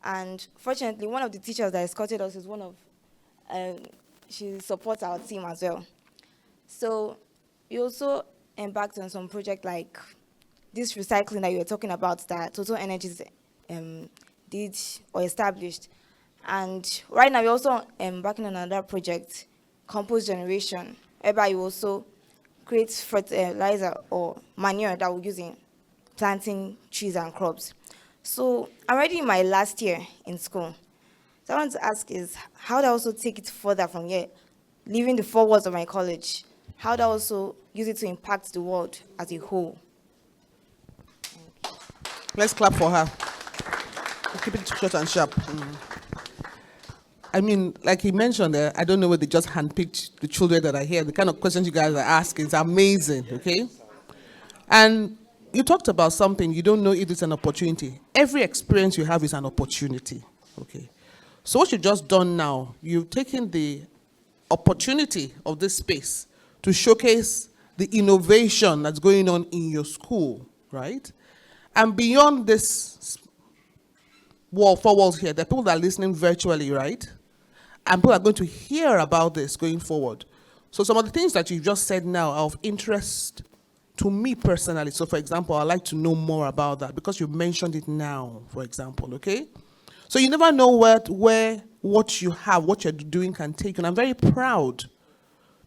And fortunately, one of the teachers that escorted us is one of, she supports our team as well. So we also embarked on some project like this recycling that you were talking about that Total Energies did or established. And right now we're also embarking on another project, compost generation, whereby you also create fertilizer or manure that we're using planting trees and crops. So I'm already in my last year in school. So I want to ask is, how do I also take it further from here, leaving the four walls of my college? How do I also use it to impact the world as a whole? Let's clap for her. Keep it short and sharp. I mean, like he mentioned, I don't know whether they just handpicked the children that are here. The kind of questions you guys are asking is amazing, okay? And you talked about something, you don't know if it's an opportunity. Every experience you have is an opportunity, okay? So what you've just done now, you've taken the opportunity of this space to showcase the innovation that's going on in your school, right? And beyond this four walls here, there are people that are listening virtually, right? And people are going to hear about this going forward. So some of the things that you just said now are of interest to me personally. So for example, I'd like to know more about that because you mentioned it now, for example, okay? So you never know where what you have, what you're doing can take you. And I'm very proud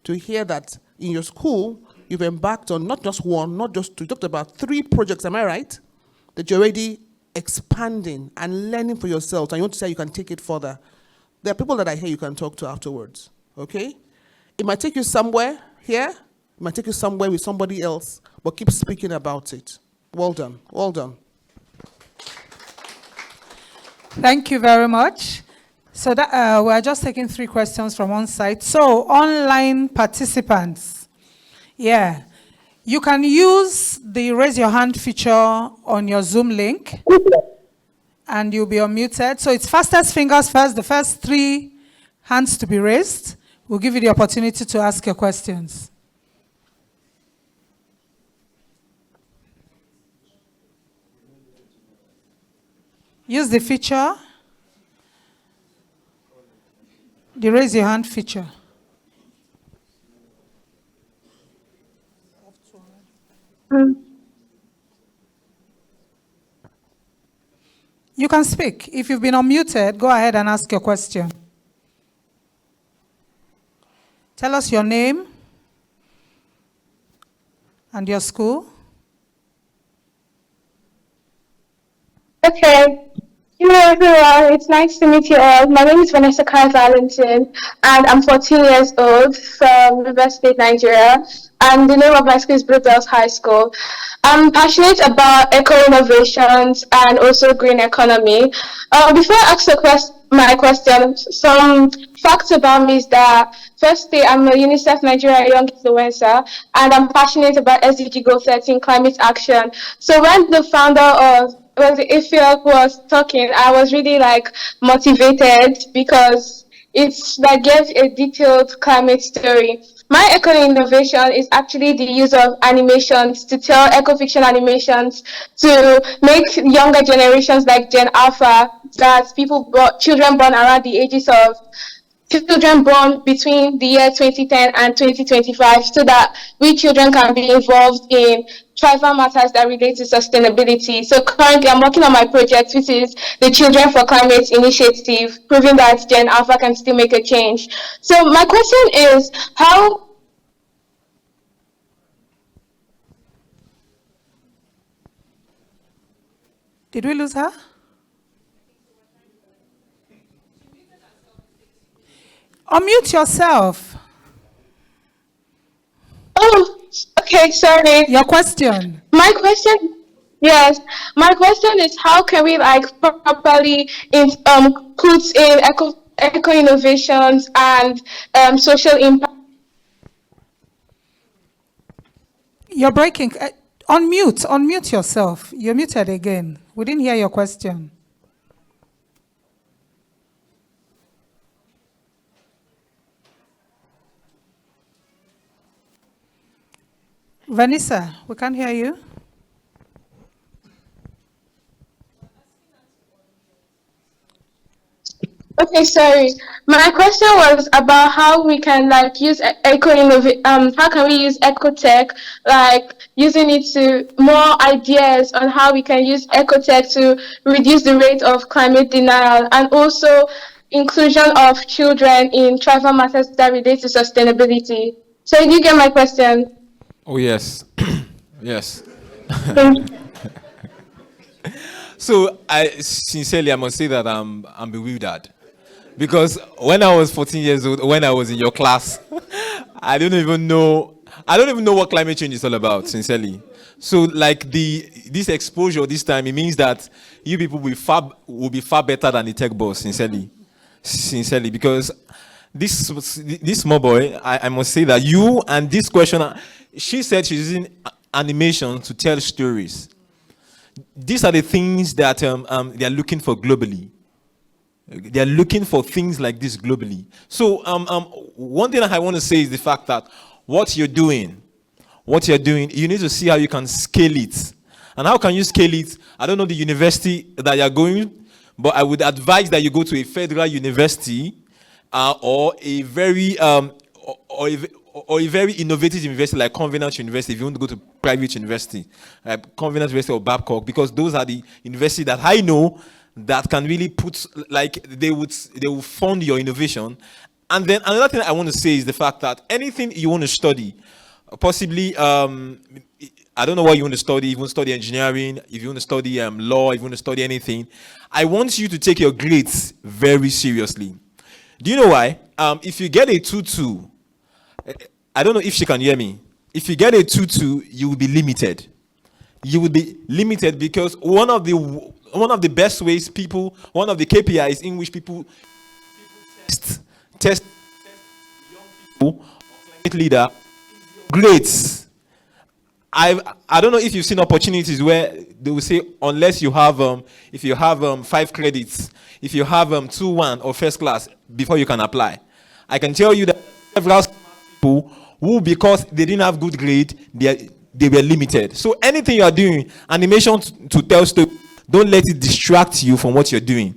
to hear that in your school, you've embarked on not just one, not just two, you talked about 3 projects, am I right? That you're already expanding and learning for yourselves, and you want to say you can take it further. There are people that I hear you can talk to afterwards, okay? It might take you somewhere here, it might take you somewhere with somebody else, but keep speaking about it. Well done, well done. Thank you very much. So that, we're just taking 3 questions from one side. So online participants, yeah, you can use the raise your hand feature on your Zoom link, and you'll be unmuted. So it's fastest fingers first, the first 3 hands to be raised. We'll give you the opportunity to ask your questions. Use the feature, the raise your hand feature. You can speak. If you've been unmuted, go ahead and ask your question. Tell us your name and your school. Okay. Hello everyone, it's nice to meet you all. My name is Vanessa Kai Valentin and I'm 14 years old from River State, Nigeria. And the name of my school is Bluebells High School. I'm passionate about eco-innovations and also green economy. Before I ask my question, some facts about me is that firstly, I'm a UNICEF Nigeria Young Influencer and I'm passionate about SDG Goal 13 climate action. So when the founder of when the Ifyok was talking, I was really motivated because it's gave a detailed climate story. My eco innovation is actually the use of animations to tell eco-fiction animations to make younger generations like Gen Alpha, that children born around the ages of children born between the year 2010 and 2025, so that we children can be involved in tribal matters that relate to sustainability. So currently I'm working on my project, which is the Children for Climate Initiative, proving that Gen Alpha can still make a change. So my question is, how Did we lose her? Unmute yourself. Oh, okay, sorry. Your question. My question is how can we properly put in eco innovations and social impact? You're breaking. Unmute yourself. You're muted again. We didn't hear your question. Vanessa, we can't hear you. Okay, sorry. My question was about how we can use how can we use eco tech, using it to more ideas on how we can use eco tech to reduce the rate of climate denial and also inclusion of children in tribal matters that relate to sustainability. So did you get my question? Oh yes. Yes. So I must say that I'm bewildered. Because when I was 14 years old, when I was in your class, I don't even know what climate change is all about, sincerely. So this exposure this time, it means that you people will be far better than the tech boss, sincerely. Sincerely, because this small boy, I must say that you and this question, she said she's using animation to tell stories. These are the things that they are looking for globally. They are looking for things like this globally. So one thing I want to say is the fact that what you're doing, you need to see how you can scale it. And how can you scale it? I don't know the university that you're going, but I would advise that you go to a federal university or a very innovative university like Covenant University. If you want to go to private university, Covenant University or Babcock, because those are the universities that I know that can really put, they will fund your innovation. And then another thing I want to say is the fact that anything you want to study, possibly, I don't know what you want to study. If you want to study engineering, if you want to study law, if you want to study anything, I want you to take your grades very seriously. Do you know why? If you get a 2-2, I don't know if she can hear me. If you get a 2-2, you will be limited. You will be limited because one of the best ways one of the KPIs in which people test young people, climate leader, grades. I don't know if you've seen opportunities where they will say unless you have if you have 5 credits, if you have 2-1 or first class before you can apply. I can tell you that several people who, because they didn't have good grade, they were limited. So anything you are doing, animation to tell story, don't let it distract you from what you're doing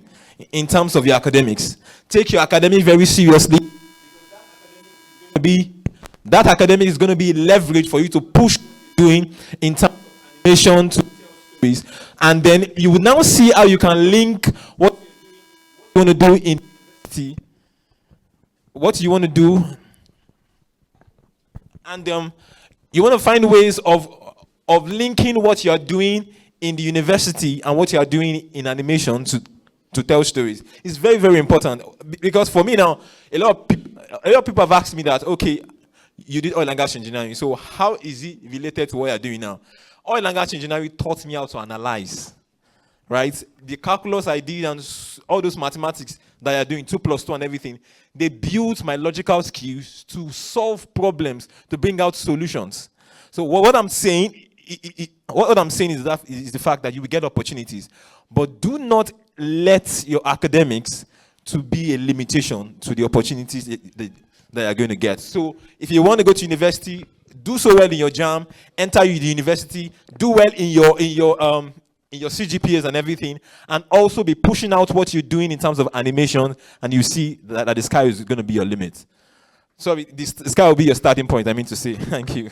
in terms of your academics. Take your academic very seriously. That academic is going to be leverage for you to push doing in terms of animation to tell stories, and then you will now see how you can link what you want to do in what you want to do, and you want to find ways of linking what you are doing in the university and what you are doing in animation to tell stories. It's very, very important, because for me now, a lot of people have asked me that, okay, you did oil and gas engineering, so how is it related to what you're doing now? Oil and gas engineering taught me how to analyze, right? The calculus I did and all those mathematics that you're doing, 2 + 2 and everything, they built my logical skills to solve problems, to bring out solutions. So what I'm saying, what I'm saying is the fact that you will get opportunities, but do not let your academics to be a limitation to the opportunities that you're going to get. So if you want to go to university, do so well in your JAM, enter the university, do well in your CGPAs and everything, and also be pushing out what you're doing in terms of animation, and you see that the sky is going to be your limit. So the sky will be your starting point, I mean to say. Thank you.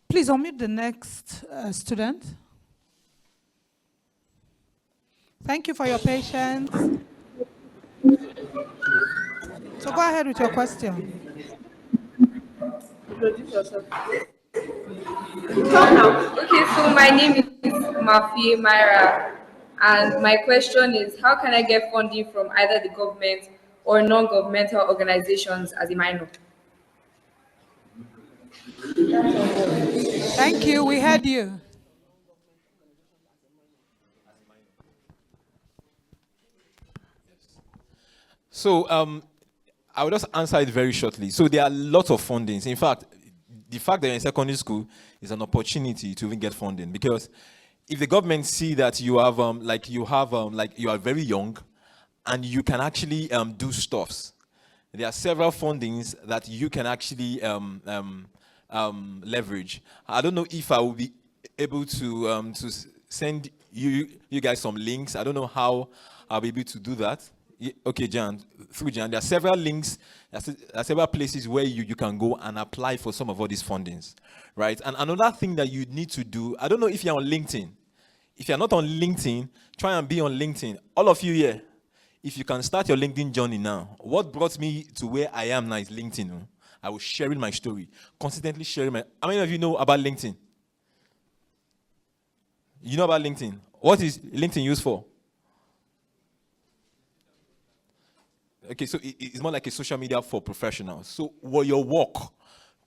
Please unmute the next student. Thank you for your patience. So go ahead with your question. Okay, so my name is Mafi Myra, and my question is, how can I get funding from either the government or non-governmental organizations as a minor? Thank you. We heard you. So I will just answer it very shortly. So there are lots of fundings. In fact, the fact that you're in secondary school is an opportunity to even get funding, because if the government see that you have you are very young and you can actually do stuffs, there are several fundings that you can actually leverage. I don't know if I will be able to send you guys some links. I don't know how I'll be able to do that. Okay, Jan, through Jan, there are several links, there are several places where you can go and apply for some of all these fundings, right? And another thing that you need to do, I don't know if you're on LinkedIn. If you're not on LinkedIn, try and be on LinkedIn. All of you here, if you can start your LinkedIn journey now. What brought me to where I am now is LinkedIn. I was sharing my story, consistently sharing my... How many of you know about LinkedIn? You know about LinkedIn? What is LinkedIn used for? Okay, so it's more like a social media for professionals. So what your work,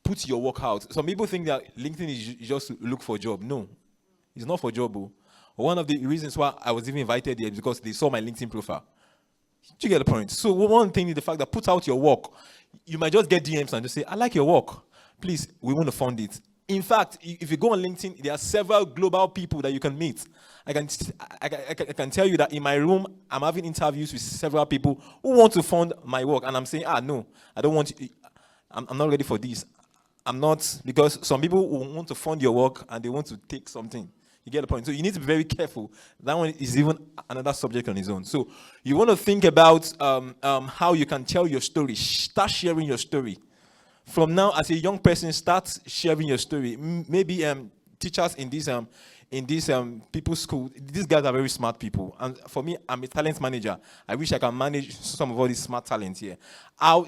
put your work out. Some people think that LinkedIn is just to look for a job. No, it's not for job. One of the reasons why I was even invited here is because they saw my LinkedIn profile. Do you get the point? So one thing is the fact that put out your work. You might just get DMs and just say, I like your work. Please, we want to fund it. In fact, if you go on LinkedIn, there are several global people that you can meet. I can tell you that in my room, I'm having interviews with several people who want to fund my work. And I'm saying, no, I don't want to, I'm not ready for this. I'm not, because some people will want to fund your work and they want to take something. You get the point? So you need to be very careful. That one is even another subject on its own. So you want to think about how you can tell your story. Start sharing your story. From now, as a young person, start sharing your story. Maybe teachers in this people's school, these guys are very smart people. And for me, I'm a talent manager. I wish I can manage some of all these smart talents here.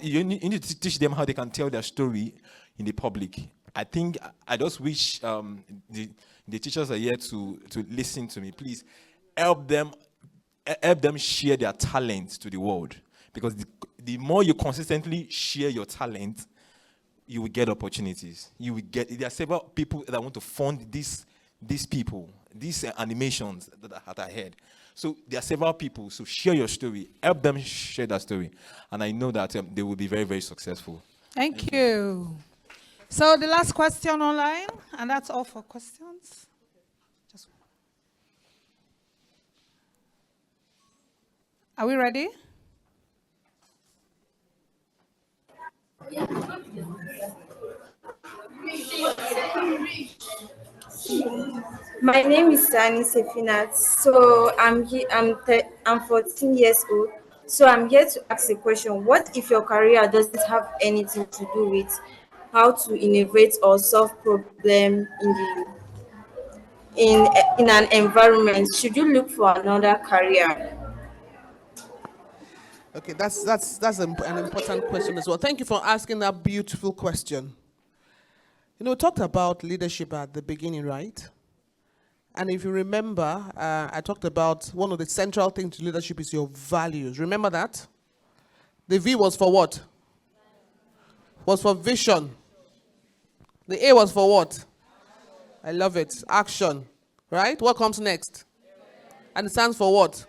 You need to teach them how they can tell their story in the public. I just wish the teachers are here to listen to me. Please help them share their talent to the world. Because the more you consistently share your talent, you will get opportunities. There are several people that want to fund these people, these animations that are ahead. So there are several people. So share your story. Help them share that story. And I know that they will be very, very successful. Thank you. So the last question online, and that's all for questions. Are we ready? My name is Sani Sefinat. So I'm 14 years old. So I'm here to ask a question. What if your career doesn't have anything to do with how to innovate or solve problem in an environment? Should you look for another career? Okay, that's an important question as well. Thank you for asking that beautiful question. You know, we talked about leadership at the beginning, right? And if you remember, I talked about one of the central things to leadership is your values. Remember that? The V was for what? Was for vision. The A was for what? I love it. Action. Right? What comes next? And it stands for what?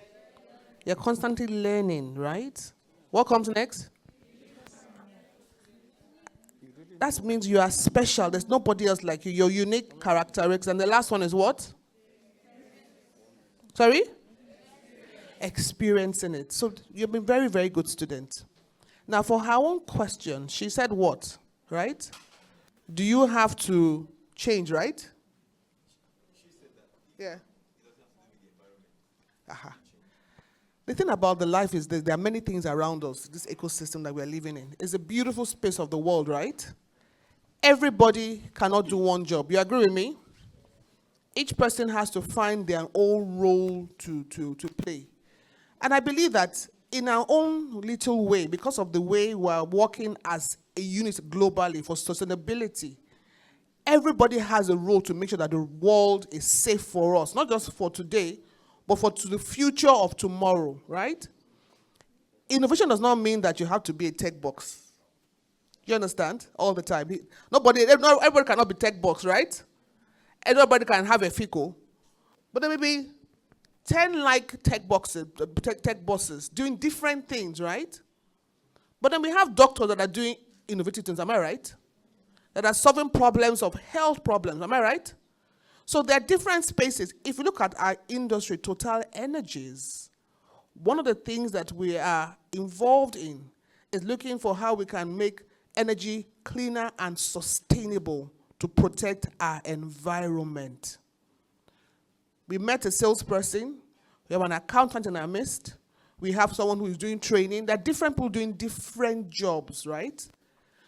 You're constantly learning, right? What comes next? That means you are special. There's nobody else like you. Your unique characteristics. And the last one is what? Sorry? Experiencing it. So you've been very, very good student. Now for her own question, she said what? Right? Do you have to change, right? She said that. Yeah. Aha. The thing about the life is that there are many things around us, this ecosystem that we are living in. It's a beautiful space of the world, right? Everybody cannot do one job. You agree with me? Each person has to find their own role to play. And I believe that in our own little way, because of the way we are working as a unit globally for sustainability, everybody has a role to make sure that the world is safe for us, not just for today, but for the future of tomorrow, right? Innovation does not mean that you have to be a tech box. You understand? All the time. Everybody cannot be tech box, right? Everybody can have a FICO. But there may be 10 like tech bosses doing different things, right? But then we have doctors that are doing innovative things, am I right? That are solving problems of health problems, am I right? So there are different spaces. If you look at our industry, Total Energies, one of the things that we are involved in is looking for how we can make energy cleaner and sustainable to protect our environment. We met a salesperson, we have an accountant in our midst, we have someone who is doing training. There are different people doing different jobs, right?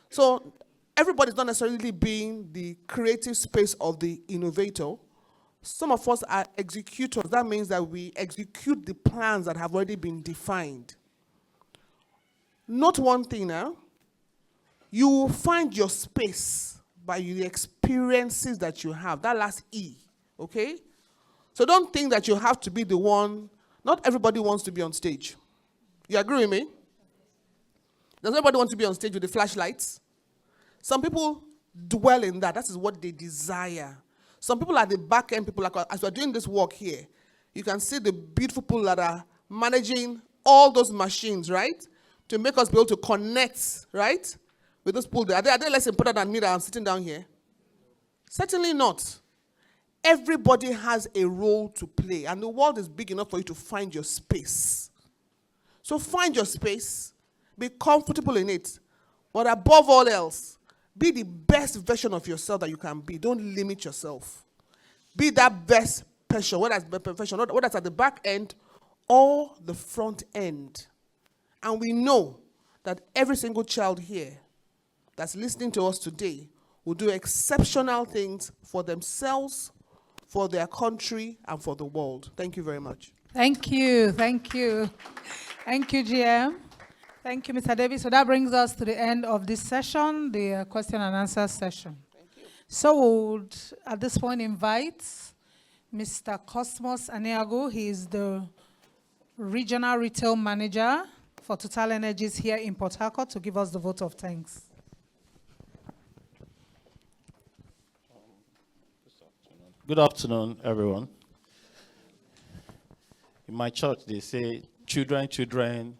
So everybody's not necessarily being the creative space of the innovator. Some of us are executors. That means that we execute the plans that have already been defined. Note one thing now. You will find your space by the experiences that you have. That last E, okay? So don't think that you have to be the one. Not everybody wants to be on stage. You agree with me? Does everybody want to be on stage with the flashlights? Some people dwell in that. That is what they desire. Some people are the back end people. Like, as we're doing this work here, you can see the beautiful people that are managing all those machines, right? To make us be able to connect, right? With those people. Are they less important than me that I'm sitting down here? Certainly not. Everybody has a role to play, and the world is big enough for you to find your space. So find your space, be comfortable in it, but above all else, be the best version of yourself that you can be. Don't limit yourself. Be that best person, whether it's at the back end or the front end. And we know that every single child here that's listening to us today will do exceptional things for themselves, for their country, and for the world. Thank you very much. Thank you. Thank you. Thank you, GM. Thank you, Mr. Davis. So that brings us to the end of this session, the question and answer session. Thank you. So we would, at this point, invite Mr. Cosmos Aniago. He is the Regional Retail Manager for Total Energies here in Port Harcourt, to give us the vote of thanks. Good afternoon, everyone. In my church, they say, children, children,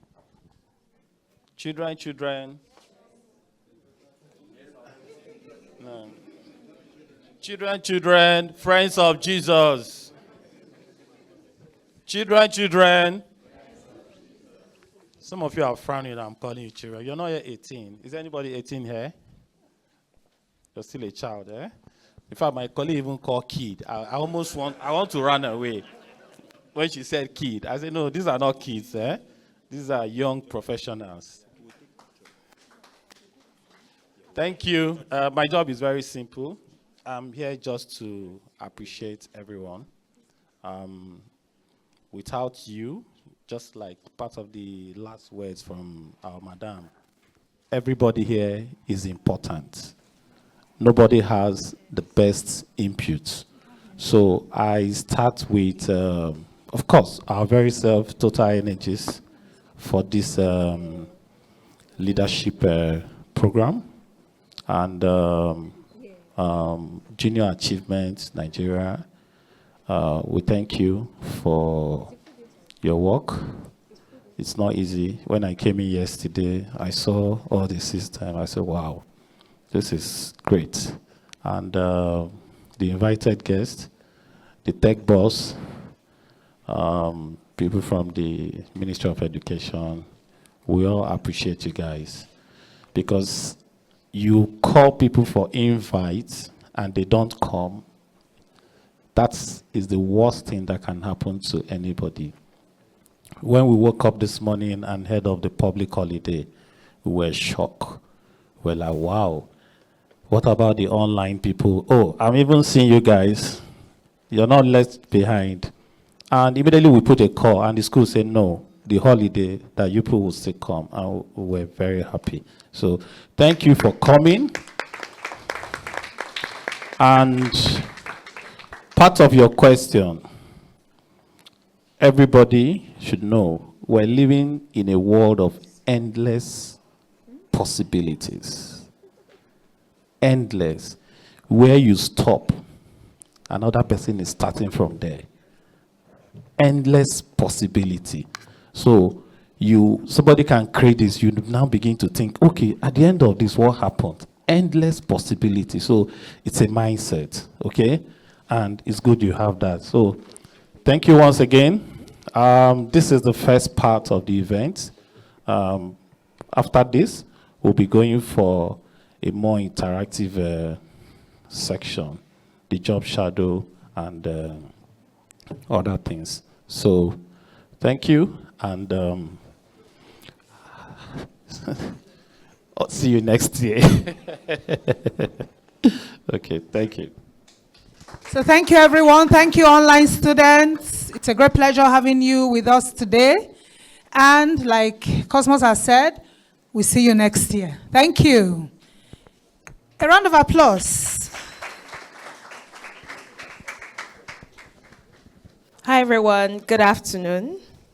children, children. No. Children, children, friends of Jesus. Children, children. Some of you are frowning, I'm calling you children. You're not yet 18. Is anybody 18 here? You're still a child, eh? In fact, my colleague even called kid. I want to run away. When she said kid, I said, no, these are not kids, eh? These are young professionals. Thank you. My job is very simple. I'm here just to appreciate everyone. Without you, just like part of the last words from our madam, everybody here is important. Nobody has the best input. So I start with, of course, our very self, Total Energies, for this leadership program. And Junior Achievement Nigeria, we thank you for your work. It's not easy. When I came in yesterday, I saw all the system. I said, wow, this is great. And the invited guests, the tech boss, people from the Ministry of Education, we all appreciate you guys. Because you call people for invites and they don't come, that is the worst thing that can happen to anybody. When we woke up this morning and heard of the public holiday, we were shocked. We're like, wow, what about the online people? Oh, I'm even seeing you guys. You're not left behind. And immediately we put a call and the school said, no, the holiday that you people will still come. And we're very happy. So thank you for coming. And part of your question, everybody should know we're living in a world of endless possibilities. Endless. Where you stop, another person is starting from there. Endless possibility. So somebody can create this, you now begin to think, okay, at the end of this, what happened? Endless possibility. So it's a mindset, okay? And it's good you have that. So thank you once again. This is the first part of the event. After this, we'll be going for a more interactive section, the job shadow and other things. So thank you, and I'll see you next year. Okay, thank you. So thank you, everyone. Thank you, online students. It's a great pleasure having you with us today. And like Cosmos has said, we'll see you next year. Thank you. A round of applause. Hi, everyone. Good afternoon.